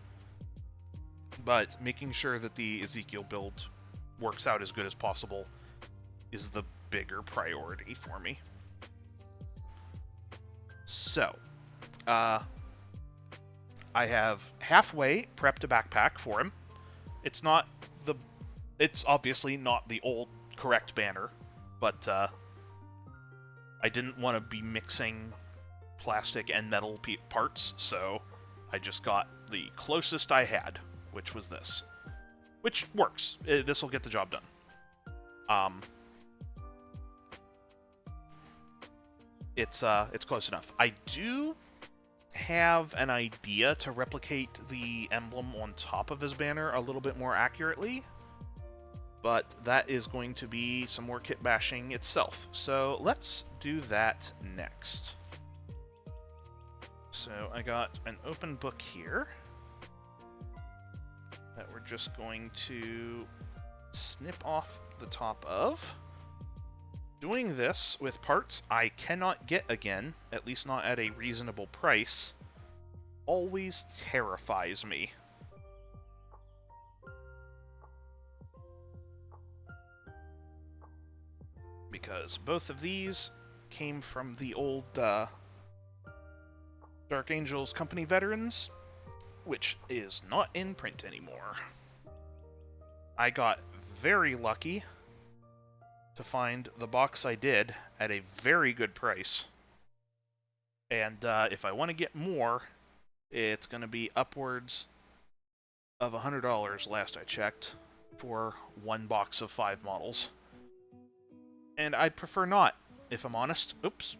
Speaker 1: but making sure that the Ezekiel build works out as good as possible is the bigger priority for me. So, I have halfway prepped a backpack for him. It's obviously not the old correct banner, but I didn't want to be mixing plastic and metal parts, so I just got the closest I had, which was this. Which works. This will get the job done. It's close enough. I do have an idea to replicate the emblem on top of his banner a little bit more accurately, but that is going to be some more kit bashing itself. So let's do that next. So I got an open book here that we're just going to snip off the top of. Doing this with parts I cannot get again, at least not at a reasonable price, always terrifies me. Because both of these came from the old Dark Angels Company veterans, which is not in print anymore. I got very lucky to find the box I did at a very good price. And if I want to get more, it's going to be upwards of $100 last I checked for one box of 5 models. And I'd prefer not, if I'm honest. Oops.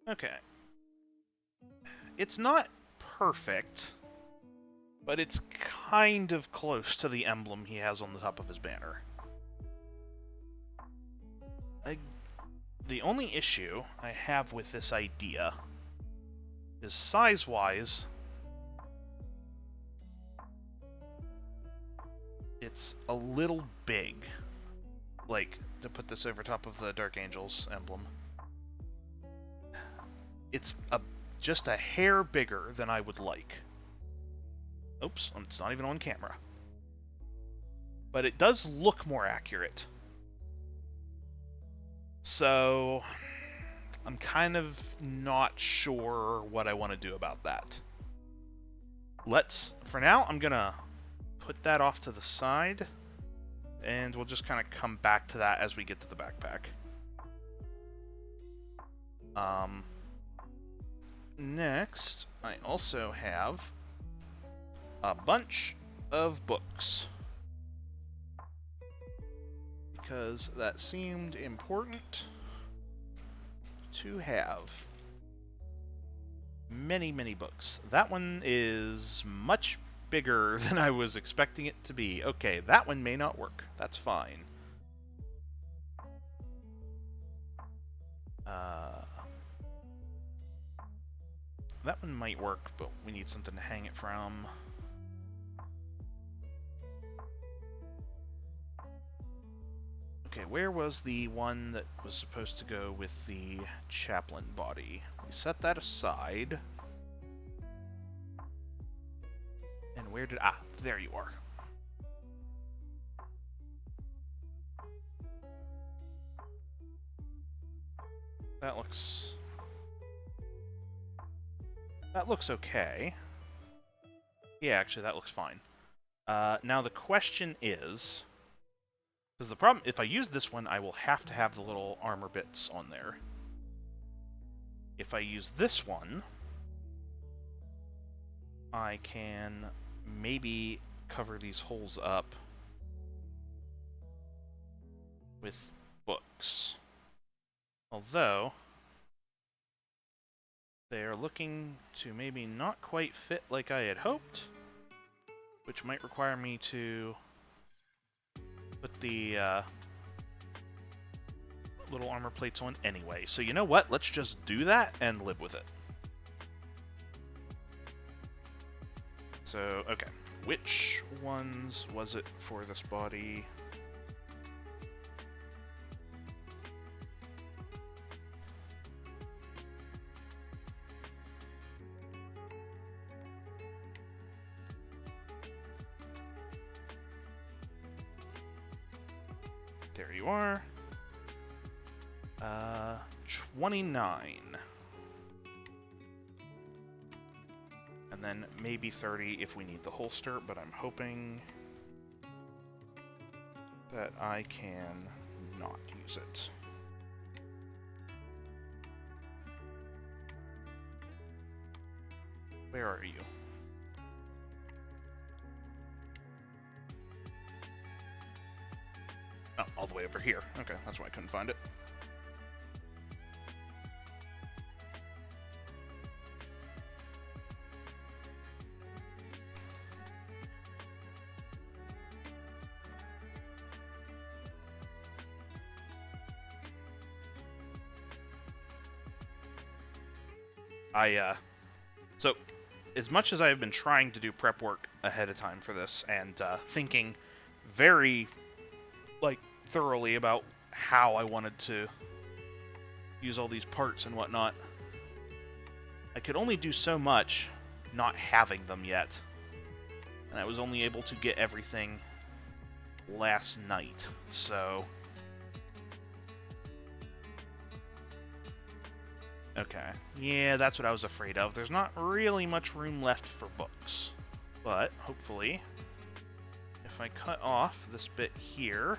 Speaker 1: Okay. It's not perfect, but it's kind of close to the emblem he has on the top of his banner. The only issue I have with this idea is size-wise, it's a little big. Like, to put this over top of the Dark Angels emblem. It's just a hair bigger than I would like. Oops, it's not even on camera. But it does look more accurate. So, I'm kind of not sure what I want to do about that. For now, I'm gonna put that off to the side, and we'll just kind of come back to that as we get to the backpack. Next, I also have a bunch of books, because that seemed important to have. Many, many books. That one is much bigger than I was expecting it to be. Okay, that one may not work. That's fine. That one might work, but we need something to hang it from. Okay, where was the one that was supposed to go with the chaplain body? We set that aside. And where did... Ah, there you are. That looks okay. Yeah, actually, that looks fine. Now the question is... Because the problem, if I use this one, I will have to have the little armor bits on there. If I use this one, I can maybe cover these holes up with books. Although, they are looking to maybe not quite fit like I had hoped, which might require me to put the little armor plates on anyway. So you know what? Let's just do that and live with it. So, okay. Which ones was it for this body? There you are. 29. And then maybe 30 if we need the holster, but I'm hoping that I can not use it. Where are you? Oh, all the way over here. Okay, that's why I couldn't find it. So, as much as I've been trying to do prep work ahead of time for this, and thinking very, thoroughly about how I wanted to use all these parts and whatnot, I could only do so much not having them yet. And I was only able to get everything last night, so... Okay. Yeah, that's what I was afraid of. There's not really much room left for books. But, hopefully, if I cut off this bit here,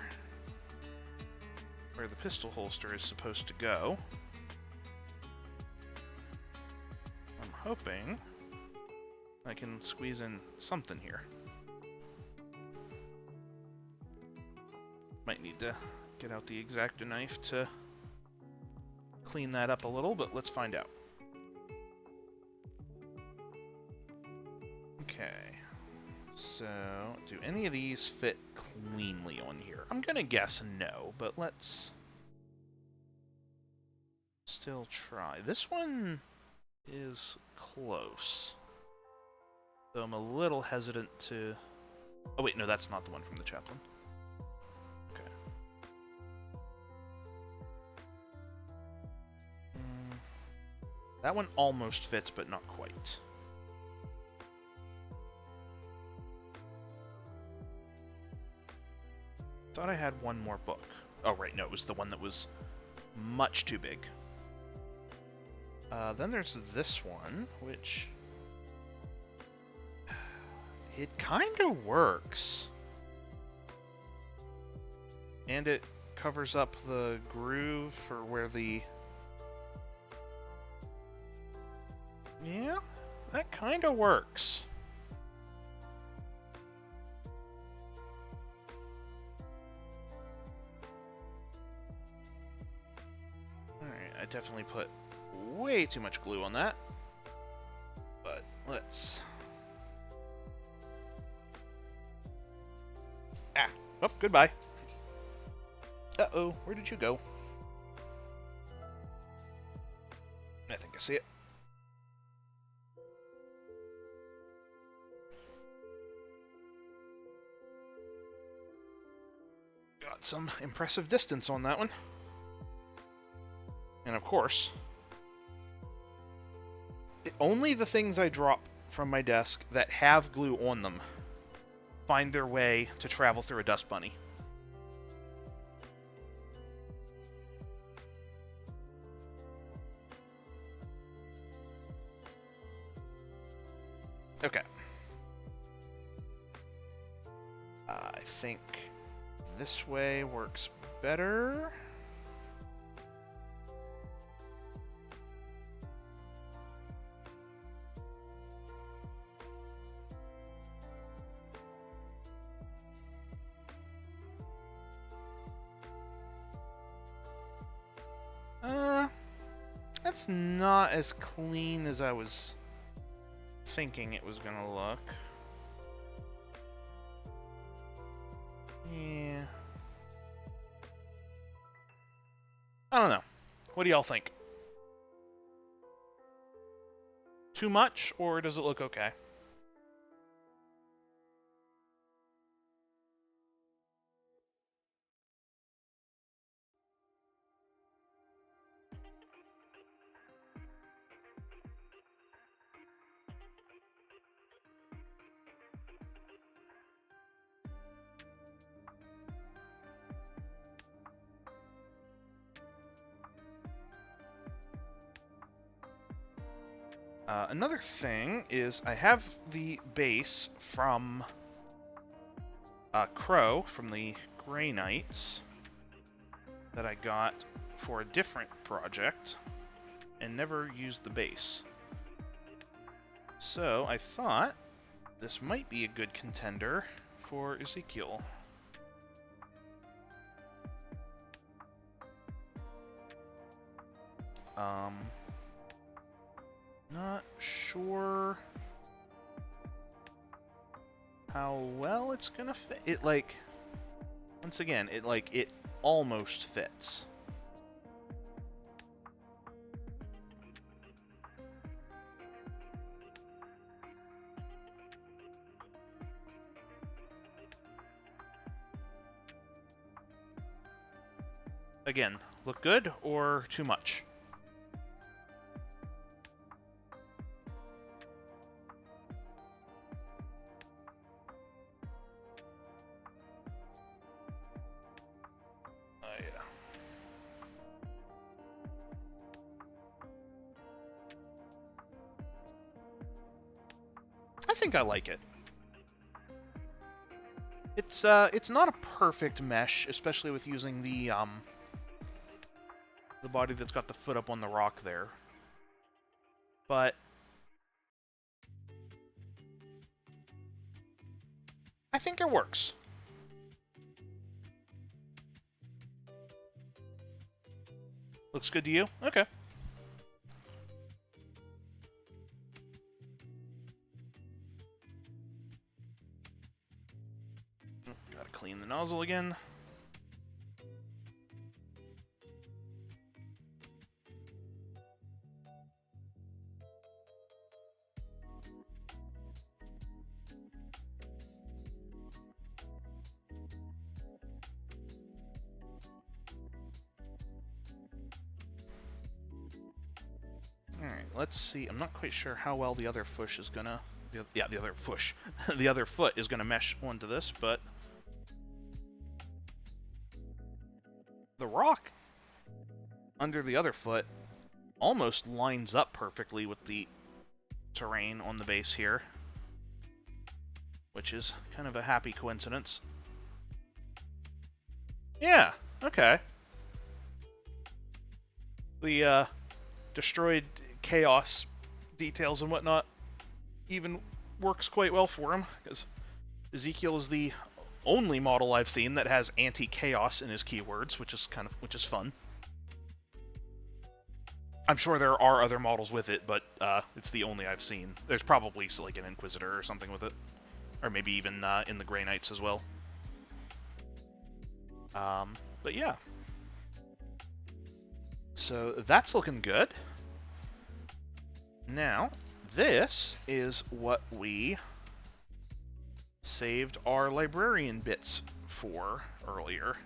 Speaker 1: where the pistol holster is supposed to go, I'm hoping I can squeeze in something here. Might need to get out the X-Acto knife to clean that up a little, but let's find out. Okay, so do any of these fit cleanly on here? I'm gonna guess no, but let's still try. This one is close, so I'm a little hesitant to... Oh wait, no, that's not the one from the chaplain. That one almost fits, but not quite. Thought I had one more book. Oh, right, no, it was the one that was much too big. Then there's this one, which... It kind of works. And it covers up the groove for where the... Yeah, that kind of works. Alright, I definitely put way too much glue on that. But let's... Ah! Oh, goodbye. Uh-oh, where did you go? I think I see it. Got some impressive distance on that one. And of course, only the things I drop from my desk that have glue on them find their way to travel through a dust bunny. Okay. I think this way works better. That's not as clean as I was thinking it was gonna look. Yeah. I don't know. What do y'all think? Too much, or does it look okay? Another thing is I have the base from Crow, from the Grey Knights, that I got for a different project, and never used the base. So I thought this might be a good contender for Ezekiel. Not sure how well it's gonna fit. It, like, once again, it almost fits. Again, look good or too much? Yeah. I think I like it. It's not a perfect mesh, especially with using the body that's got the foot up on the rock there. But I think it works. Looks good to you? Okay. Gotta clean the nozzle again. Alright, let's see. I'm not quite sure how well the other foot is gonna... Yeah, the other foot. The other foot is gonna mesh onto this, but... The rock under the other foot almost lines up perfectly with the terrain on the base here, which is kind of a happy coincidence. Yeah, okay. The destroyed chaos details and whatnot even works quite well for him, because Ezekiel is the only model I've seen that has anti-chaos in his keywords, which is fun. I'm sure there are other models with it, but it's the only I've seen. There's probably like an Inquisitor or something with it, or maybe even in the Grey Knights as well. But yeah, so that's looking good. Now, this is what we saved our librarian bits for earlier.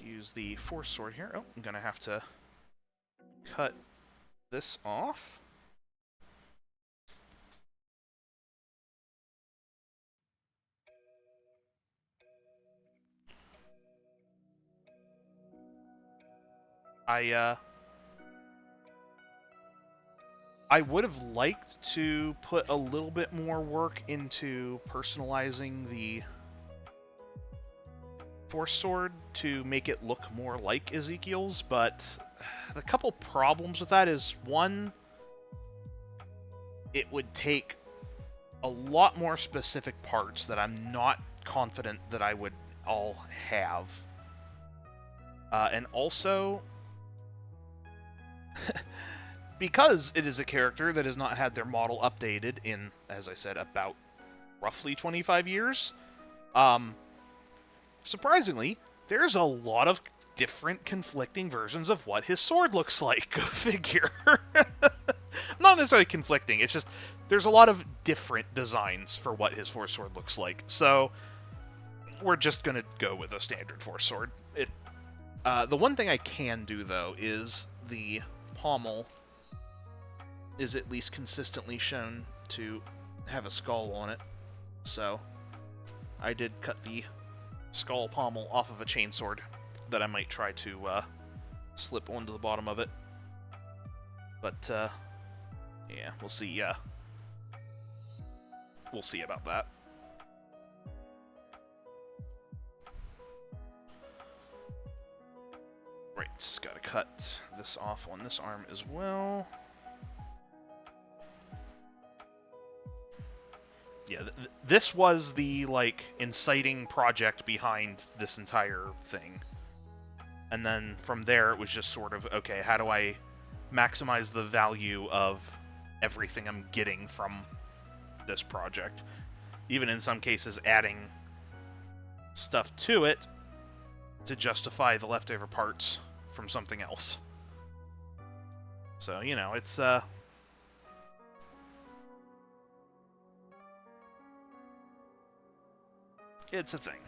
Speaker 1: Use the force sword here. Oh, I'm gonna have to cut this off. I would have liked to put a little bit more work into personalizing the force sword to make it look more like Ezekiel's, but the couple problems with that is, one, it would take a lot more specific parts that I'm not confident that I would all have. And also, because it is a character that has not had their model updated in, as I said, about roughly 25 years, surprisingly, there's a lot of different conflicting versions of what his sword looks like. Go figure. Not necessarily conflicting, it's just there's a lot of different designs for what his force sword looks like. So we're just gonna go with a standard force sword. The one thing I can do, though, is the pommel is at least consistently shown to have a skull on it. So I did cut the skull pommel off of a chainsword that I might try to slip onto the bottom of it. But yeah, we'll see. We'll see about that. Right, gotta cut this off on this arm as well. Yeah, this was the, like, inciting project behind this entire thing. And then from there, it was just sort of, okay, how do I maximize the value of everything I'm getting from this project? Even in some cases, adding stuff to it to justify the leftover parts from something else. So, you know, it's a thing.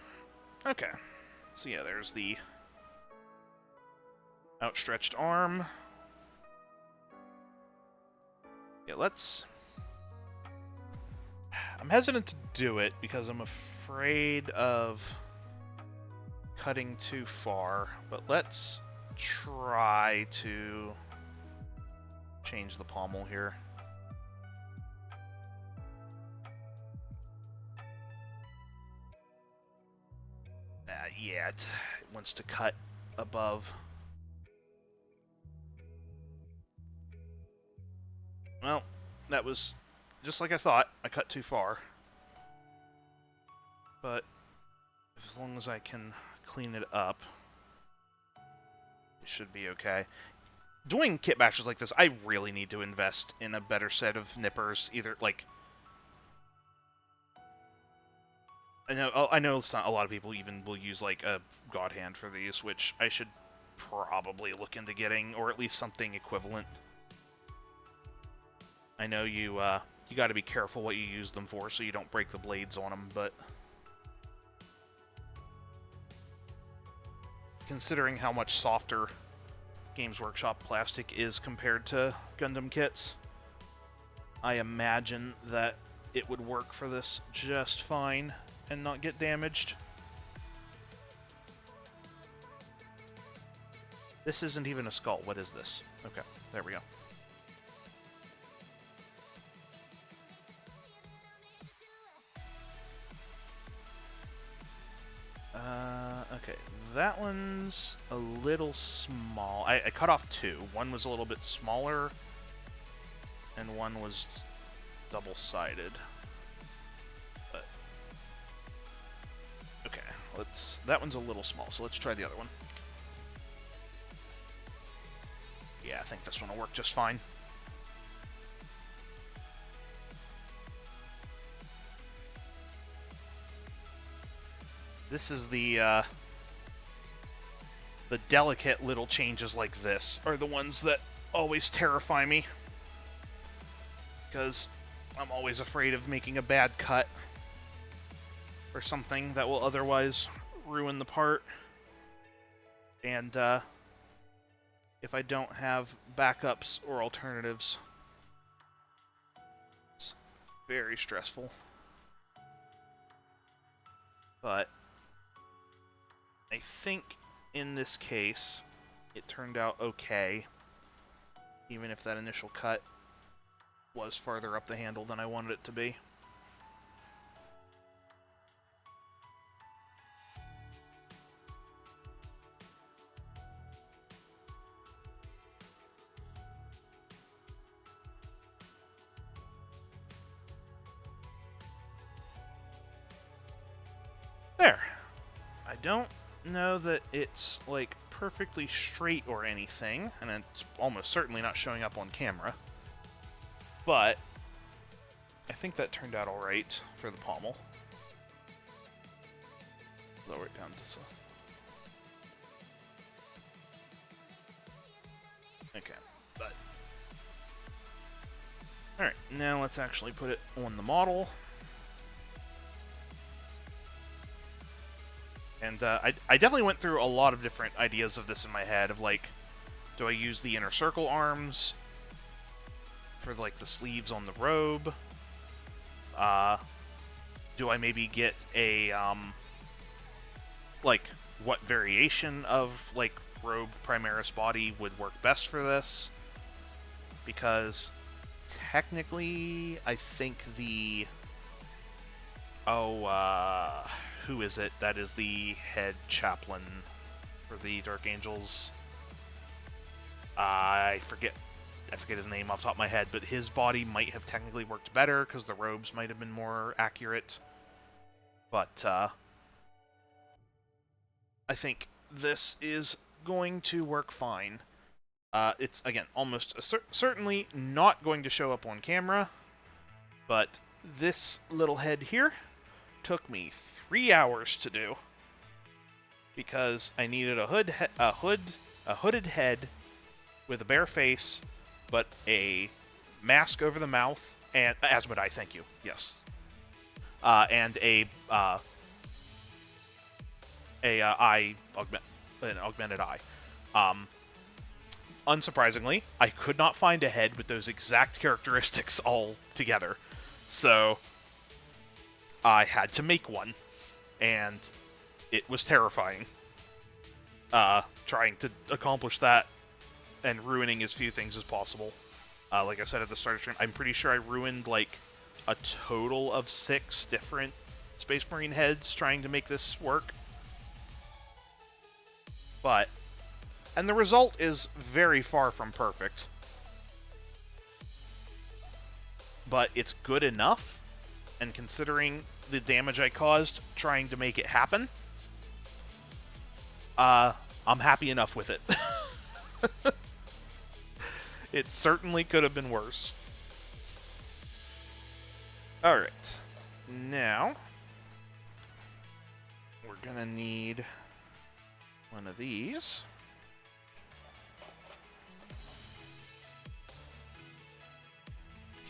Speaker 1: Okay. So yeah, there's the outstretched arm. Yeah, I'm hesitant to do it because I'm afraid of cutting too far, but let's try to change the pommel here. Yeah, it wants to cut above. Well, that was just like I thought. I cut too far. But as long as I can clean it up, it should be okay. Doing kit bashes like this, I really need to invest in a better set of nippers. Either, like... I know it's not a lot of people even will use, like, a God Hand for these, which I should probably look into getting, or at least something equivalent. I know you gotta be careful what you use them for so you don't break the blades on them, but... considering how much softer Games Workshop plastic is compared to Gundam kits, I imagine that it would work for this just fine and not get damaged. This isn't even a skull. What is this? Okay, there we go. Okay, that one's a little small. I cut off two. One was a little bit smaller, and one was double-sided. But okay, that one's a little small, so let's try the other one. Yeah, I think this one will work just fine. This is the delicate little changes like this are the ones that always terrify me. Because I'm always afraid of making a bad cut or something that will otherwise ruin the part. And if I don't have backups or alternatives, it's very stressful. But I think in this case, it turned out okay, even if that initial cut was farther up the handle than I wanted it to be. There. I don't know that it's, like, perfectly straight or anything, and it's almost certainly not showing up on camera, but I think that turned out alright for the pommel. Lower it down to so. Okay, but... Alright, now let's actually put it on the model. And I definitely went through a lot of different ideas of this in my head, of like, do I use the inner circle arms for like the sleeves on the robe? Do I maybe get a, like, what variation of, like, robe Primaris body would work best for this? Because technically, I think the... who is it that is the head chaplain for the Dark Angels? I forget I forget his name off the top of my head, but his body might have technically worked better because the robes might have been more accurate. But I think this is going to work fine. It's, again, almost certainly not going to show up on camera, but this little head here took me 3 hours to do because I needed a hooded head with a bare face, but a mask over the mouth, and Asmodai, thank you, yes, and an augmented eye. Unsurprisingly, I could not find a head with those exact characteristics all together, so I had to make one, and it was terrifying. Trying to accomplish that and ruining as few things as possible. Like I said at the start of the stream, I'm pretty sure I ruined like a total of 6 different Space Marine heads trying to make this work. And the result is very far from perfect. But it's good enough, and considering the damage I caused trying to make it happen, I'm happy enough with it. It certainly could have been worse. Alright. Now, we're gonna need one of these.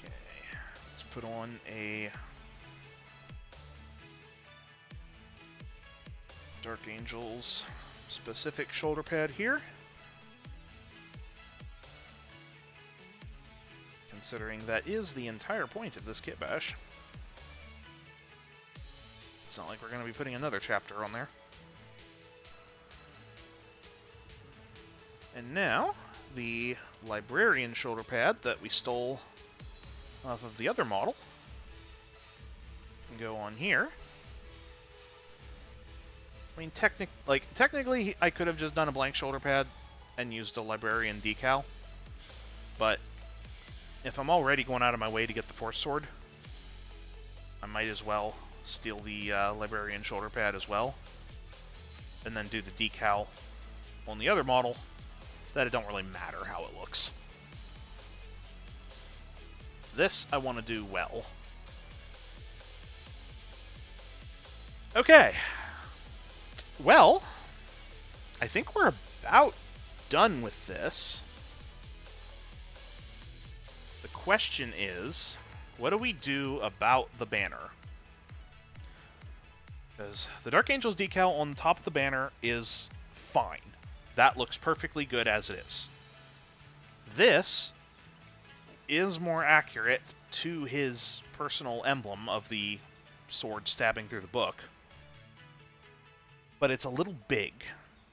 Speaker 1: Okay, let's put on a Dark Angels specific shoulder pad here. Considering that is the entire point of this kit bash. It's not like we're going to be putting another chapter on there. And now, the Librarian shoulder pad that we stole off of the other model can go on here. I mean, technically, I could have just done a blank shoulder pad and used a Librarian decal, but if I'm already going out of my way to get the Force Sword, I might as well steal the Librarian shoulder pad as well, and then do the decal on the other model, that it don't really matter how it looks. This I want to do well. Okay. Well, I think we're about done with this. The question is, what do we do about the banner? Because the Dark Angels decal on the top of the banner is fine. That looks perfectly good as it is. This is more accurate to his personal emblem of the sword stabbing through the book. But it's a little big,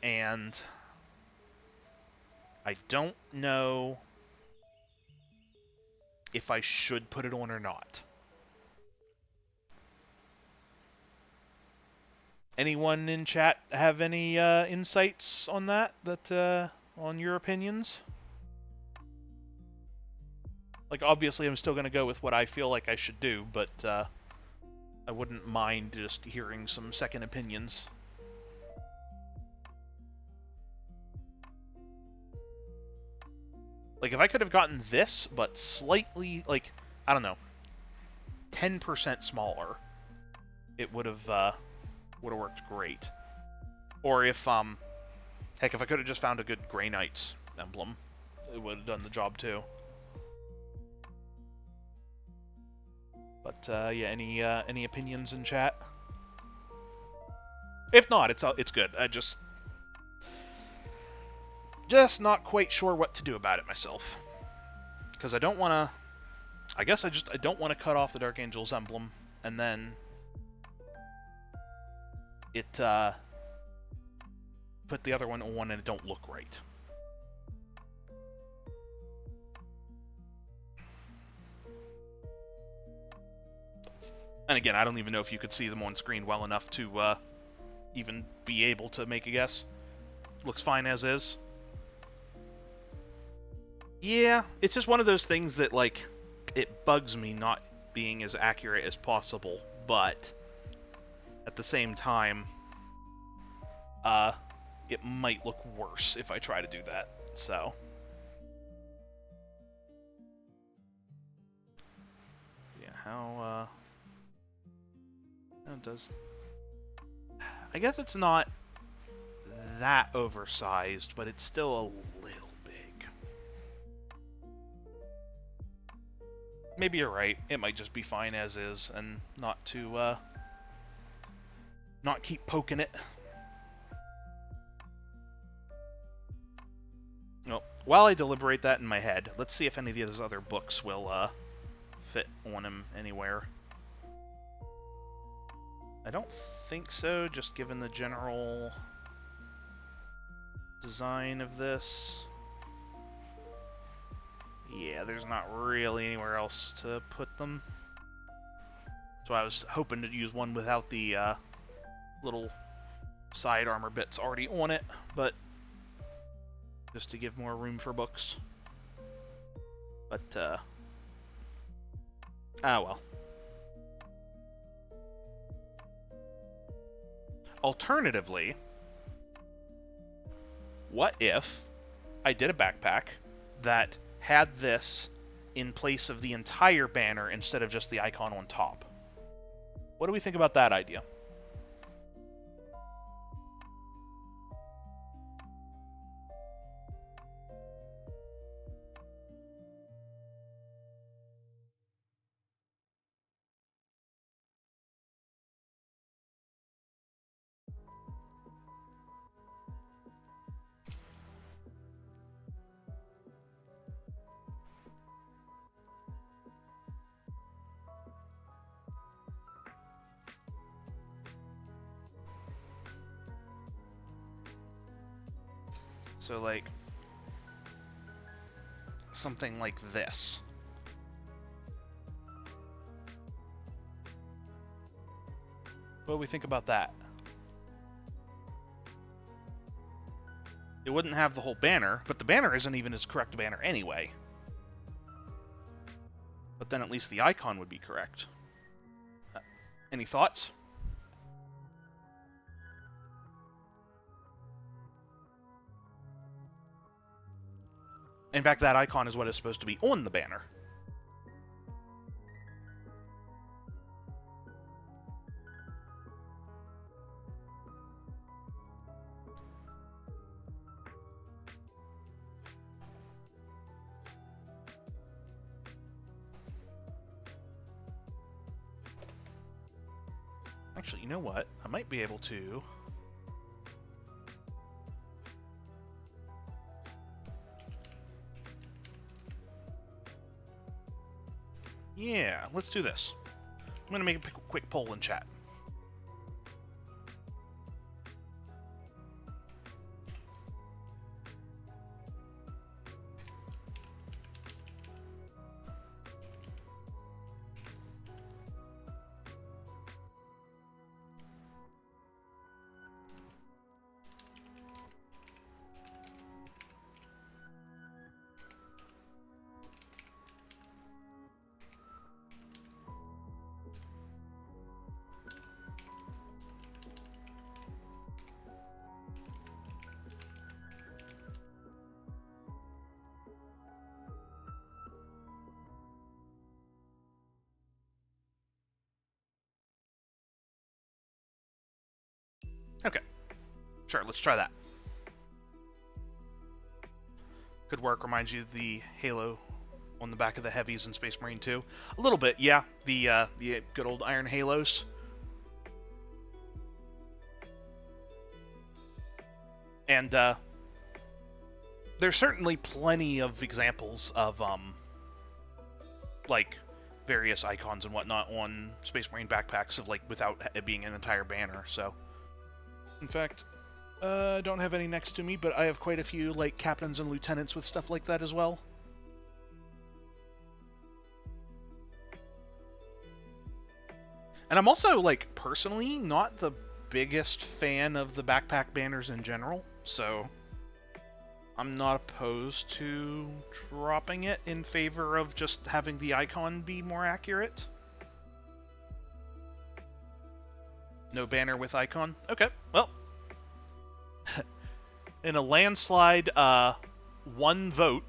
Speaker 1: and I don't know if I should put it on or not. Anyone in chat have any insights on that? On your opinions? Like, obviously, I'm still going to go with what I feel like I should do, but I wouldn't mind just hearing some second opinions. Like, if I could have gotten this, but slightly, like, I don't know, 10% smaller, it would have worked great. Or if, heck, if I could have just found a good Grey Knights emblem, it would have done the job too. But, yeah, any opinions in chat? If not, it's good. I just not quite sure what to do about it myself. Because I don't want to... I guess I don't want to cut off the Dark Angels emblem, and then it, put the other one on and it don't look right. And again, I don't even know if you could see them on screen well enough to, even be able to make a guess. Looks fine as is. Yeah, it's just one of those things that, like, it bugs me not being as accurate as possible, but at the same time, uh, it might look worse if I try to do that, so. Yeah, how does... I guess it's not that oversized, but it's still a little big. Maybe you're right. It might just be fine as is, and not to, not keep poking it. Well, while I deliberate that in my head, let's see if any of these other books will, fit on him anywhere. I don't think so, just given the general design of this. Yeah, there's not really anywhere else to put them. So I was hoping to use one without the little side armor bits already on it, but just to give more room for books. But, well. Alternatively, what if I did a backpack that had this in place of the entire banner instead of just the icon on top? What do we think about that idea? So, like, something like this. What do we think about that? It wouldn't have the whole banner, but the banner isn't even his correct banner anyway. But then at least the icon would be correct. Any thoughts? In fact, that icon is what is supposed to be on the banner. Actually, you know what? I might be able to... Yeah, let's do this. I'm going to make a quick poll in chat. Okay. Sure, let's try that. Good work. Reminds you of the halo on the back of the heavies in Space Marine 2. A little bit, yeah. The good old iron halos. And there's certainly plenty of examples of like various icons and whatnot on Space Marine backpacks of like without it being an entire banner. So, in fact, I don't have any next to me, but I have quite a few like captains and lieutenants with stuff like that as well. And I'm also, like, personally not the biggest fan of the backpack banners in general, so I'm not opposed to dropping it in favor of just having the icon be more accurate. No banner with icon? Okay, well. In a landslide, one vote.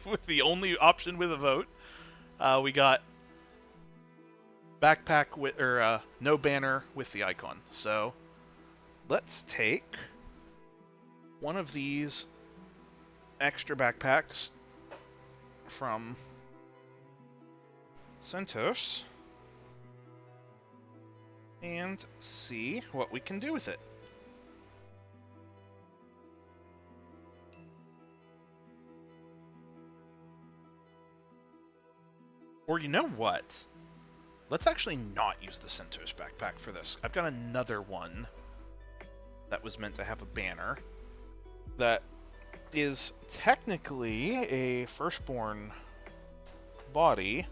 Speaker 1: With the only option with a vote. We got backpack with, or no banner with the icon. So let's take one of these extra backpacks from Centos and see what we can do with it. Or you know what? Let's actually not use the Centos backpack for this. I've got another one that was meant to have a banner that is technically a Firstborn body,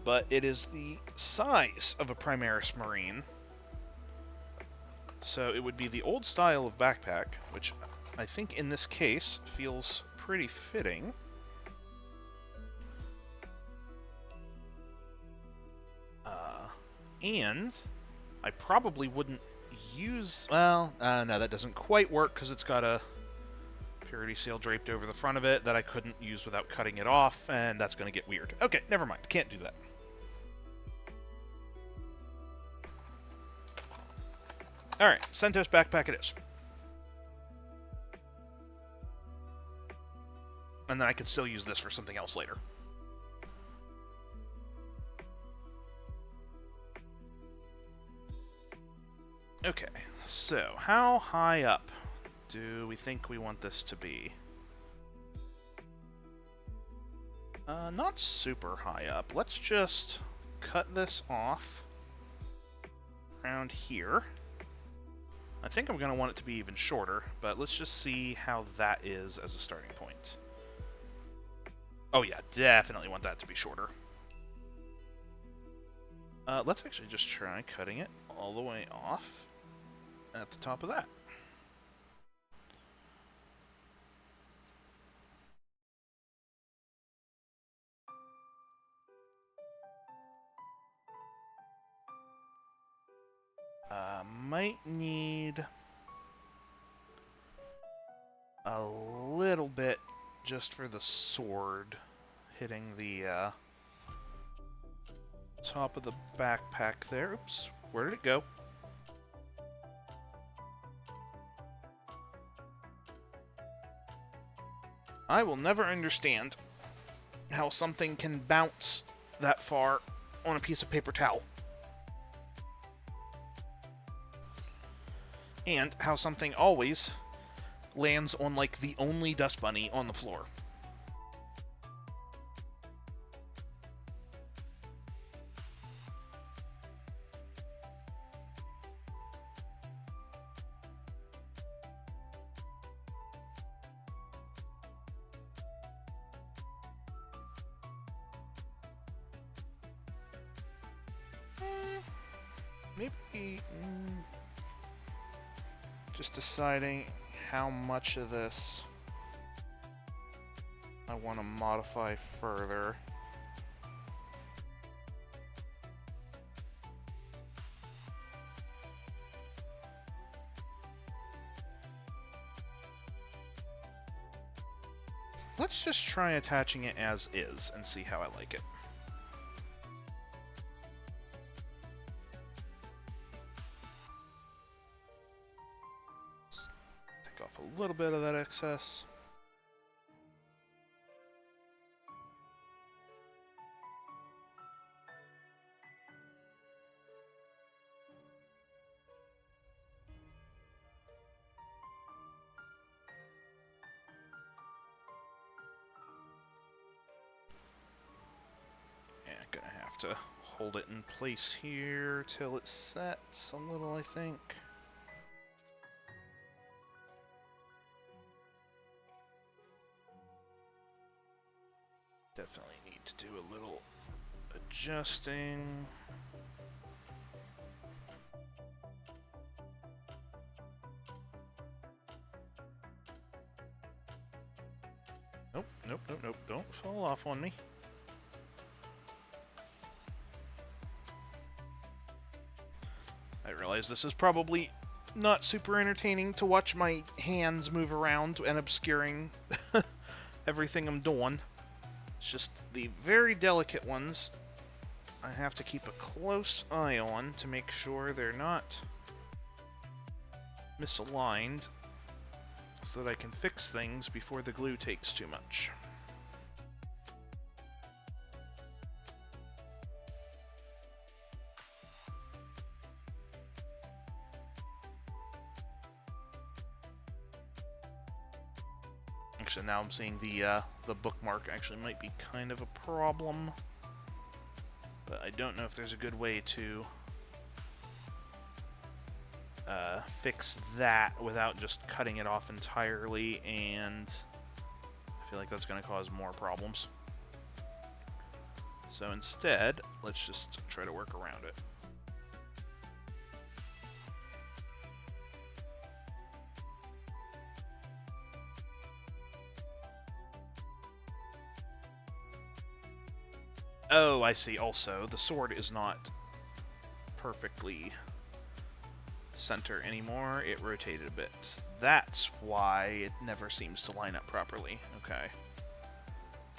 Speaker 1: but it is the size of a Primaris Marine. So it would be the old style of backpack, which I think in this case feels pretty fitting. And I probably wouldn't use... Well, no, that doesn't quite work because it's got a purity seal draped over the front of it that I couldn't use without cutting it off, and that's going to get weird. Okay, never mind. Can't do that. Alright, Centos backpack it is. And then I could still use this for something else later. Okay, so how high up do we think we want this to be? Not super high up. Let's just cut this off around here. I think I'm going to want it to be even shorter, but let's just see how that is as a starting point. Oh yeah, definitely want that to be shorter. Let's actually just try cutting it all the way off at the top of that. Might need a little bit just for the sword hitting the top of the backpack there. Oops, where did it go? I will never understand how something can bounce that far on a piece of paper towel. And how something always lands on, like, the only dust bunny on the floor. Maybe... just deciding how much of this I want to modify further. Let's just try attaching it as is and see how I like it. Take off a little bit of that excess. Gonna have to hold it in place here till it sets a little, I think. Definitely need to do a little adjusting. Nope, nope, nope. Don't fall off on me. I realize this is probably not super entertaining to watch my hands move around and obscuring everything I'm doing. It's just the very delicate ones I have to keep a close eye on to make sure they're not misaligned so that I can fix things before the glue takes too much. Actually, now I'm seeing the bookmark actually might be kind of a problem, but I don't know if there's a good way to fix that without just cutting it off entirely, and I feel like that's going to cause more problems. So instead, let's just try to work around it. Oh, I see. Also, the sword is not perfectly center anymore. It rotated a bit. That's why it never seems to line up properly. Okay.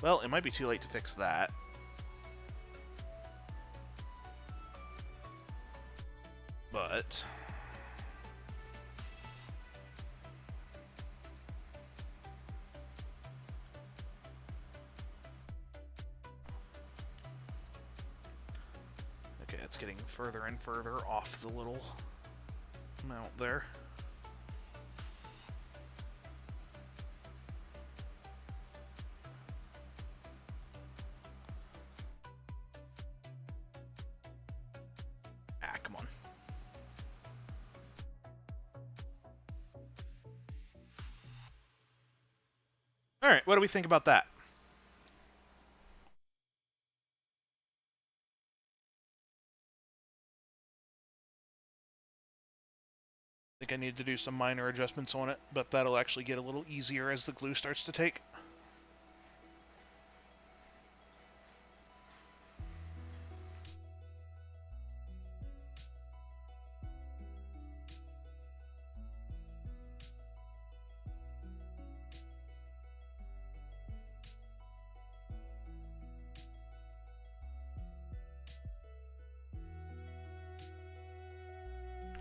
Speaker 1: Well, it might be too late to fix that. But okay, it's getting further and further off the little mount there. Ah, come on. Alright, what do we think about that? I think I need to do some minor adjustments on it, but that'll actually get a little easier as the glue starts to take.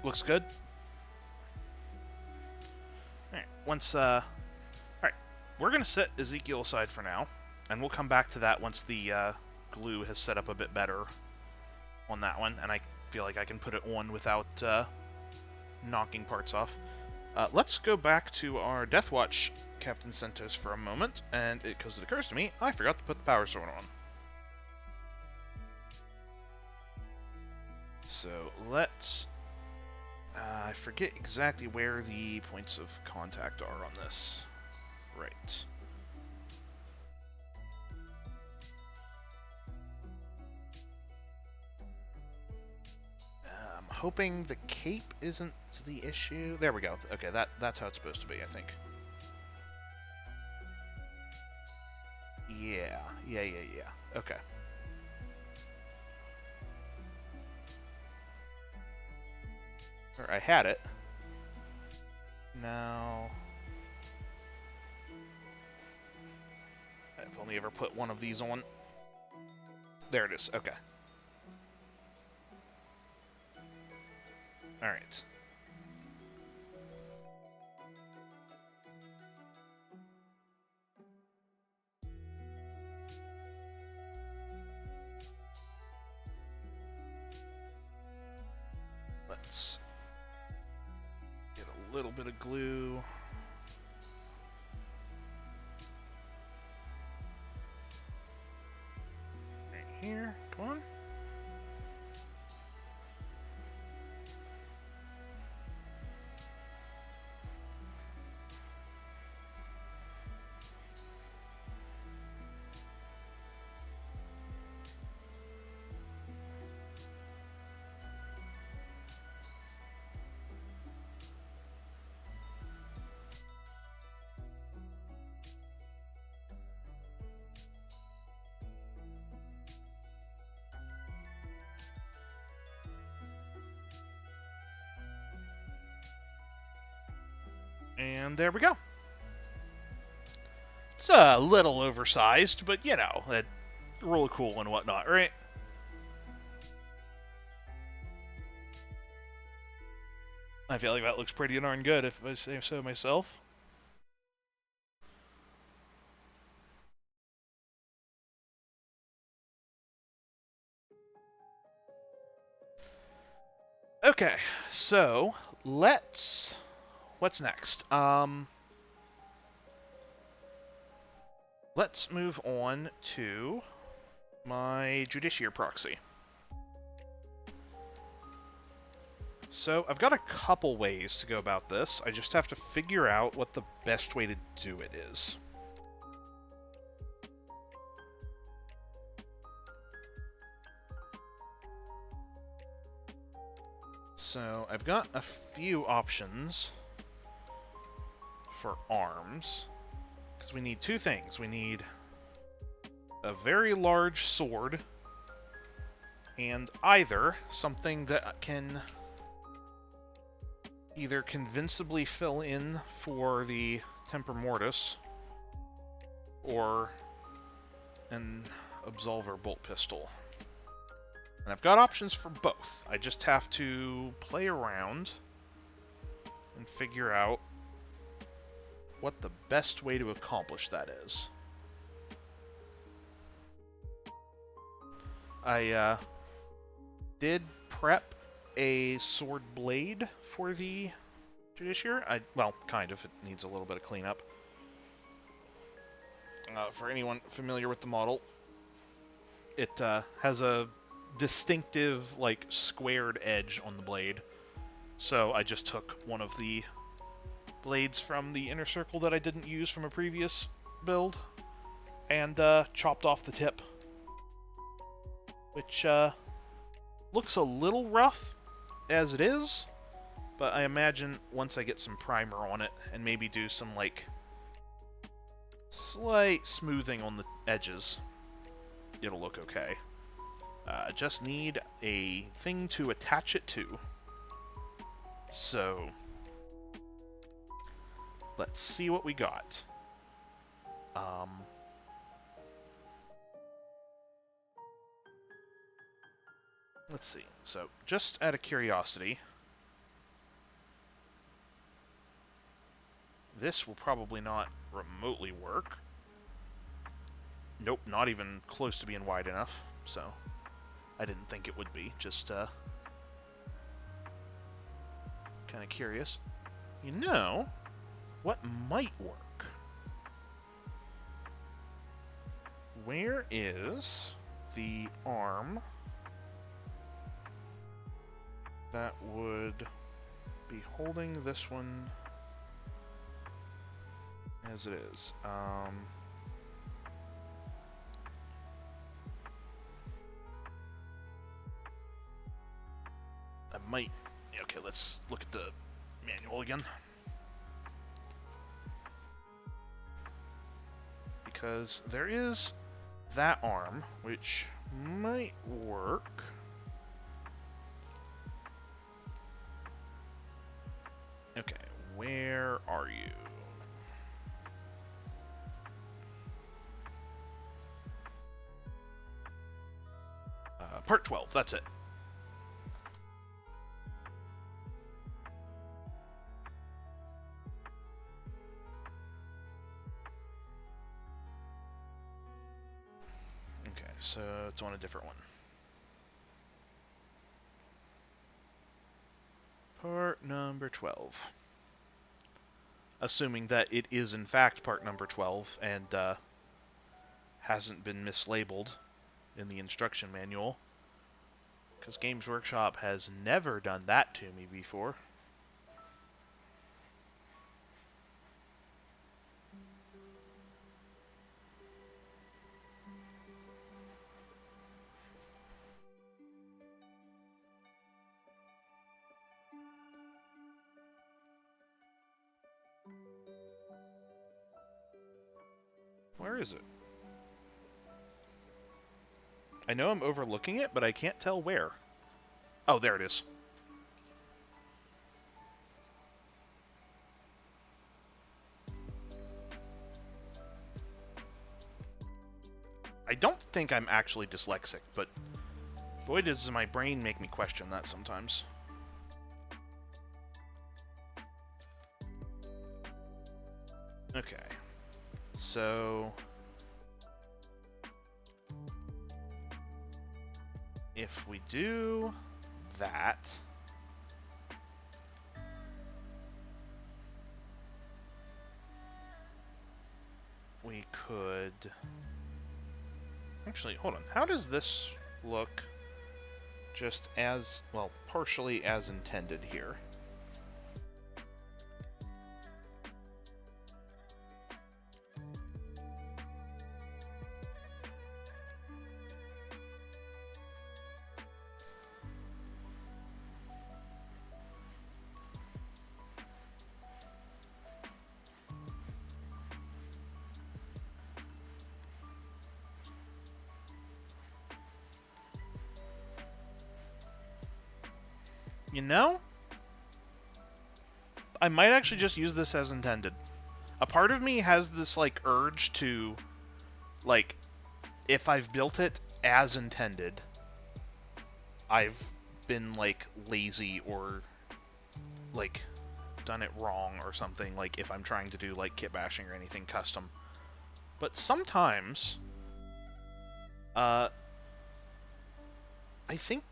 Speaker 1: Looks good. Alright, alright, we're gonna set Ezekiel aside for now, and we'll come back to that once the glue has set up a bit better on that one, and I feel like I can put it on without knocking parts off. Let's go back to our Deathwatch Captain Sentos for a moment, and because it occurs to me, I forgot to put the power sword on. So let's... I forget exactly where the points of contact are on this. Right. I'm hoping the cape isn't the issue. There we go. Okay, that's how it's supposed to be, I think. Yeah. Okay. Or I had it. Now... I've only ever put one of these on. There it is. Okay. Alright. Let's get a little bit of glue. Right here. Come on. And there we go. It's a little oversized, but you know, really cool and whatnot, right? I feel like that looks pretty darn good, if I say so myself. Okay, so what's next? Let's move on to my Judiciary proxy. So I've got a couple ways to go about this. I just have to figure out what the best way to do it is. So I've got a few options for arms, because we need two things. We need a very large sword, and either something that can either convincibly fill in for the Tempor Mortis, or an Absolver bolt pistol. And I've got options for both. I just have to play around and figure out what the best way to accomplish that is. I did prep a sword blade for the Judiciary. Well, kind of. It needs a little bit of cleanup. For anyone familiar with the model, it has a distinctive, like, squared edge on the blade. So I just took one of the blades from the inner circle that I didn't use from a previous build and chopped off the tip, which looks a little rough as it is, but I imagine once I get some primer on it and maybe do some, like, slight smoothing on the edges, it'll look okay. Just need a thing to attach it to. So let's see what we got. Let's see. So, just out of curiosity, this will probably not remotely work. Nope, not even close to being wide enough, so I didn't think it would be. Just, kind of curious. You know, what might work? Where is the arm that would be holding this one as it is? I might... Okay, let's look at the manual again. Because there is that arm, which might work. Okay, where are you? Part 12, that's it. Okay, so it's on a different one. Part number 12. Assuming that it is in fact part number 12 and hasn't been mislabeled in the instruction manual. Because Games Workshop has never done that to me before. Where is it? I know I'm overlooking it, but I can't tell where. Oh, there it is. I don't think I'm actually dyslexic, but boy does my brain make me question that sometimes. Okay. So... if we do that... we could... actually, hold on. How does this look just as, well, partially as intended here? You know? I might actually just use this as intended. A part of me has this, like, urge to, like, if I've built it as intended, I've been, like, lazy or, like, done it wrong or something, like, if I'm trying to do, like, kitbashing or anything custom. But sometimes, I think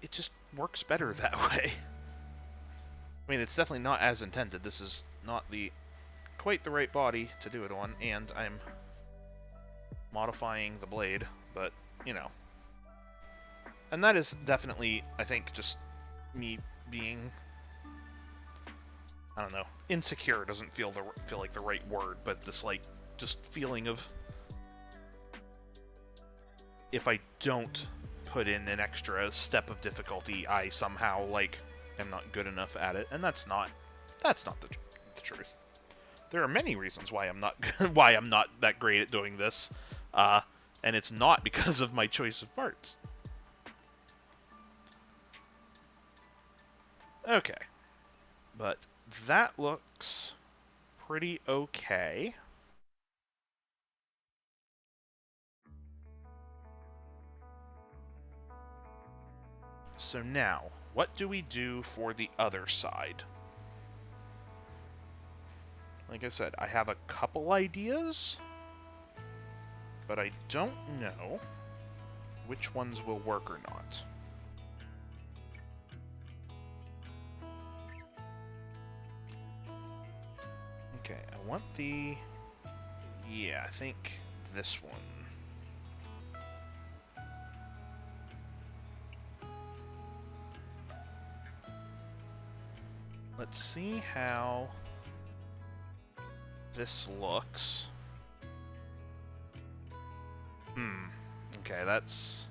Speaker 1: it just works better that way. I mean, it's definitely not as intended. This is not quite the right body to do it on, and I'm modifying the blade, but, you know. And that is definitely, I think, just me being, I don't know, insecure doesn't feel like the right word, but this, like, just feeling of, if I don't put in an extra step of difficulty, I somehow, like, am not good enough at it, and that's not the truth. There are many reasons why I'm not that great at doing this, and it's not because of my choice of parts. Okay, but that looks pretty okay. So now, what do we do for the other side? Like I said, I have a couple ideas, but I don't know which ones will work or not. Okay, I want the... yeah, I think this one. Let's see how this looks. Okay, that's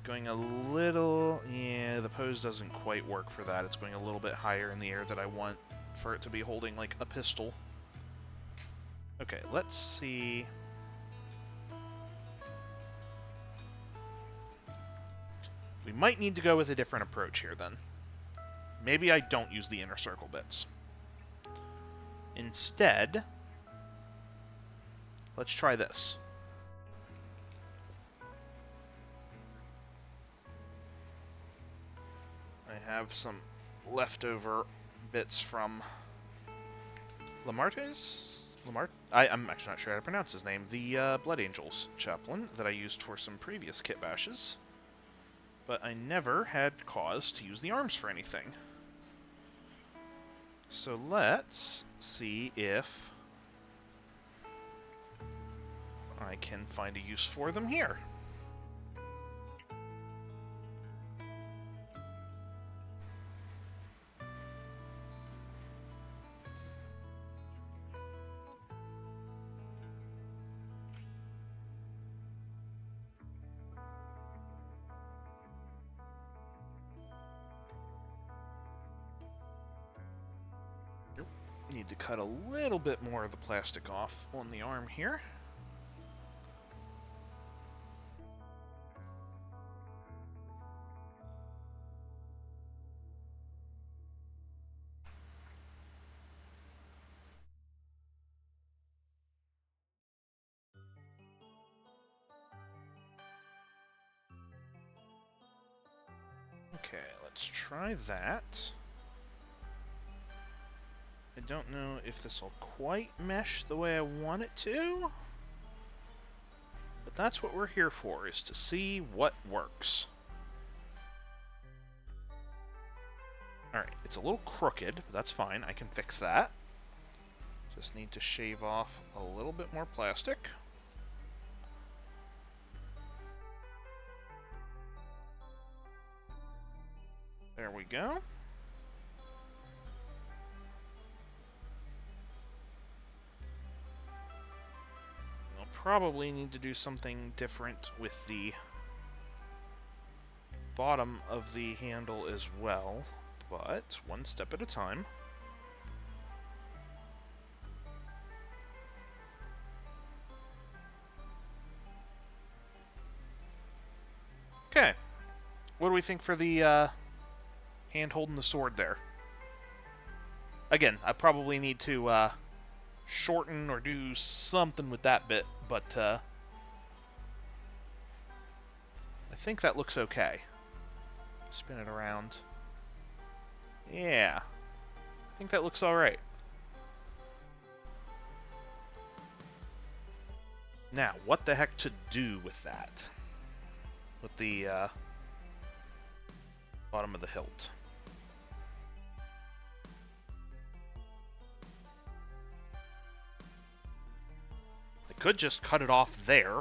Speaker 1: going a little... yeah, the pose doesn't quite work for that. It's going a little bit higher in the air that I want for it to be holding, like, a pistol. Okay, let's see... we might need to go with a different approach here, then. Maybe I don't use the inner circle bits. Instead, let's try this. I have some leftover bits from I'm actually not sure how to pronounce his name. The Blood Angels chaplain that I used for some previous kit bashes. But I never had cause to use the arms for anything. So let's see if I can find a use for them here. Need to cut a little bit more of the plastic off on the arm here. Okay, let's try that. I don't know if this will quite mesh the way I want it to, but that's what we're here for, is to see what works. Alright, it's a little crooked, but that's fine. I can fix that. Just need to shave off a little bit more plastic. There we go. I'll probably need to do something different with the bottom of the handle as well, but one step at a time. Okay, what do we think for the hand holding the sword there? Again, I probably need to shorten or do something with that bit, but I think that looks okay. Spin it around. Yeah, I think that looks alright. Now, what the heck to do with that? With the bottom of the hilt. I could just cut it off there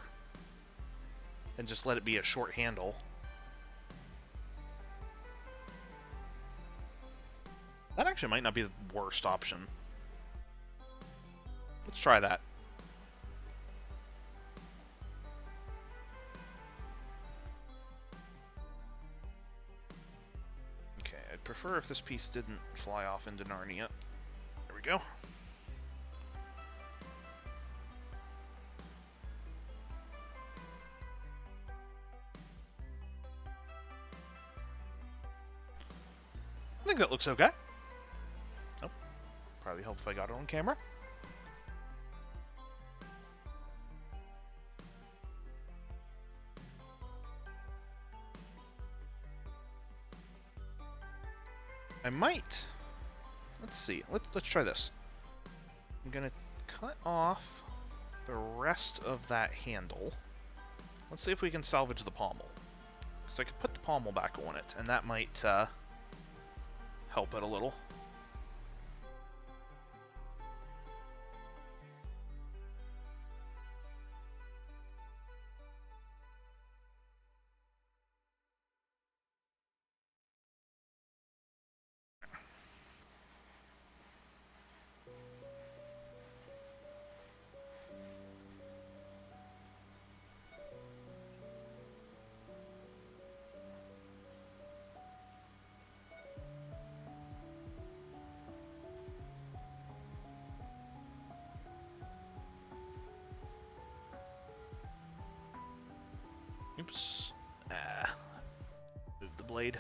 Speaker 1: and just let it be a short handle. That actually might not be the worst option. Let's try that. Okay, I'd prefer if this piece didn't fly off into Narnia. There we go. I think that looks okay. Oh, probably help if I got it on camera. I might. Let's see. Let's try this. I'm gonna cut off the rest of that handle. Let's see if we can salvage the pommel. Because I could put the pommel back on it, and that might help it a little. Oops. Move the blade.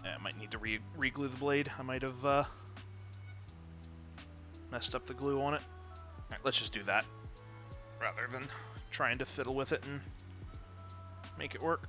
Speaker 1: I might need to re-glue the blade. I might have messed up the glue on it. Alright, let's just do that, rather than trying to fiddle with it and make it work.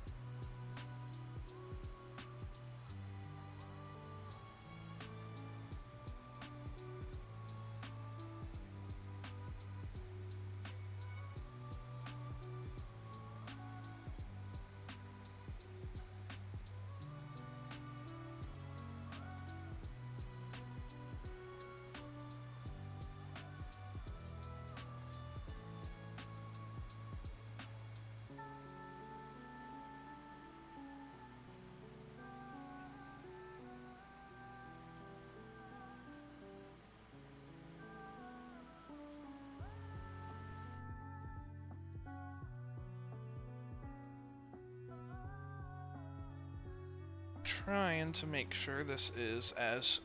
Speaker 1: Trying to make sure this is as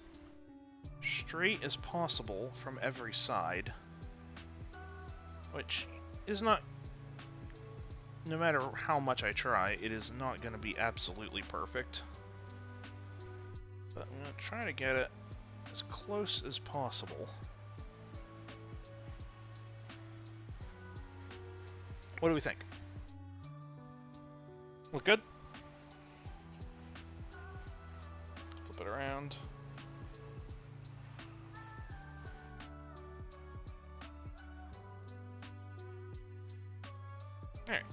Speaker 1: straight as possible from every side, which is not, no matter how much I try, it is not going to be absolutely perfect. But I'm going to try to get it as close as possible. What do we think? Look good? Flip it around. Alright.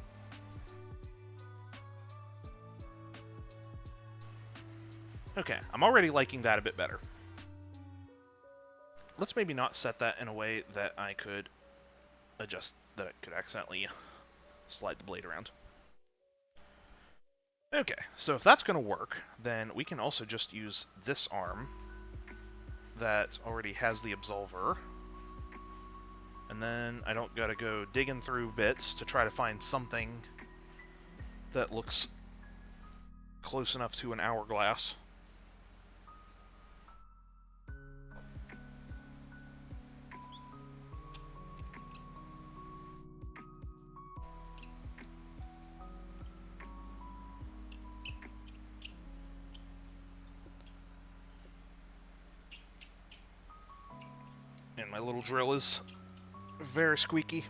Speaker 1: Okay, I'm already liking that a bit better. Let's maybe not set that in a way that I could adjust, that I could accidentally slide the blade around. Okay, so if that's going to work, then we can also just use this arm that already has the absolver. And then I don't gotta go digging through bits to try to find something that looks close enough to an hourglass. And my little drill is very squeaky.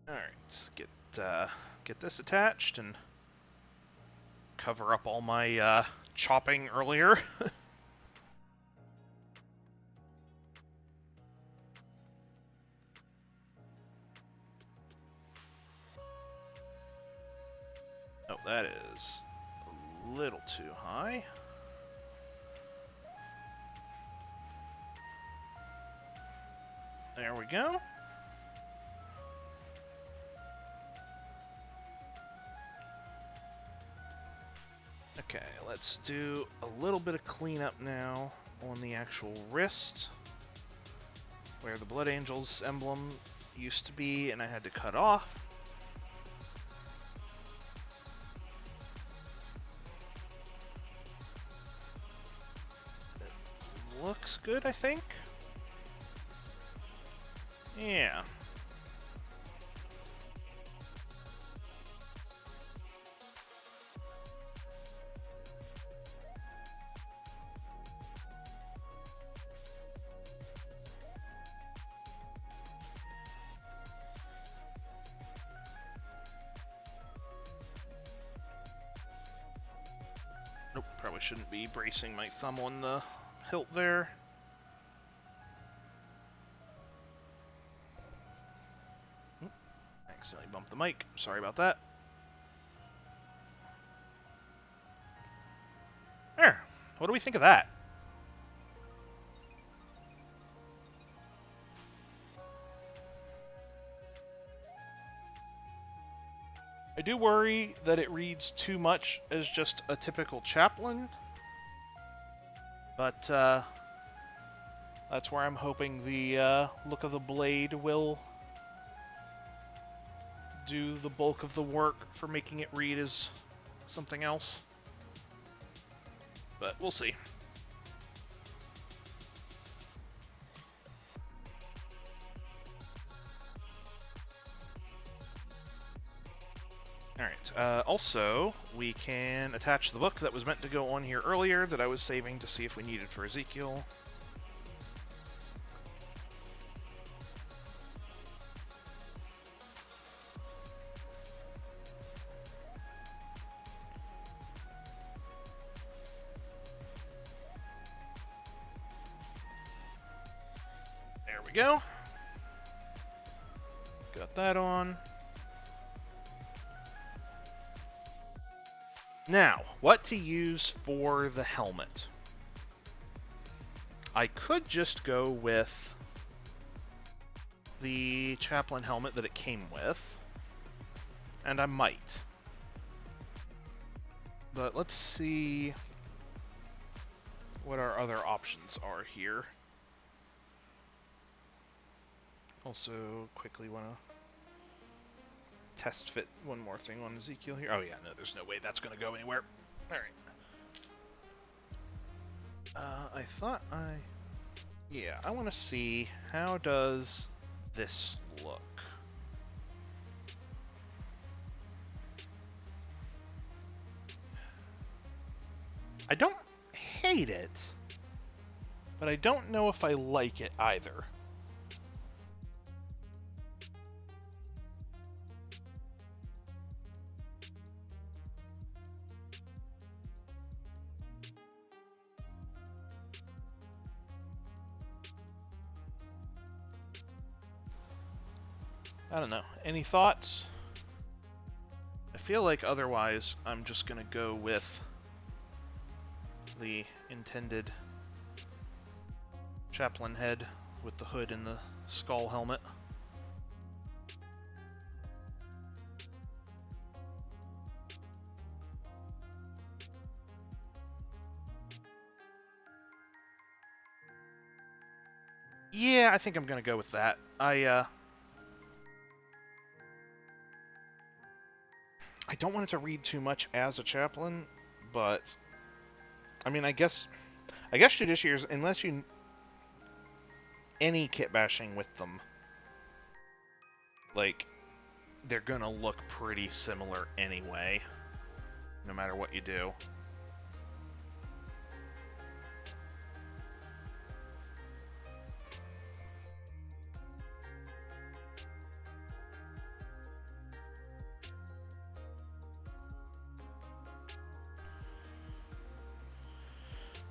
Speaker 1: Alright, let's get this attached and cover up all my chopping earlier. Oh, that is a little too high. There we go. Okay, let's do a little bit of cleanup now on the actual wrist, where the Blood Angel's emblem used to be, and I had to cut off. It looks good, I think. Yeah. Nope, probably shouldn't be bracing my thumb on the hilt there. Accidentally bumped the mic. Sorry about that. There. What do we think of that? I do worry that it reads too much as just a typical chaplain, but that's where I'm hoping the look of the blade will do the bulk of the work for making it read as something else. But we'll see. Alright, also, we can attach the book that was meant to go on here earlier that I was saving to see if we needed for Ezekiel. There we go. Got that on. Now, what to use for the helmet? I could just go with the chaplain helmet that it came with, and I might. But let's see what our other options are here. Also, quickly want to test fit one more thing on Ezekiel here. Oh yeah, no, there's no way that's going to go anywhere. Alright. I thought I... Yeah, I want to see how does this look. I don't hate it, but I don't know if I like it either. I don't know. Any thoughts? I feel like otherwise I'm just going to go with the intended chaplain head with the hood and the skull helmet. Yeah, I think I'm going to go with that. I don't want it to read too much as a chaplain, but I mean, I guess Judiciaries, unless you any kit bashing with them, like, they're gonna look pretty similar anyway, no matter what you do.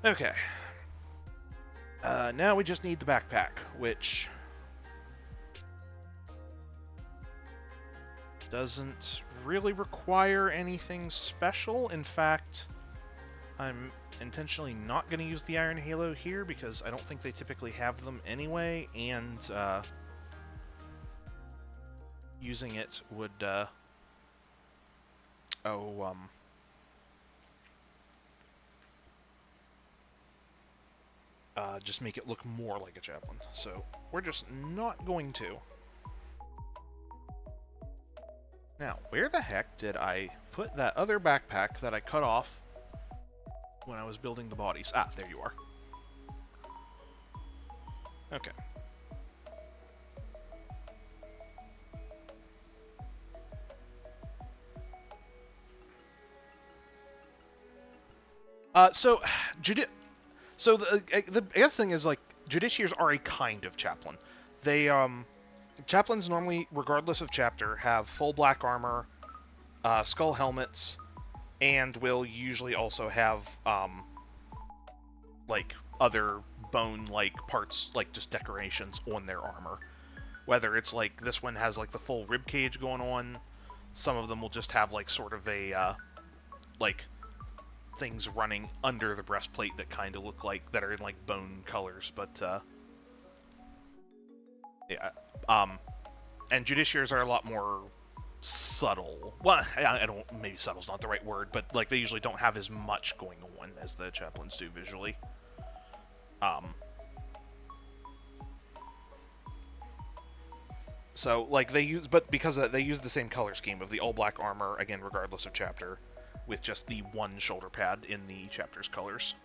Speaker 1: Okay. Now we just need the backpack, which doesn't really require anything special. In fact, I'm intentionally not going to use the Iron Halo here because I don't think they typically have them anyway, and using it would just make it look more like a chaplain. So we're just not going to. Now, where the heck did I put that other backpack that I cut off when I was building the bodies? Ah, there you are. Okay. So the guess thing is, like, Judiciaries are a kind of chaplain. They chaplains normally, regardless of chapter, have full black armor, skull helmets, and will usually also have like other bone-like parts, like just decorations on their armor. Whether it's like this one has like the full rib cage going on, some of them will just have like sort of a like things running under the breastplate that kind of look like, that are in like bone colors, but yeah. And Judiciaries are a lot more subtle. Well, I don't, maybe subtle's not the right word, but like they usually don't have as much going on as the chaplains do visually. So like they use, but because they use the same color scheme of the all black armor, again regardless of chapter, with just the one shoulder pad in the chapter's colors.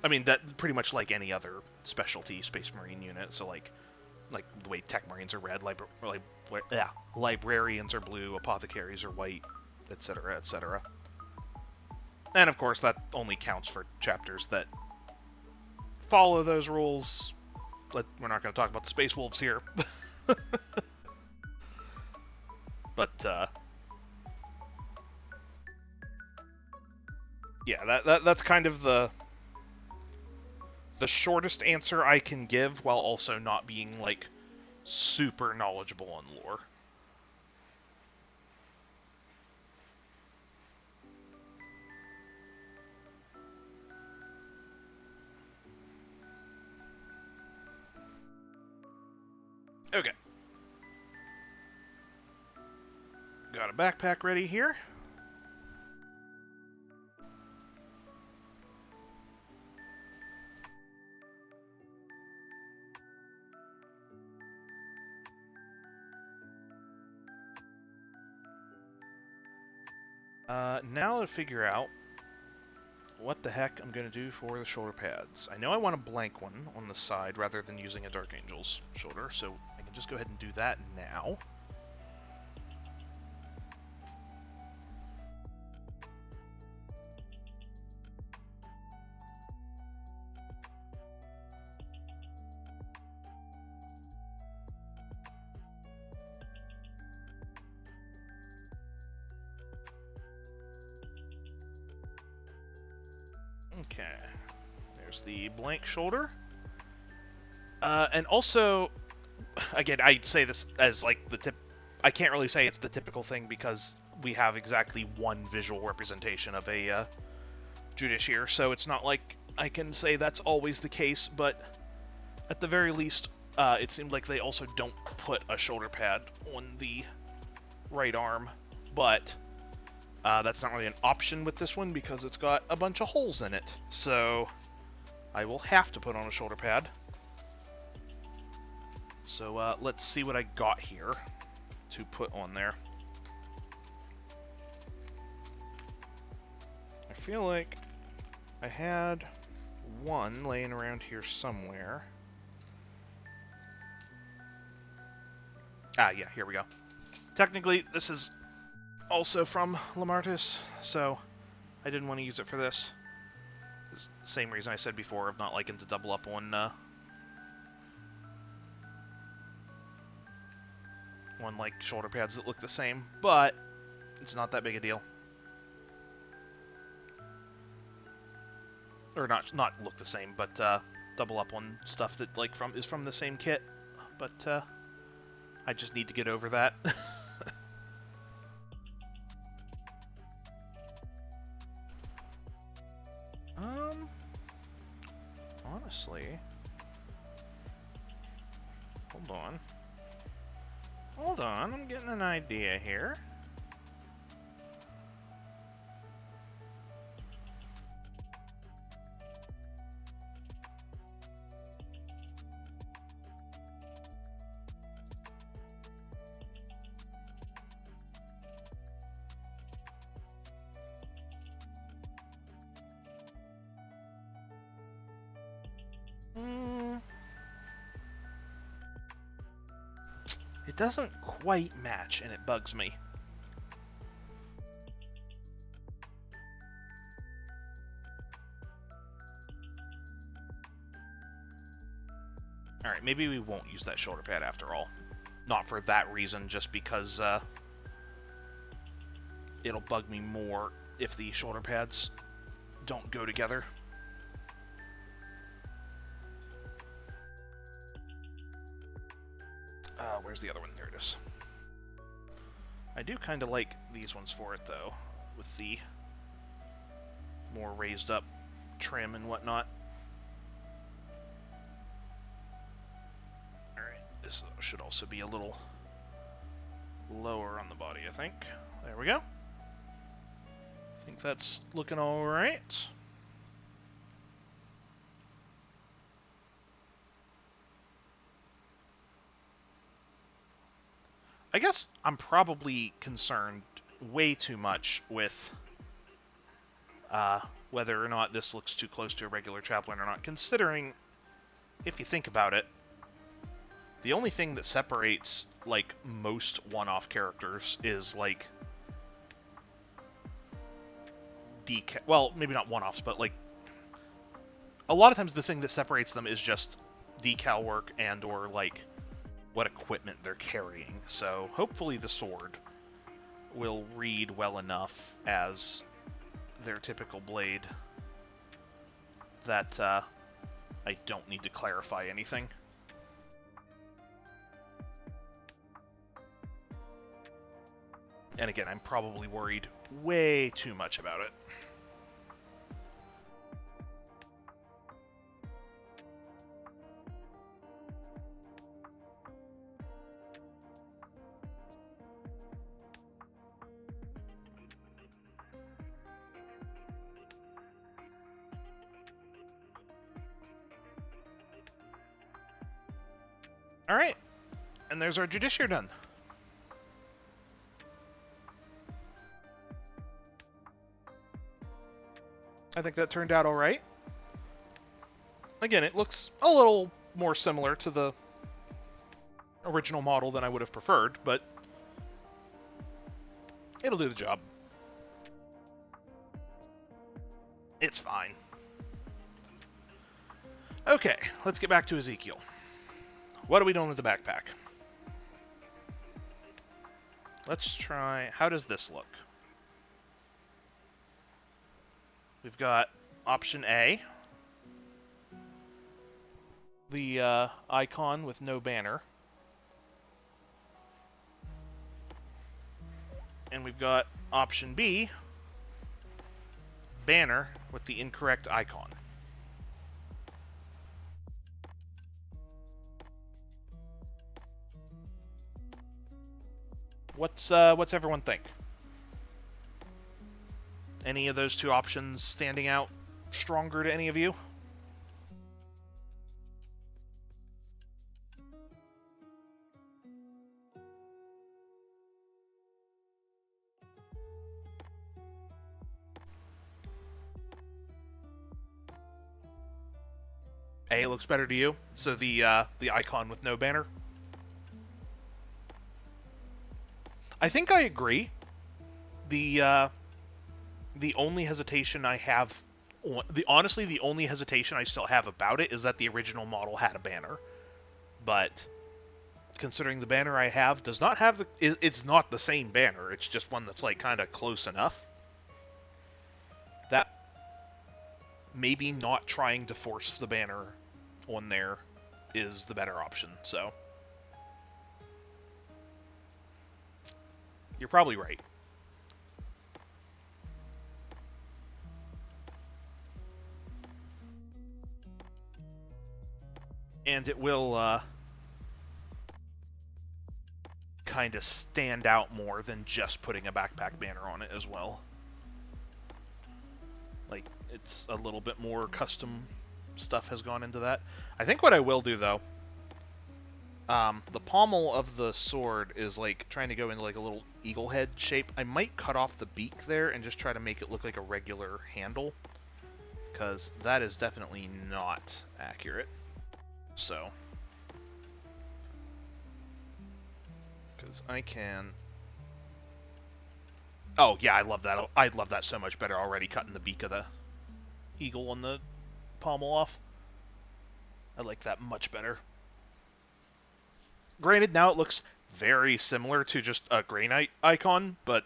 Speaker 1: I mean, that pretty much like any other specialty Space Marine unit. So like the way Tech Marines are red, librarians are blue, apothecaries are white, etc., etc. And of course, that only counts for chapters that follow those rules. But we're not going to talk about the Space Wolves here. But yeah, that's kind of the shortest answer I can give, while also not being like super knowledgeable on lore. Okay. Got a backpack ready here. Now to figure out what the heck I'm going to do for the shoulder pads. I know I want a blank one on the side rather than using a Dark Angel's shoulder, so I can just go ahead and do that now. Okay, there's the blank shoulder. And also, again, I say this as like the tip. I can't really say it's the typical thing because we have exactly one visual representation of a Judiciary, so it's not like I can say that's always the case, but at the very least, it seemed like they also don't put a shoulder pad on the right arm, but that's not really an option with this one because it's got a bunch of holes in it, so I will have to put on a shoulder pad. So let's see what I got here to put on there. I feel like I had one laying around here somewhere. Ah, yeah, here we go. Technically, this is also from Lamartis, so I didn't want to use it for this. It's the same reason I said before of not liking to double up on like shoulder pads that look the same, but it's not that big a deal. Or not look the same, but double up on stuff that like is from the same kit. But I just need to get over that. Honestly, hold on, I'm getting an idea here. It doesn't quite match, and it bugs me. Alright, maybe we won't use that shoulder pad after all. Not for that reason, just because it'll bug me more if the shoulder pads don't go together. Where's the other one? There it is. I do kind of like these ones for it, though, with the more raised up trim and whatnot. Alright, this should also be a little lower on the body, I think. There we go. I think that's looking alright. I guess I'm probably concerned way too much with whether or not this looks too close to a regular chaplain or not, considering, if you think about it, the only thing that separates, like, most one-off characters is, like, well, maybe not one-offs, but, like, a lot of times the thing that separates them is just decal work and or, like, what equipment they're carrying. So hopefully the sword will read well enough as their typical blade that I don't need to clarify anything. And again, I'm probably worried way too much about it. Alright, and there's our Judiciary done. I think that turned out all right. Again, it looks a little more similar to the original model than I would have preferred, but it'll do the job. It's fine. Okay, let's get back to Ezekiel. What are we doing with the backpack? Let's try... How does this look? We've got option A. The icon with no banner. And we've got option B. Banner with the incorrect icon. What's everyone think? Any of those two options standing out stronger to any of you? A looks better to you, so the icon with no banner. I think I agree. The only hesitation I have, honestly, the only hesitation I still have about it is that the original model had a banner. But considering the banner I have does not have it's not the same banner. It's just one that's like kind of close enough. That maybe not trying to force the banner on there is the better option. So you're probably right. And it will kind of stand out more than just putting a backpack banner on it as well. Like, it's a little bit more custom stuff has gone into that. I think what I will do, though, the pommel of the sword is, like, trying to go into, like, a little eagle head shape. I might cut off the beak there and just try to make it look like a regular handle, because that is definitely not accurate. So, because I can... Oh, yeah, I love that. I love that so much better already, cutting the beak of the eagle on the pommel off. I like that much better. Granted, now it looks very similar to just a Grey Knight icon, but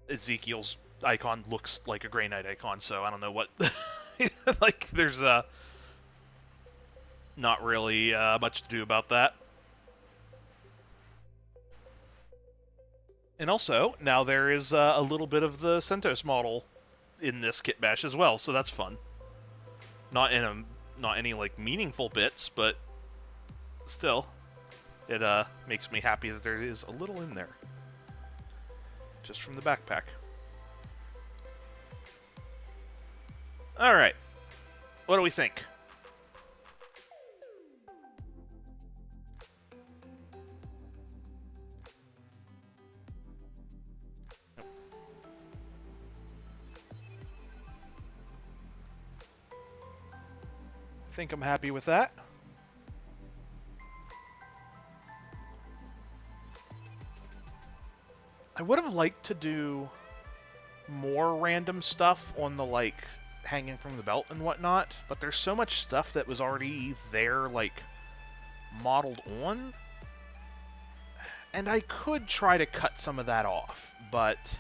Speaker 1: Ezekiel's icon looks like a Grey Knight icon, so I don't know what... like, there's not really much to do about that. And also, now there is a little bit of the CentOS model in this kit bash as well, so that's fun. Not any like meaningful bits, but still, it makes me happy that there is a little in there, just from the backpack. All right, what do we think? I think I'm happy with that. I would have liked to do more random stuff on the, like, hanging from the belt and whatnot, but there's so much stuff that was already there, like, modeled on, and I could try to cut some of that off, but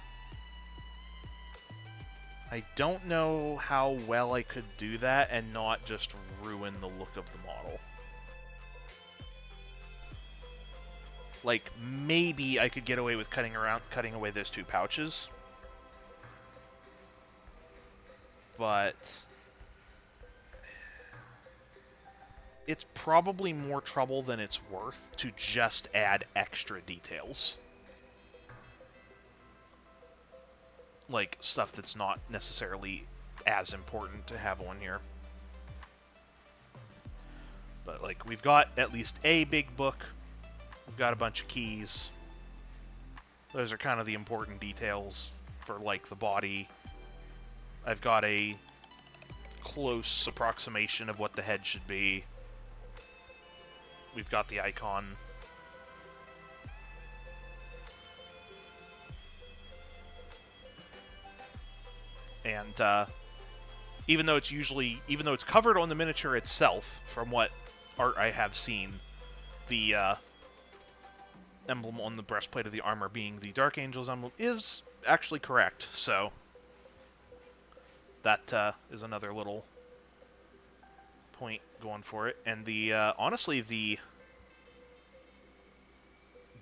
Speaker 1: I don't know how well I could do that and not just ruin the look of the model. Like, maybe I could get away with cutting away those two pouches. But it's probably more trouble than it's worth to just add extra details. Like, stuff that's not necessarily as important to have on here. But, like, we've got at least a big book. We've got a bunch of keys. Those are kind of the important details for, like, the body. I've got a close approximation of what the head should be. We've got the icon. And even though it's covered on the miniature itself, from what art I have seen, the emblem on the breastplate of the armor being the Dark Angel's emblem is actually correct. So that is another little point going for it. And the honestly, the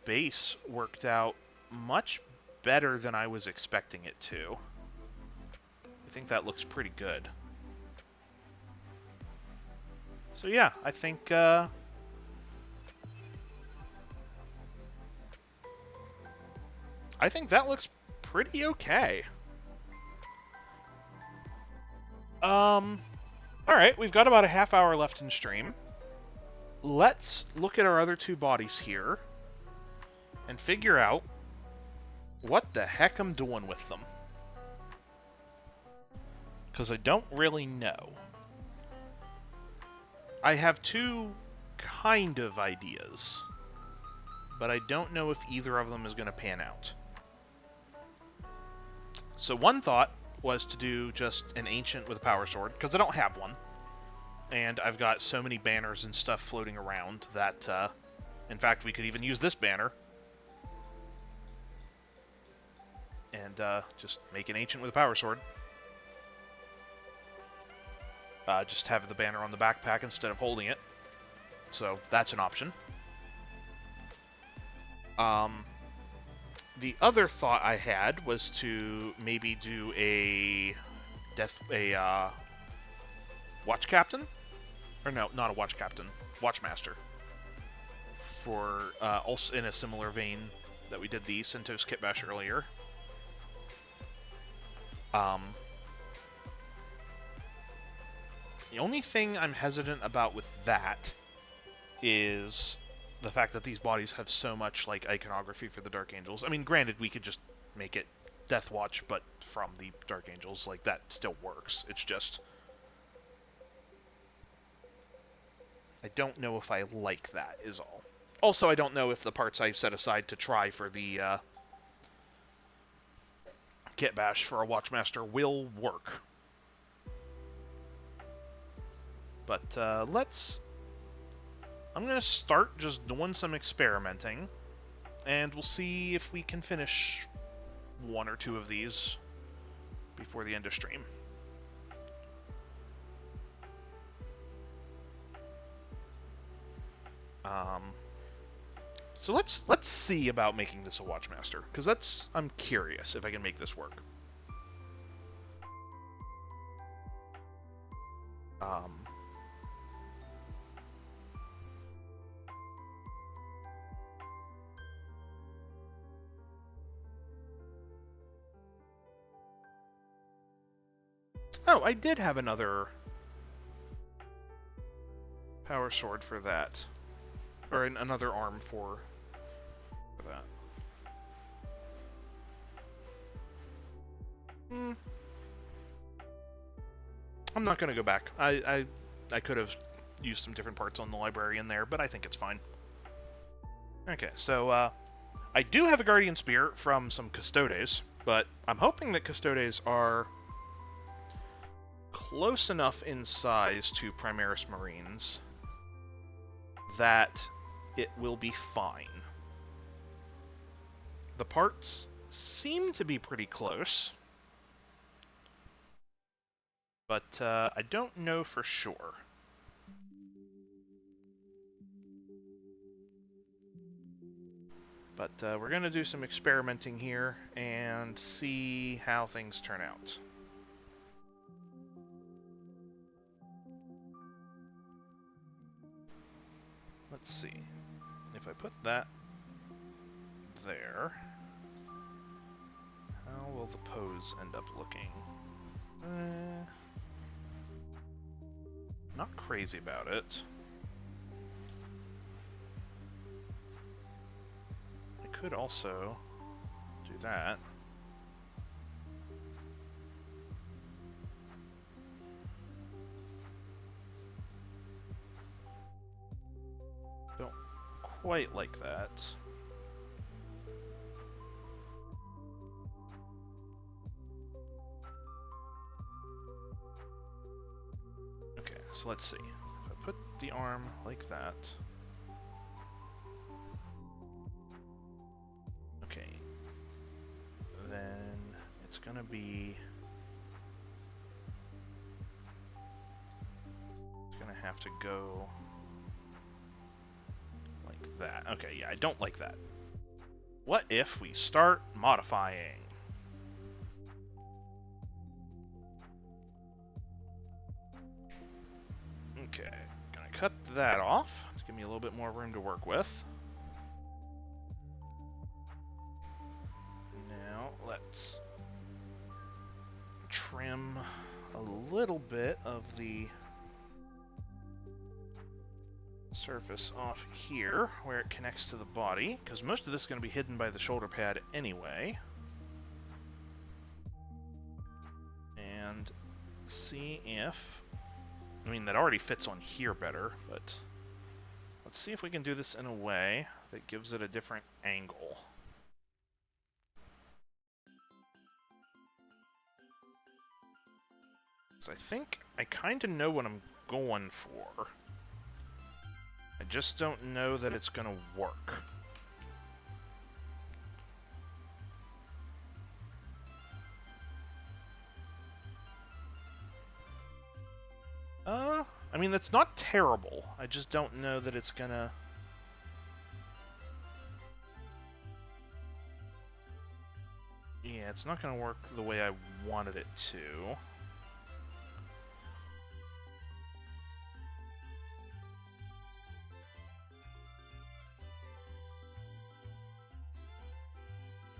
Speaker 1: base worked out much better than I was expecting it to. I think that looks pretty good. So yeah, I think that looks pretty okay. Alright, we've got about a half hour left in stream. Let's look at our other two bodies here and figure out what the heck I'm doing with them. Because I don't really know. I have two kind of ideas, but I don't know if either of them is going to pan out. So one thought was to do just an ancient with a power sword, because I don't have one. And I've got so many banners and stuff floating around that, in fact, we could even use this banner. And just make an ancient with a power sword. Just have the banner on the backpack instead of holding it. So that's an option. The other thought I had was to maybe do a watch captain, or no, not a watch captain, watchmaster. For also in a similar vein that we did the Centos Kitbash earlier. The only thing I'm hesitant about with that is the fact that these bodies have so much like iconography for the Dark Angels. I mean, granted, we could just make it Death Watch, but from the Dark Angels, like that still works. It's just I don't know if I like that, is all. Also, I don't know if the parts I've set aside to try for the Kitbash for a Watchmaster will work. But I'm going to start just doing some experimenting, and we'll see if we can finish one or two of these before the end of stream. So let's see about making this a Watchmaster, because I'm curious if I can make this work. Oh, I did have another power sword for that. Or another arm for that. I'm not going to go back. I could have used some different parts on the library in there, but I think it's fine. Okay, so I do have a Guardian Spear from some Custodes, but I'm hoping that Custodes are close enough in size to Primaris Marines that it will be fine. The parts seem to be pretty close, but I don't know for sure. But we're going to do some experimenting here and see how things turn out. Let's see. If I put that there, how will the pose end up looking? Not crazy about it. I could also do that. quite like that. Okay, so let's see. If I put the arm like that... Okay. Then it's gonna be... It's gonna have to go... like that. Okay, yeah, I don't like that. What if we start modifying? Okay, gonna cut that off to give me a little bit more room to work with. Now, let's trim a little bit of the surface off here where it connects to the body, because most of this is going to be hidden by the shoulder pad anyway. And see if... I mean, that already fits on here better, but let's see if we can do this in a way that gives it a different angle. So I think I kind of know what I'm going for. I just don't know that it's going to work. I mean, that's not terrible. I just don't know that it's gonna... Yeah, it's not gonna work the way I wanted it to.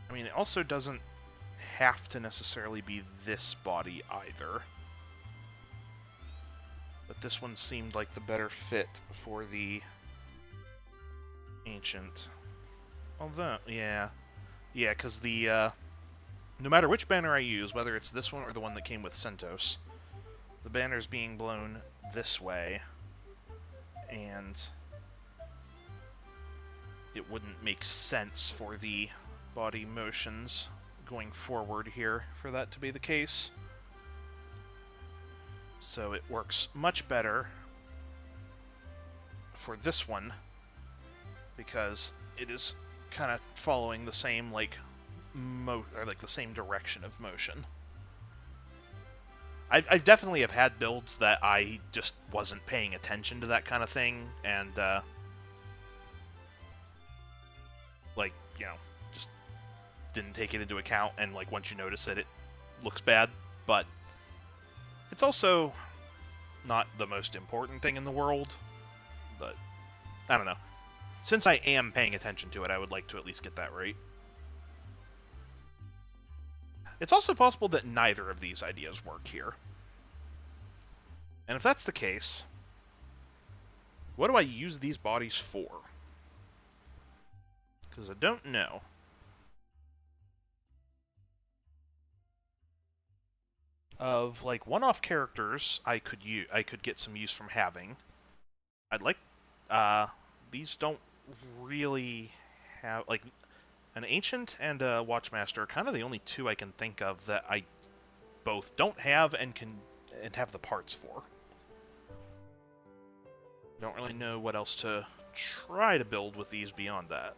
Speaker 1: I mean, it also doesn't have to necessarily be this body either. But this one seemed like the better fit for the Ancient. Although, yeah. Yeah, because the, no matter which banner I use, whether it's this one or the one that came with Centos, the banner's being blown this way, and it wouldn't make sense for the body motions going forward here for that to be the case. So it works much better for this one because it is kind of following the same like the same direction of motion. I definitely have had builds that I just wasn't paying attention to that kind of thing, and like, you know, just didn't take it into account, and like once you notice it, it looks bad. But it's also not the most important thing in the world, but I don't know. Since I am paying attention to it, I would like to at least get that right. It's also possible that neither of these ideas work here. And if that's the case, what do I use these bodies for? Because I don't know. Of like one-off characters I could get some use from having. I'd like these don't really have like an Ancient and a Watchmaster are kind of the only two I can think of that I both don't have and have the parts for. Don't really know what else to try to build with these beyond that.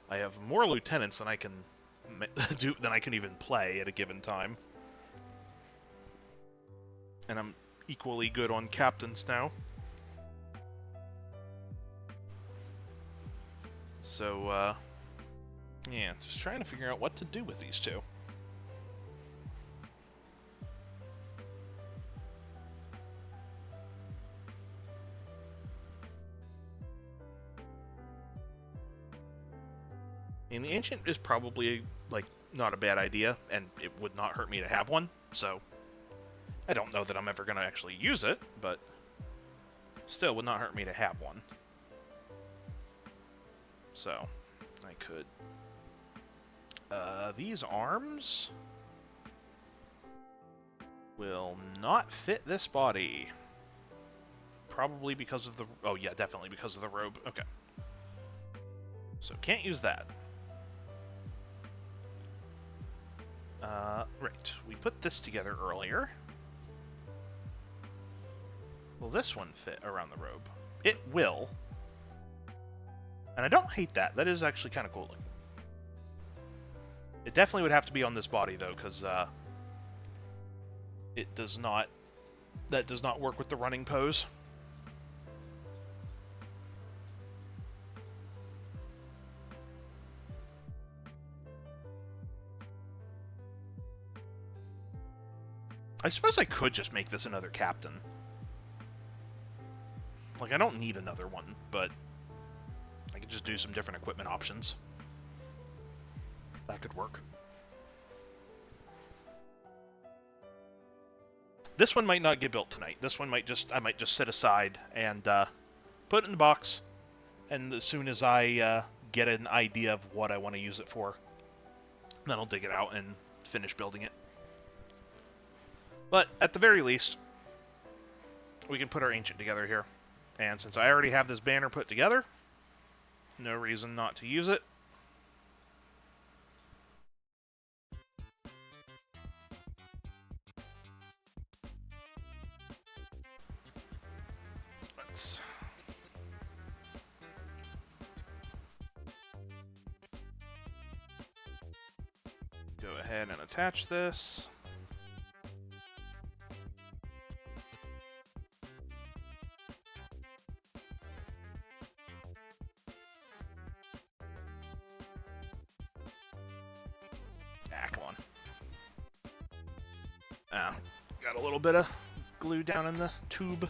Speaker 1: I have more lieutenants than I can than I can even play at a given time. And I'm equally good on captains now. So, yeah, just trying to figure out what to do with these two. I mean, the Ancient is probably, like, not a bad idea, and it would not hurt me to have one, so I don't know that I'm ever going to actually use it, but still would not hurt me to have one. So, I could... these arms will not fit this body. Probably because of the... Oh, yeah, definitely because of the robe. Okay. So, can't use that. Right. We put this together earlier. Will this one fit around the robe? It will. And I don't hate that. That is actually kind of cool looking. It definitely would have to be on this body, though, because it does not... That does not work with the running pose. I suppose I could just make this another captain. Like, I don't need another one, but I could just do some different equipment options. That could work. This one might not get built tonight. This one might just... I might just set aside and put it in the box. And as soon as I get an idea of what I want to use it for, then I'll dig it out and finish building it. But at the very least, we can put our ancient together here. And since I already have this banner put together, no reason not to use it. Let's go ahead and attach this. Got a little bit of glue down in the tube.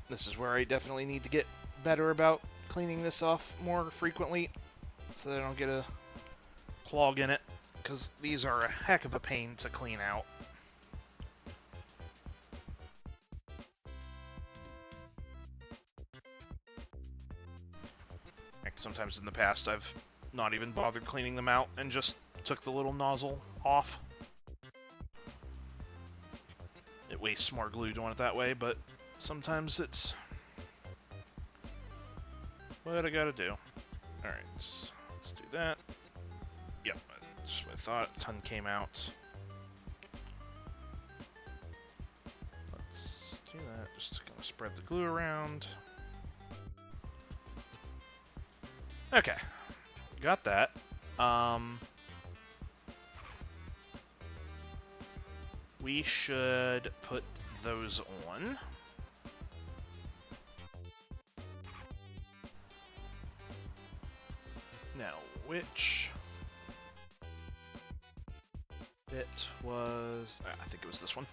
Speaker 1: This is where I definitely need to get better about cleaning this off more frequently so that I don't get a clog in it, because these are a heck of a pain to clean out. Like sometimes in the past I've not even bothered cleaning them out and just took the little nozzle off. It wastes more glue doing it that way, but sometimes it's what I gotta do. Alright, let's do that. Yep, just what I thought. A ton came out. Let's do that. Just gonna spread the glue around. Okay, got that. We should put those on. Now, which bit was... I think it was this one.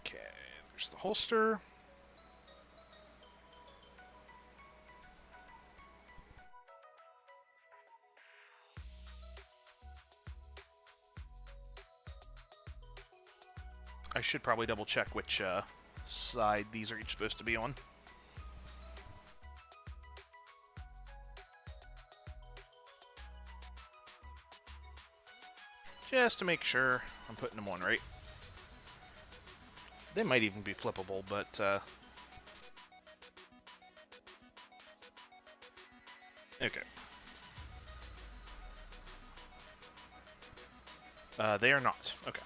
Speaker 1: Okay, there's the holster. I should probably double check which side these are each supposed to be on. Just to make sure I'm putting them on right. They might even be flippable, but okay. They are not. Okay.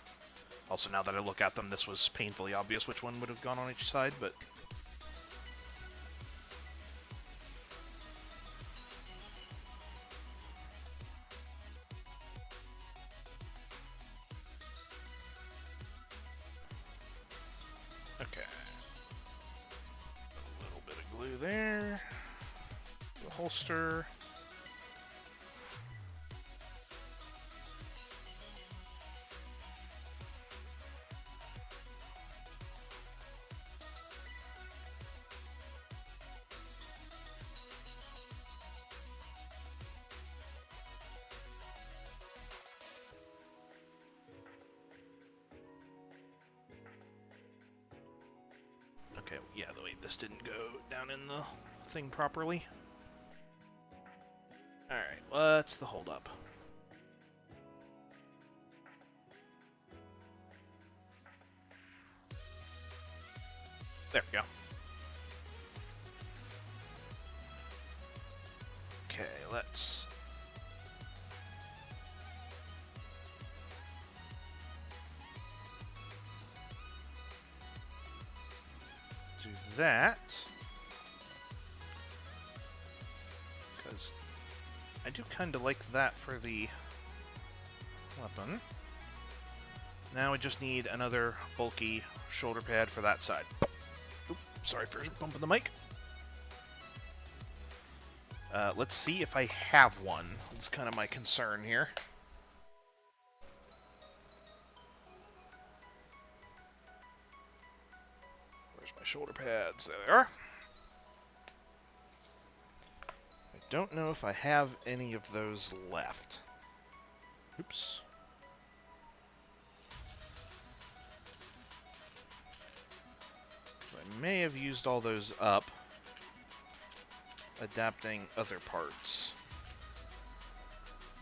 Speaker 1: Also, now that I look at them, this was painfully obvious which one would have gone on each side, but... Okay. A little bit of glue there. The holster. Okay, yeah, the way this didn't go down in the thing properly. Alright, what's the holdup? There we go. Okay, let's... do that. Because I do kind of like that for the weapon. Now we just need another bulky shoulder pad for that side. Oops, sorry for bumping the mic. Let's see if I have one. That's kind of my concern here. Where's my shoulder pads? There they are. I don't know if I have any of those left. Oops. I may have used all those up, adapting other parts.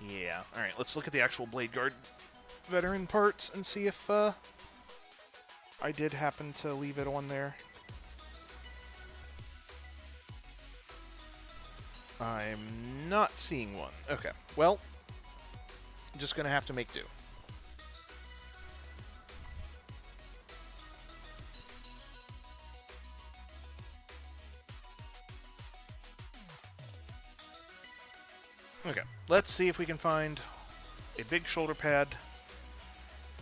Speaker 1: Yeah, alright, let's look at the actual Blade Guard veteran parts and see if I did happen to leave it on there. I'm not seeing one. Okay, well, I'm just gonna have to make do. Okay, let's see if we can find a big shoulder pad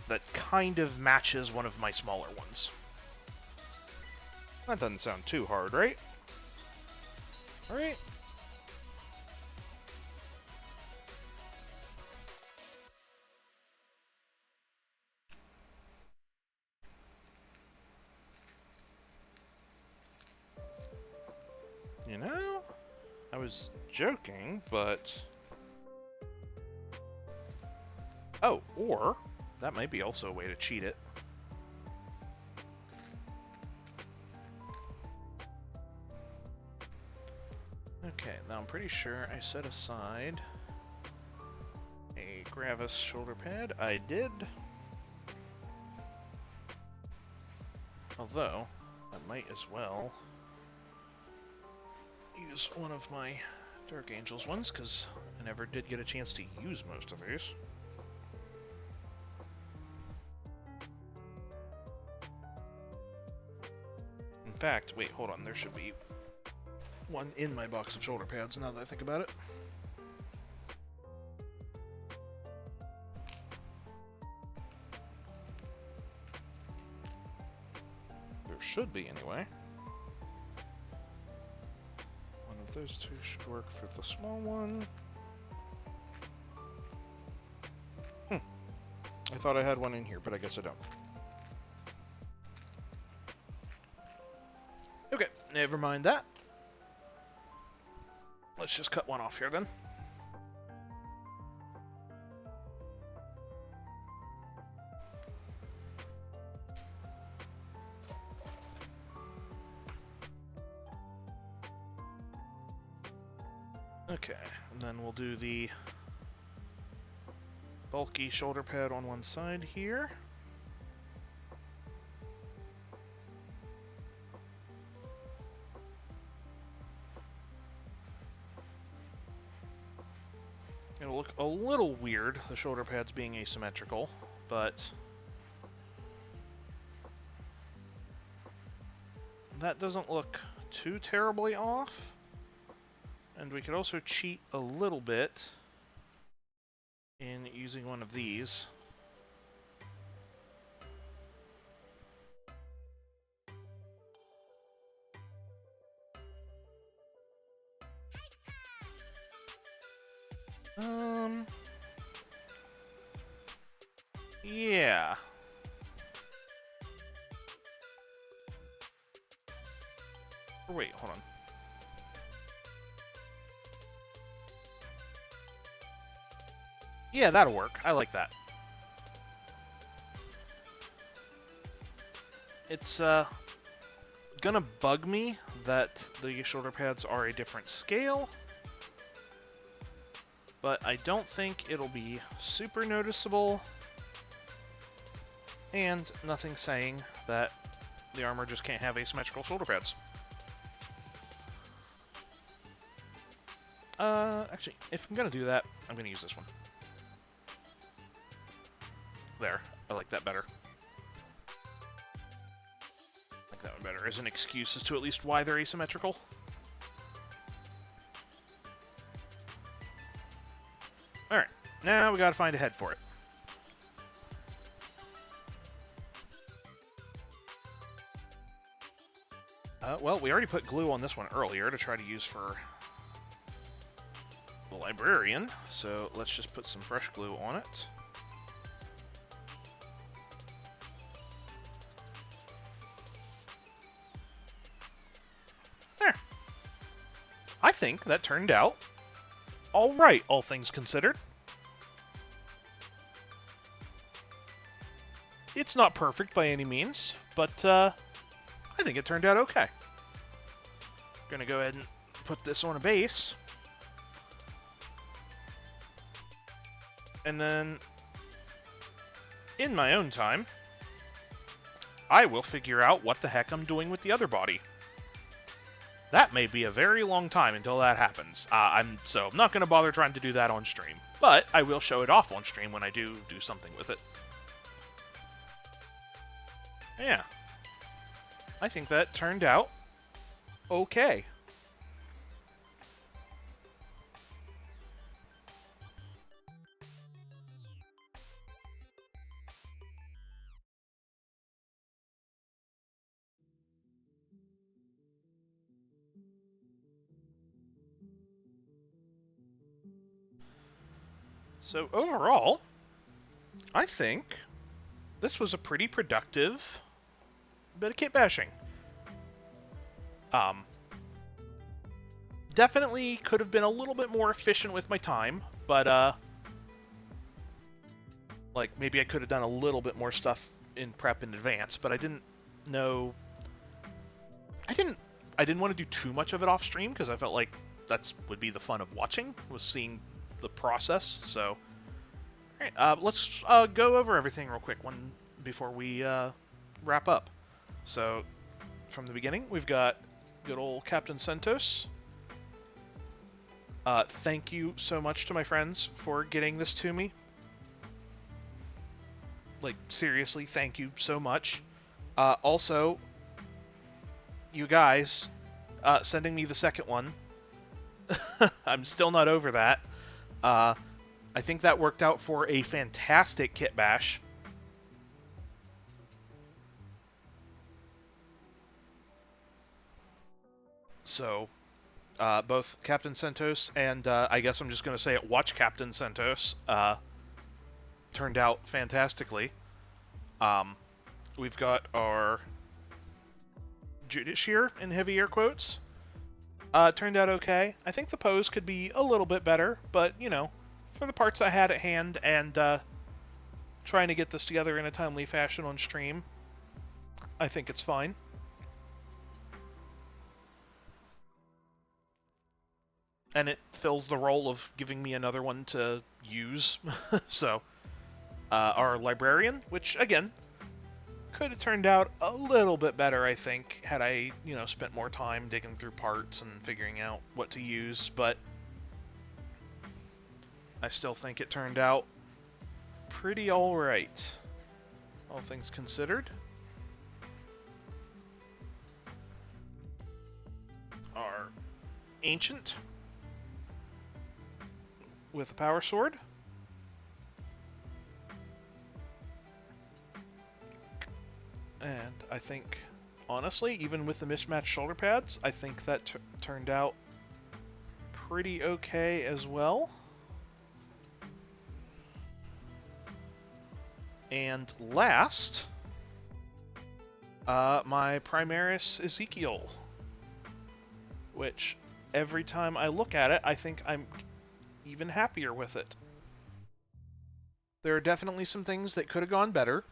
Speaker 1: that kind of matches one of my smaller ones. That doesn't sound too hard, right? Alright. You know, I was joking, but... oh, or that might be also a way to cheat it. Okay, now I'm pretty sure I set aside a Gravis shoulder pad. I did. Although, I might as well use one of my Dark Angels ones, because I never did get a chance to use most of these. In fact, wait, hold on, there should be one in my box of shoulder pads now that I think about it. There should be, anyway. One of those two should work for the small one. I thought I had one in here, but I guess I don't. Okay, never mind that. Let's just cut one off here then. Okay, and then we'll do the bulky shoulder pad on one side here. It'll look a little weird, the shoulder pads being asymmetrical, but that doesn't look too terribly off. And we could also cheat a little bit in using one of these. Yeah. Or wait, hold on. Yeah, that'll work. I like that. It's, got gonna bug me that the shoulder pads are a different scale, but I don't think it'll be super noticeable, and nothing saying that the armor just can't have asymmetrical shoulder pads. Actually, if I'm gonna do that, I'm gonna use this one. There. I like that better. I like that one better as an excuse as to at least why they're asymmetrical. Alright, now we gotta find a head for it. Well, we already put glue on this one earlier to try to use for the librarian, so let's just put some fresh glue on it. There. I think that turned out alright, all things considered. It's not perfect by any means, but I think it turned out okay. Gonna go ahead and put this on a base. And then, in my own time, I will figure out what the heck I'm doing with the other body. That may be a very long time until that happens. I'm not going to bother trying to do that on stream. But I will show it off on stream when I do something with it. Yeah. I think that turned out okay. So overall, I think this was a pretty productive bit of kit bashing. Definitely could have been a little bit more efficient with my time, but like maybe I could have done a little bit more stuff in prep in advance, but I didn't know. I didn't want to do too much of it off stream because I felt like that's would be the fun of watching, was seeing the process. So, all right, let's go over everything real quick before we wrap up. So, from the beginning, we've got good old Captain Sentos. Thank you so much to my friends for getting this to me. Like, seriously, thank you so much. Also, you guys sending me the second one. I'm still not over that. I think that worked out for a fantastic kit bash. So, both Captain Sentos and I guess I'm just going to say it, Watch Captain Sentos, turned out fantastically. We've got our Judiciary in heavy air quotes. Turned out okay. I think the pose could be a little bit better, but, you know, for the parts I had at hand and trying to get this together in a timely fashion on stream, I think it's fine. And it fills the role of giving me another one to use. So, our librarian, which, again, could have turned out a little bit better, I think, had I, you know, spent more time digging through parts and figuring out what to use, but I still think it turned out pretty alright, all things considered. Our Ancient with a power sword. And I think, honestly, even with the mismatched shoulder pads, I think that turned out pretty okay as well. And last, my Primaris Ezekiel, which every time I look at it, I think I'm even happier with it. There are definitely some things that could have gone better.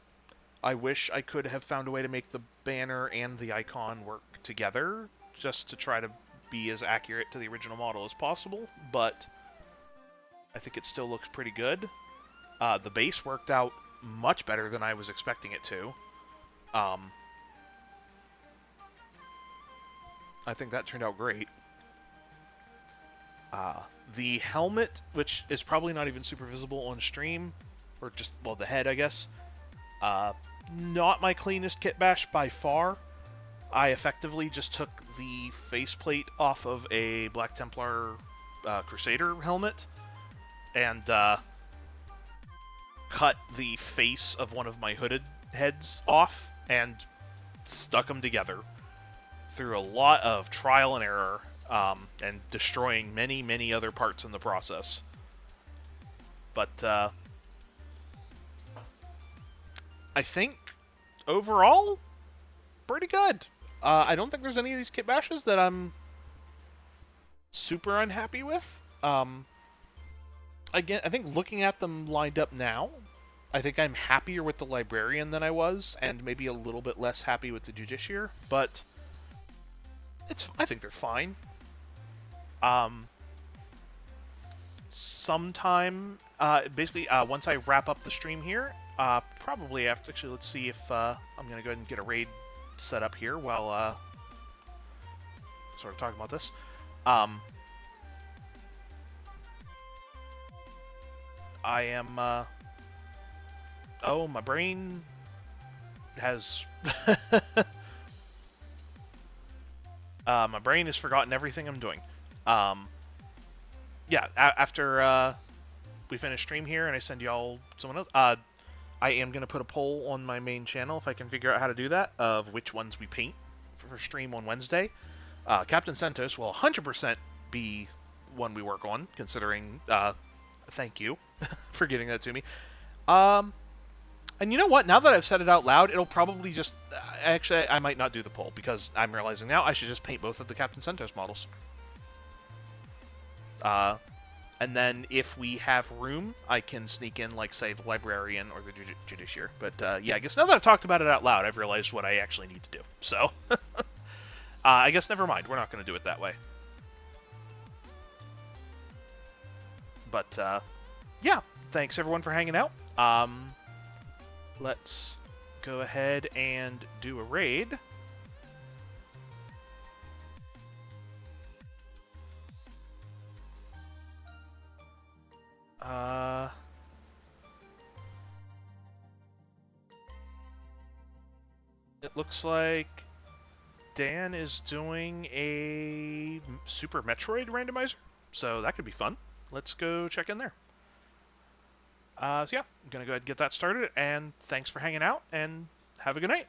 Speaker 1: I wish I could have found a way to make the banner and the icon work together, just to try to be as accurate to the original model as possible, but I think it still looks pretty good. The base worked out much better than I was expecting it to. I think that turned out great. The helmet, which is probably not even super visible on stream, or just, well, the head, I guess. Not my cleanest kit bash by far. I effectively just took the faceplate off of a Black Templar Crusader helmet and cut the face of one of my hooded heads off and stuck them together through a lot of trial and error, and destroying many, many other parts in the process. But I think overall, pretty good. I don't think there's any of these kit bashes that I'm super unhappy with. Again, I think looking at them lined up now, I think I'm happier with the Librarian than I was, and maybe a little bit less happy with the Justiciar, but I think they're fine. Sometime, basically, once I wrap up the stream here, probably after, actually, let's see if, I'm going to go ahead and get a raid set up here while, sort of talking about this. I am, oh, my brain has, my brain has forgotten everything I'm doing. Yeah, after, we finish stream here and I send y'all someone else, I am going to put a poll on my main channel, if I can figure out how to do that, of which ones we paint for stream on Wednesday. Captain Santos will 100% be one we work on, considering, thank you for getting that to me. And you know what? Now that I've said it out loud, it'll probably just... actually, I might not do the poll, because I'm realizing now I should just paint both of the Captain Santos models. And then if we have room, I can sneak in, like, say, the Librarian or the Justiciar. But, yeah, I guess now that I've talked about it out loud, I've realized what I actually need to do. So, I guess never mind. We're not going to do it that way. But, yeah, thanks everyone for hanging out. Let's go ahead and do a raid. It looks like Dan is doing a Super Metroid randomizer, so that could be fun. Let's go check in there. So yeah, I'm going to go ahead and get that started, and thanks for hanging out, and have a good night.